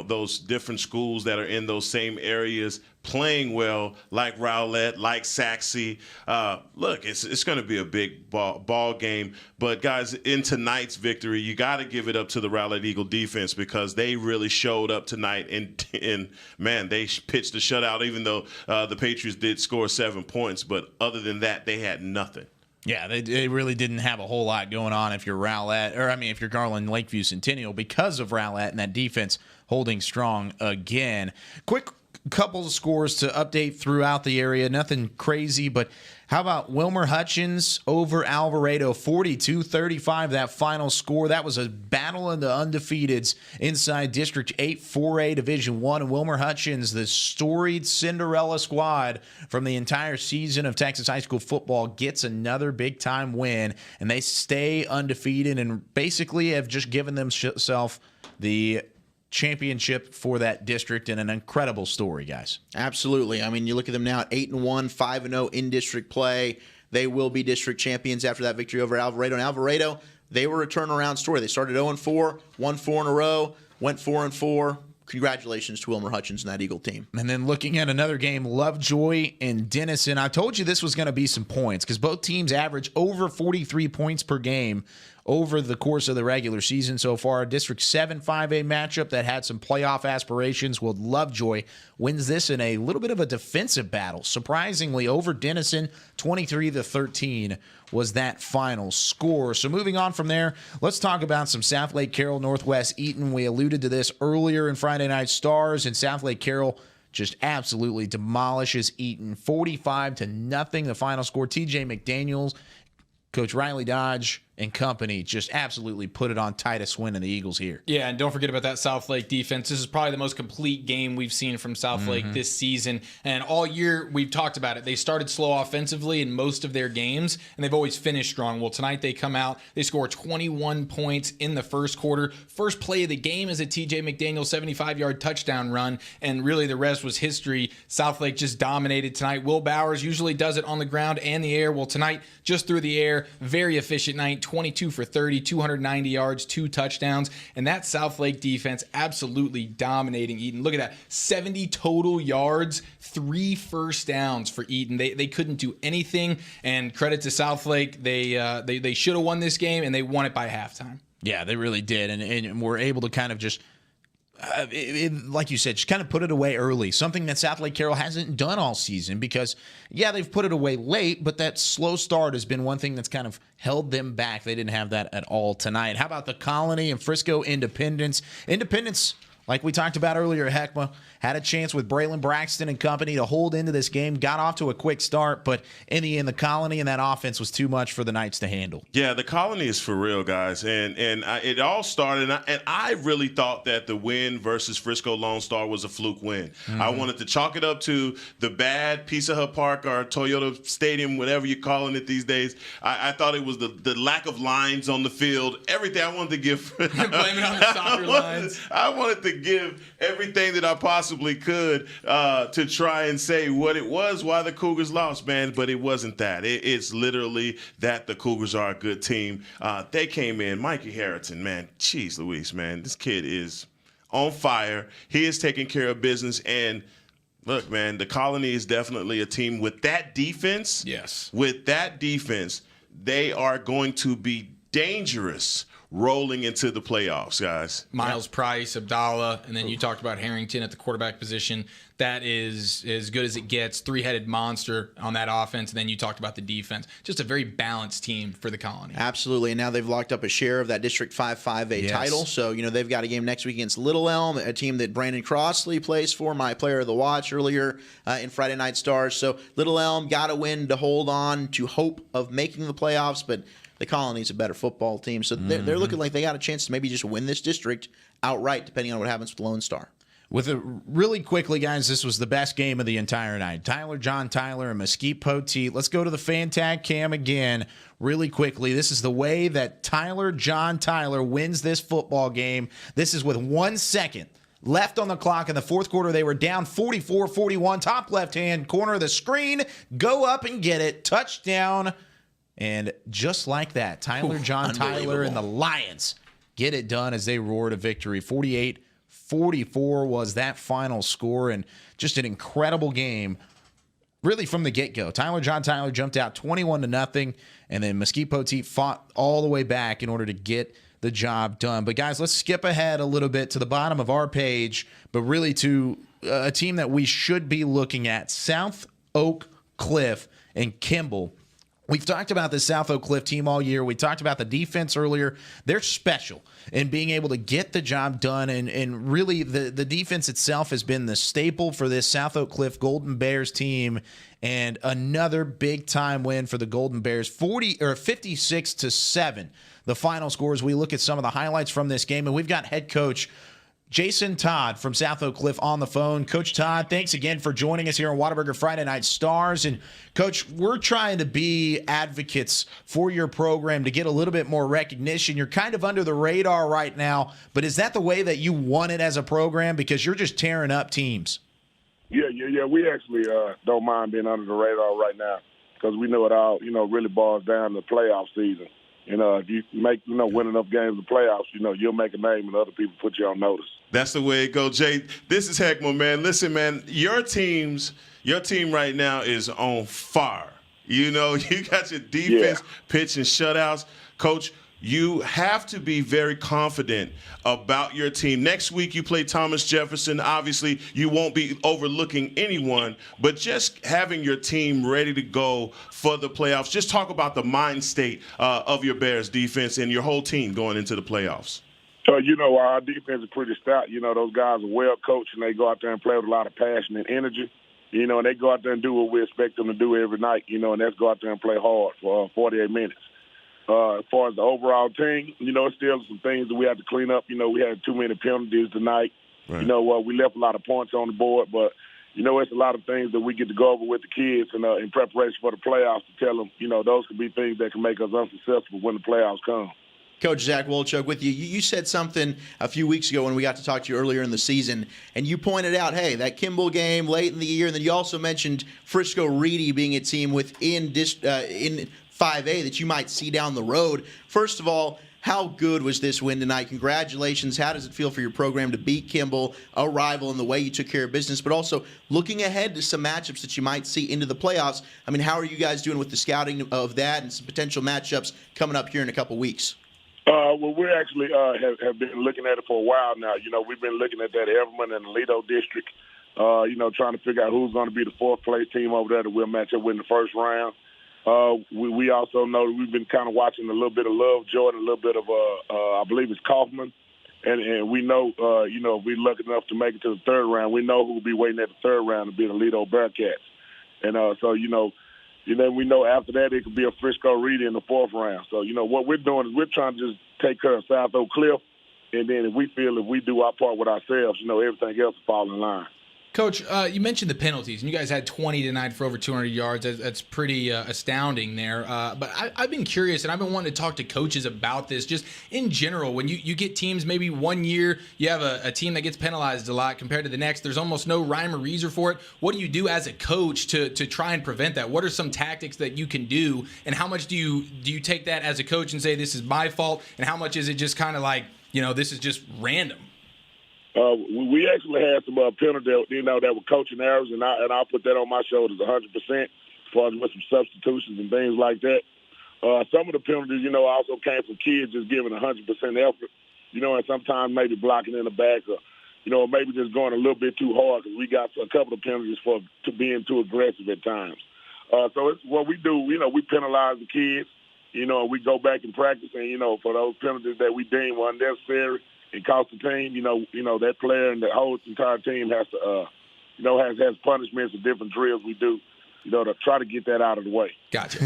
those different schools that are in those same areas playing well, like Rowlett, like Saxe, look, it's going to be a big ball game. But, guys, in tonight's victory, you got to give it up to the Rowlett Eagle defense because they really showed up tonight. And man, they pitched a shutout, even though the Patriots did score 7 points. But other than that, they had nothing. Yeah, they really didn't have a whole lot going on if you're if you're Garland Lakeview Centennial because of Rowlett and that defense holding strong again. Quick couple of scores to update throughout the area. Nothing crazy, but how about Wilmer Hutchins over Alvarado, 42-35, that final score. That was a battle of the undefeateds inside District 8 4A Division 1. And Wilmer Hutchins, the storied Cinderella squad from the entire season of Texas high school football, gets another big-time win, and they stay undefeated and basically have just given themselves the championship for that district, and an incredible story, guys. Absolutely. I mean, you look at them now at 8-1, 5-0 in district play. They will be district champions after that victory over Alvarado. And Alvarado, they were a turnaround story. They started 0-4, won 4 in a row, went 4-4. Congratulations to Wilmer Hutchins and that Eagle team. And then looking at another game, Lovejoy and Denison. I told you this was going to be some points because both teams average over 43 points per game over the course of the regular season so far. A District 7 5A matchup that had some playoff aspirations. Well, Lovejoy wins this in a little bit of a defensive battle. Surprisingly, over Denison, 23-13 was that final score. So moving on from there, let's talk about some South Lake Carroll, Northwest Eaton. We alluded to this earlier in Friday Night Stars, and South Lake Carroll just absolutely demolishes Eaton, 45-0. The final score. TJ McDaniels, Coach Riley Dodge, and company just absolutely put it on Titus Wynn and the Eagles here. Yeah, and don't forget about that South Lake defense. This is probably the most complete game we've seen from South Lake this season. And all year, we've talked about it. They started slow offensively in most of their games, and they've always finished strong. Well, tonight they come out, they score 21 points in the first quarter. First play of the game is a TJ McDaniel 75-yard touchdown run, and really the rest was history. South Lake just dominated tonight. Will Bowers usually does it on the ground and the air. Well, tonight, just through the air, very efficient night. 22 for 30, 290 yards, 2 touchdowns. And that South Lake defense absolutely dominating Eaton. Look at that, 70 total yards, 3 first downs for Eaton. They couldn't do anything. And credit to South Lake, they should have won this game, and they won it by halftime. Yeah, they really did. And were able to kind of just like you said, just kind of put it away early. Something that South Lake Carroll hasn't done all season because, yeah, they've put it away late, but that slow start has been one thing that's kind of held them back. They didn't have that at all tonight. How about the Colony and Frisco Independence? Independence, like we talked about earlier, Heckma, had a chance with Braylon Braxton and company to hold into this game, got off to a quick start, but in the end, the Colony and that offense was too much for the Knights to handle. Yeah, the Colony is for real, guys. And it all started, and I really thought that the win versus Frisco Lone Star was a fluke win. I wanted to chalk it up to the bad Pizza Hut Park or Toyota Stadium, whatever you're calling it these days. I thought it was the lack of lines on the field, everything. I wanted to give. Blame it on the soccer lines. I wanted to give everything that I possibly could to try and say what it was, why the Cougars lost, man. But it wasn't that. It's literally that the Cougars are a good team. They came in. Mikey Harrington, man. Jeez Louise, man. This kid is on fire. He is taking care of business. And look, man, the Colony is definitely a team with that defense. Yes. With that defense, they are going to be dangerous rolling into the playoffs, guys. Miles Price, Abdallah, and then you talked about Harrington at the quarterback position. That is as good as it gets. Three-headed monster on that offense. And then you talked about the defense. Just a very balanced team for the Colony. Absolutely. And now they've locked up a share of that District 5-5A title. So, they've got a game next week against Little Elm, a team that Brandon Crossley plays for, my player of the watch earlier in Friday Night Stars. So Little Elm got to win to hold on to hope of making the playoffs, but the Colony's a better football team. So they're looking like they got a chance to maybe just win this district outright, depending on what happens with Lone Star. Really quickly, guys, this was the best game of the entire night. John Tyler, and Mesquite Poteet. Let's go to the fan tag cam again really quickly. This is the way that John Tyler wins this football game. This is with 1 second left on the clock in the fourth quarter. They were down 44-41. Top left-hand corner of the screen. Go up and get it. Touchdown. And just like that, John Tyler and the Lions get it done as they roar to victory. 48-44 was that final score, and just an incredible game really from the get-go. John Tyler jumped out 21-0, and then Mesquite Poteet fought all the way back in order to get the job done. But guys, let's skip ahead a little bit to the bottom of our page, but really to a team that we should be looking at, South Oak Cliff and Kimball. We've talked about the South Oak Cliff team all year. We talked about the defense earlier. They're special in being able to get the job done, and really the defense itself has been the staple for this South Oak Cliff Golden Bears team, and another big-time win for the Golden Bears, 56-7. The final scores, we look at some of the highlights from this game, and we've got head coach Jason Todd from South Oak Cliff on the phone. Coach Todd, thanks again for joining us here on Whataburger Friday Night Stars. And, Coach, we're trying to be advocates for your program to get a little bit more recognition. You're kind of under the radar right now, but is that the way that you want it as a program? Because you're just tearing up teams. Yeah. We actually don't mind being under the radar right now because we know it all, really boils down to the playoff season. If you make, win enough games in the playoffs, you'll make a name and other people put you on notice. That's the way it goes, Jay. This is Heckman, man. Listen, man, your team right now is on fire. You got your defense pitching shutouts. Coach, you have to be very confident about your team. Next week you play Thomas Jefferson. Obviously, you won't be overlooking anyone, but just having your team ready to go for the playoffs. Just talk about the mind state of your Bears defense and your whole team going into the playoffs. Our defense is pretty stout. Those guys are well coached, and they go out there and play with a lot of passion and energy. And they go out there and do what we expect them to do every night, and that's go out there and play hard for 48 minutes. As far as the overall team, it's still some things that we have to clean up. We had too many penalties tonight. Right. We left a lot of points on the board, but, it's a lot of things that we get to go over with the kids and in preparation for the playoffs to tell them, those could be things that can make us unsuccessful when the playoffs come. Coach Zach Wolchuk with you. You said something a few weeks ago when we got to talk to you earlier in the season, and you pointed out, hey, that Kimball game late in the year, and then you also mentioned Frisco Reedy being a team within in 5A that you might see down the road. First of all, how good was this win tonight? Congratulations. How does it feel for your program to beat Kimball, a rival, in the way you took care of business, but also looking ahead to some matchups that you might see into the playoffs? I mean, how are you guys doing with the scouting of that and some potential matchups coming up here in a couple weeks? Well, we actually have been looking at it for a while now. We've been looking at that Everman and Lido district, trying to figure out who's going to be the fourth-place team over there that we'll match up with in the first round. We also know that we've been kind of watching a little bit of Love Jordan, a little bit of, I believe it's Kaufman. And we know, if we're lucky enough to make it to the third round, we know who will be waiting at the third round to be the Lido Bearcats. And we know after that it could be a Frisco Reedy in the fourth round. So, what we're doing is we're trying to just take care of South Oak Cliff. And then if we do our part with ourselves, everything else will fall in line. Coach, you mentioned the penalties, and you guys had 20 tonight for over 200 yards. That's pretty astounding there. But I've been curious, and I've been wanting to talk to coaches about this, just in general. When you get teams, maybe one year you have a team that gets penalized a lot compared to the next, there's almost no rhyme or reason for it. What do you do as a coach to try and prevent that? What are some tactics that you can do, and how much do you take that as a coach and say, this is my fault, and how much is it just kind of like, this is just random? We actually had some penalties, that were coaching errors, and I'll put that on my shoulders 100% as far as with some substitutions and things like that. Some of the penalties, also came from kids just giving 100% effort, and sometimes maybe blocking in the back or, maybe just going a little bit too hard because we got a couple of penalties for being too aggressive at times. So it's what we do. We penalize the kids, we go back and practice, and, for those penalties that we deem were unnecessary and cost the team, that player and the whole entire team has to, has punishments and different drills we do, to try to get that out of the way. Gotcha.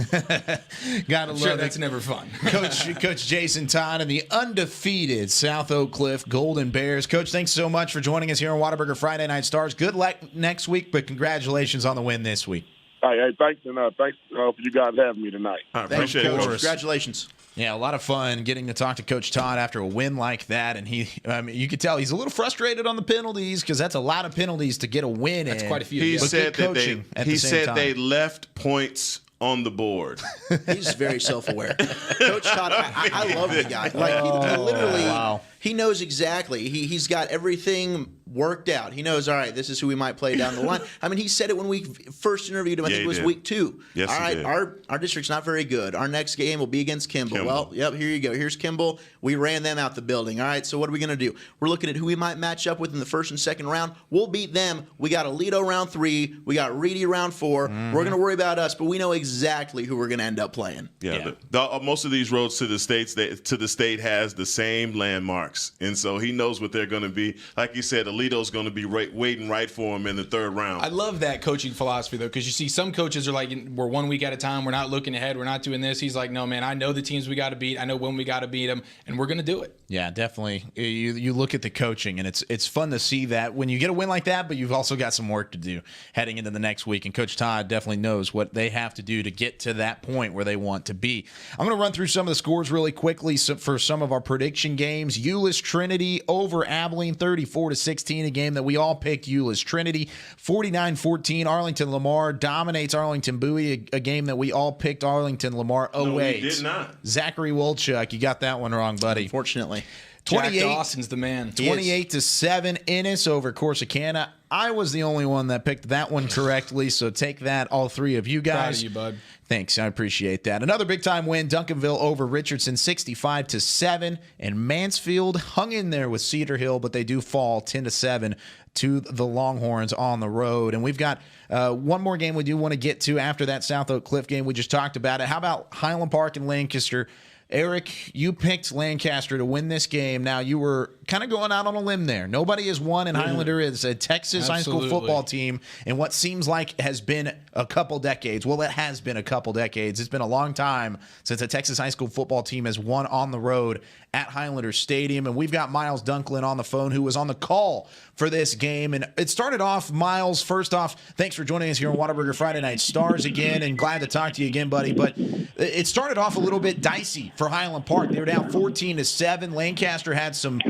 Gotta love Sure, it. that's never fun. Coach Jason Todd and the undefeated South Oak Cliff Golden Bears. Coach, thanks so much for joining us here on Whataburger Friday Night Stars. Good luck next week, but congratulations on the win this week. Hey, thanks, and thanks for you guys having me tonight. I appreciate it, Coach. Congratulations. Yeah, a lot of fun getting to talk to Coach Todd after a win like that, and you could tell he's a little frustrated on the penalties because that's a lot of penalties to get a win. That's quite a few. He yeah. said that they left points on the board. He's very self-aware. Coach Todd, I love the guy. Like he literally, he knows exactly. He's got everything worked out. He knows, all right, this is who we might play down the line. I mean, he said it when we first interviewed him. I think it was week 2. Yes, all right, he did. our district's not very good. Our next game will be against Kimball. Well, yep, here you go. Here's Kimball. We ran them out the building. All right, so what are we going to do? We're looking at who we might match up with in the first and second round. We'll beat them. We got Alito round 3. We got Reedy round 4. We're going to worry about us, but we know exactly who we're going to end up playing. Yeah. Most of these roads to the state has the same landmarks, and so he knows what they're going to be. Like you said, Alito's going to be waiting right for him in the third round. I love that coaching philosophy, though, because you see some coaches are like, we're 1 week at a time. We're not looking ahead. We're not doing this. He's like, no, man, I know the teams we got to beat. I know when we got to beat them, and we're going to do it. Yeah, definitely. You look at the coaching, and it's fun to see that when you get a win like that, but you've also got some work to do heading into the next week. And Coach Todd definitely knows what they have to do to get to that point where they want to be. I'm going to run through some of the scores really quickly for some of our prediction games. Euless Trinity over Abilene 34-16, a game that we all picked Euless Trinity. 49-14, Arlington Lamar dominates Arlington Bowie, a game that we all picked Arlington Lamar 08. No, we did not. Zachary Wolchuk, you got that one wrong, buddy. Unfortunately. Jack Dawson's the man. 28-7, Ennis over Corsicana. I was the only one that picked that one correctly, so take that, all three of you guys. Proud of you, bud. Thanks, I appreciate that. Another big-time win, Duncanville over Richardson, 65-7, and Mansfield hung in there with Cedar Hill, but they do fall 10-7 to the Longhorns on the road. And we've got one more game we do want to get to after that South Oak Cliff game. We just talked about it. How about Highland Park and Lancaster? Eric, you picked Lancaster to win this game. Now, you were kind of going out on a limb there. Nobody has won in Highlander. It's a Texas high school football team in what seems like has been a couple decades. Well, it has been a couple decades. It's been a long time since a Texas high school football team has won on the road at Highlander Stadium. And we've got Miles Dunklin on the phone, who was on the call for this game. And it started off, Miles, first off, thanks for joining us here on Whataburger Friday Night Stars again, and glad to talk to you again, buddy. But it started off a little bit dicey for Highland Park. They were down 14-7. Lancaster had some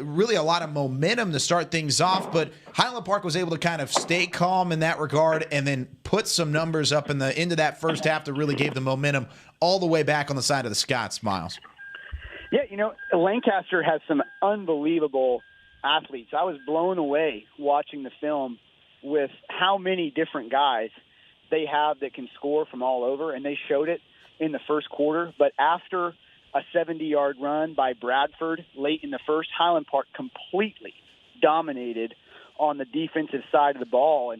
really a lot of momentum to start things off, but Highland Park was able to kind of stay calm in that regard and then put some numbers up into that first half that really gave the momentum all the way back on the side of the Scots, Miles. Yeah, Lancaster has some unbelievable athletes. I was blown away watching the film with how many different guys they have that can score from all over, and they showed it in the first quarter. But after a 70-yard run by Bradford late in the first, Highland Park completely dominated on the defensive side of the ball.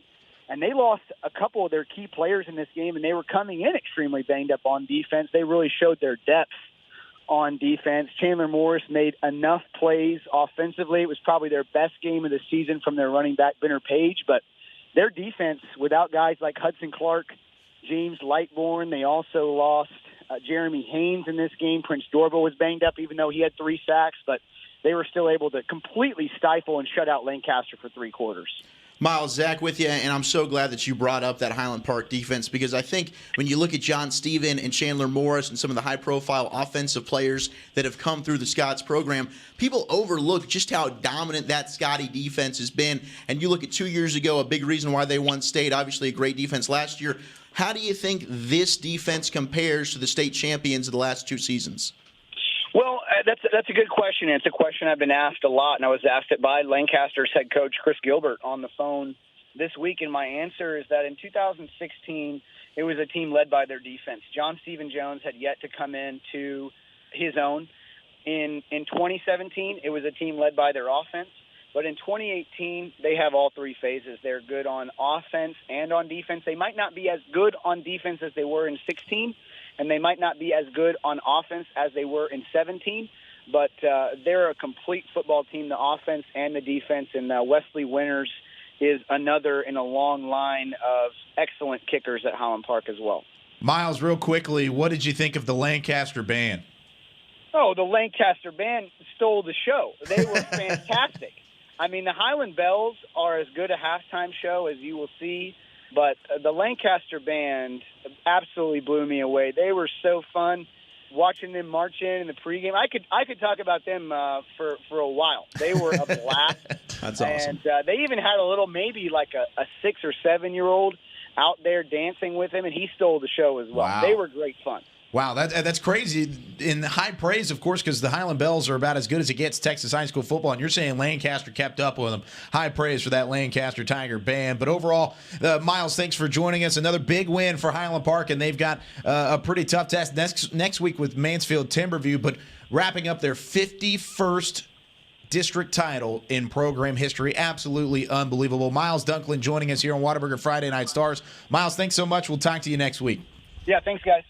And they lost a couple of their key players in this game, and they were coming in extremely banged up on defense. They really showed their depth on defense. Chandler Morris made enough plays offensively. It was probably their best game of the season from their running back, Benner Page. But their defense, without guys like Hudson Clark, James Lightbourne, they also lost Jeremy Haynes in this game. Prince Dorval was banged up, even though he had 3 sacks. But they were still able to completely stifle and shut out Lancaster for 3 quarters. Miles, Zach with you, and I'm so glad that you brought up that Highland Park defense, because I think when you look at John Stephen and Chandler Morris and some of the high-profile offensive players that have come through the Scots program, people overlook just how dominant that Scotty defense has been. And you look at 2 years ago, a big reason why they won state, obviously a great defense last year. How do you think this defense compares to the state champions of the last 2 seasons? Well, that's a good question. It's a question I've been asked a lot, and I was asked it by Lancaster's head coach, Chris Gilbert, on the phone this week, and my answer is that in 2016, it was a team led by their defense. John Stephen Jones had yet to come into his own. In 2017, it was a team led by their offense. But in 2018, they have all three phases. They're good on offense and on defense. They might not be as good on defense as they were in 16, and they might not be as good on offense as they were in 17, but they're a complete football team, the offense and the defense, and Wesley Winters is another in a long line of excellent kickers at Highland Park as well. Miles, real quickly, what did you think of the Lancaster band? Oh, the Lancaster band stole the show. They were fantastic. I mean, the Highland Bells are as good a halftime show as you will see, but the Lancaster band absolutely blew me away. They were so fun watching them march in the pregame. I could talk about them for a while. They were a blast. That's awesome. And they even had a little, maybe like a 6 or 7 year old out there dancing with him, and he stole the show as well. Wow. They were great fun. Wow, that's crazy. In high praise, of course, because the Highland Bells are about as good as it gets Texas high school football, and you're saying Lancaster kept up with them. High praise for that Lancaster Tiger band. But overall, Miles, thanks for joining us. Another big win for Highland Park, and they've got a pretty tough test next week with Mansfield Timberview, but wrapping up their 51st district title in program history. Absolutely unbelievable. Miles Dunklin joining us here on Whataburger Friday Night Stars. Miles, thanks so much. We'll talk to you next week. Yeah, thanks, guys.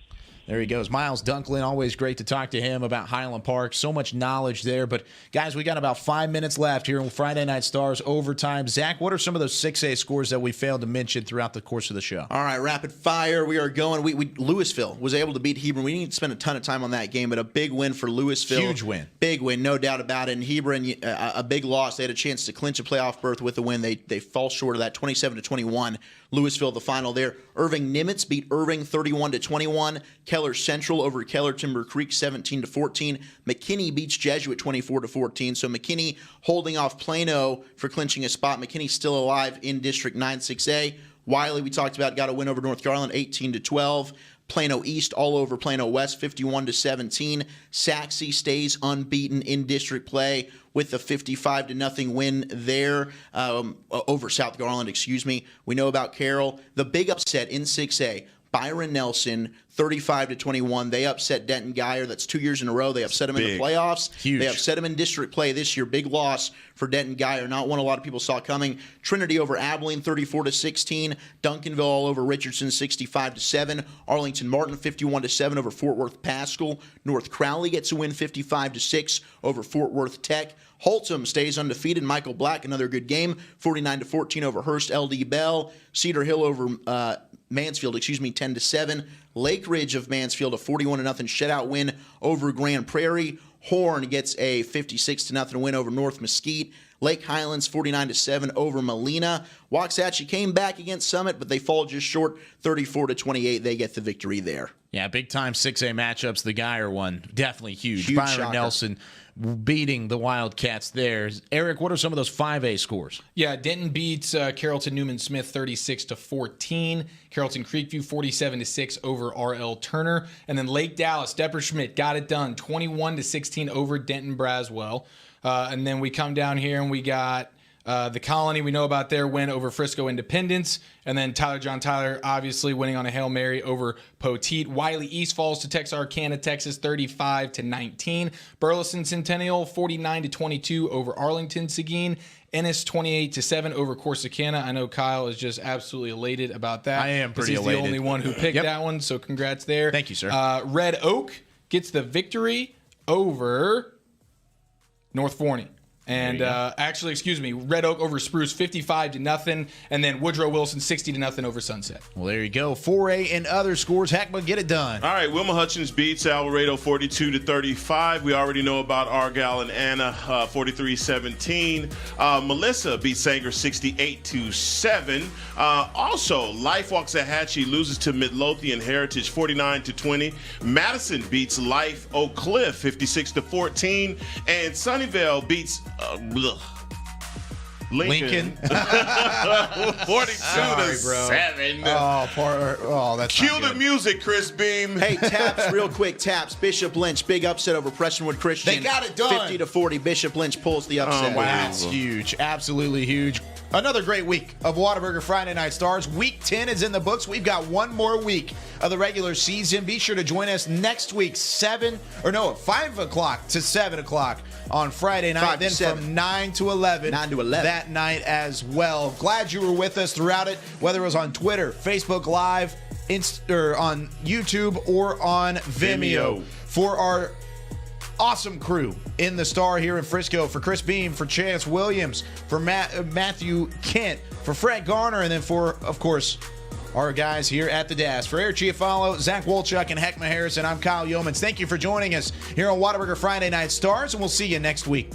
There he goes. Miles Dunklin, always great to talk to him about Highland Park. So much knowledge there. But, guys, we got about 5 minutes left here on Friday Night Stars overtime. Zach, what are some of those 6A scores that we failed to mention throughout the course of the show? All right, rapid fire. We are going. Louisville was able to beat Hebron. We didn't spend a ton of time on that game, but a big win for Louisville. Huge win. Big win, no doubt about it. And Hebron, a big loss. They had a chance to clinch a playoff berth with a win. They fall short of that, 27-21. Louisville, the final there. Irving Nimitz beat Irving 31-21. Keller Central over Keller Timber Creek 17-14. McKinney beats Jesuit 24-14. So McKinney holding off Plano for clinching a spot. McKinney's still alive in District 9-6A. Wiley, we talked about, got a win over North Garland 18-12. Plano East all over Plano West 51-17. Saxe stays unbeaten in district play with a 55-0 win there over South Garland, We know about Carroll. The big upset in 6A, Byron Nelson, 35-21. They upset Denton Geyer. That's 2 years in a row. They upset him in the playoffs. Huge. They upset him in district play this year. Big loss for Denton Geyer. Not one a lot of people saw coming. Trinity over Abilene, 34-16. Duncanville all over Richardson, 65-7. Arlington Martin, 51-7 over Fort Worth Paschal. North Crowley gets a win, 55-6 over Fort Worth Tech. Holtum stays undefeated. Michael Black, another good game, 49-14 over Hearst LD Bell. Cedar Hill over Mansfield, 10-7. Lake Ridge of Mansfield, a 41-0 shutout win over Grand Prairie. Horn gets a 56-0 win over North Mesquite. Lake Highlands, 49-7 over Molina. Waxahachie came back against Summit, but they fall just short, 34-28. They get the victory there. Yeah, big-time 6A matchups. The Geyer one, definitely huge. Huge Byron shocker. Nelson beating the Wildcats there. Eric, what are some of those 5A scores? Yeah, Denton beats Carrollton Newman Smith 36-14. Carrollton Creekview 47-6 over RL Turner. And then Lake Dallas, Depper Schmidt got it done 21-16 over Denton Braswell. And then we come down here and we got the Colony. We know about their win over Frisco Independence. And then Tyler John Tyler obviously winning on a Hail Mary over Poteet. Wiley East falls to Texarkana, Texas 35-19. Burleson Centennial 49-22 over Arlington Seguin. Ennis 28-7 over Corsicana. I know Kyle is just absolutely elated about that. I am pretty he's elated. the only one who picked that one, so congrats there. Thank you, sir. Red Oak gets the victory over North Forney. And actually, Red Oak over Spruce 55-0, and then Woodrow Wilson 60-0 over Sunset. Well, there you go. 4A and other scores. Hackman, get it done. All right, Wilma Hutchins beats Alvarado 42-35. We already know about Argyle and Anna 43-17. Melissa beats Sanger 68-7. Also, Life Waxahachie loses to Midlothian Heritage 49-20. Madison beats Life Oak Cliff 56-14, and Sunnyvale beats Lincoln. 42-7. That's Cue not the good. music, Chris Beam. Hey, Taps, real quick. Taps, Bishop Lynch, big upset over Prestonwood Christian. They got it done. 50-40. Bishop Lynch pulls the upset. Wow, that's huge. Absolutely huge. Another great week of Whataburger Friday Night Stars. Week 10 is in the books. We've got one more week of the regular season. Be sure to join us next week, 5 o'clock to 7 o'clock on Friday night. Then from 9 to 11 that night as well. Glad you were with us throughout it, whether it was on Twitter, Facebook Live, or on YouTube, or on Vimeo. For our awesome crew in the Star here in Frisco, for Chris Beam, for Chance Williams, for Matthew Kent, for Frank Garner, and then for, of course, our guys here at the Dash. For Eric Chiafalo, Zach Wolchuk, and Heckma Harrison, I'm Kyle Yeomans. Thank you for joining us here on Whataburger Friday Night Stars, and we'll see you next week.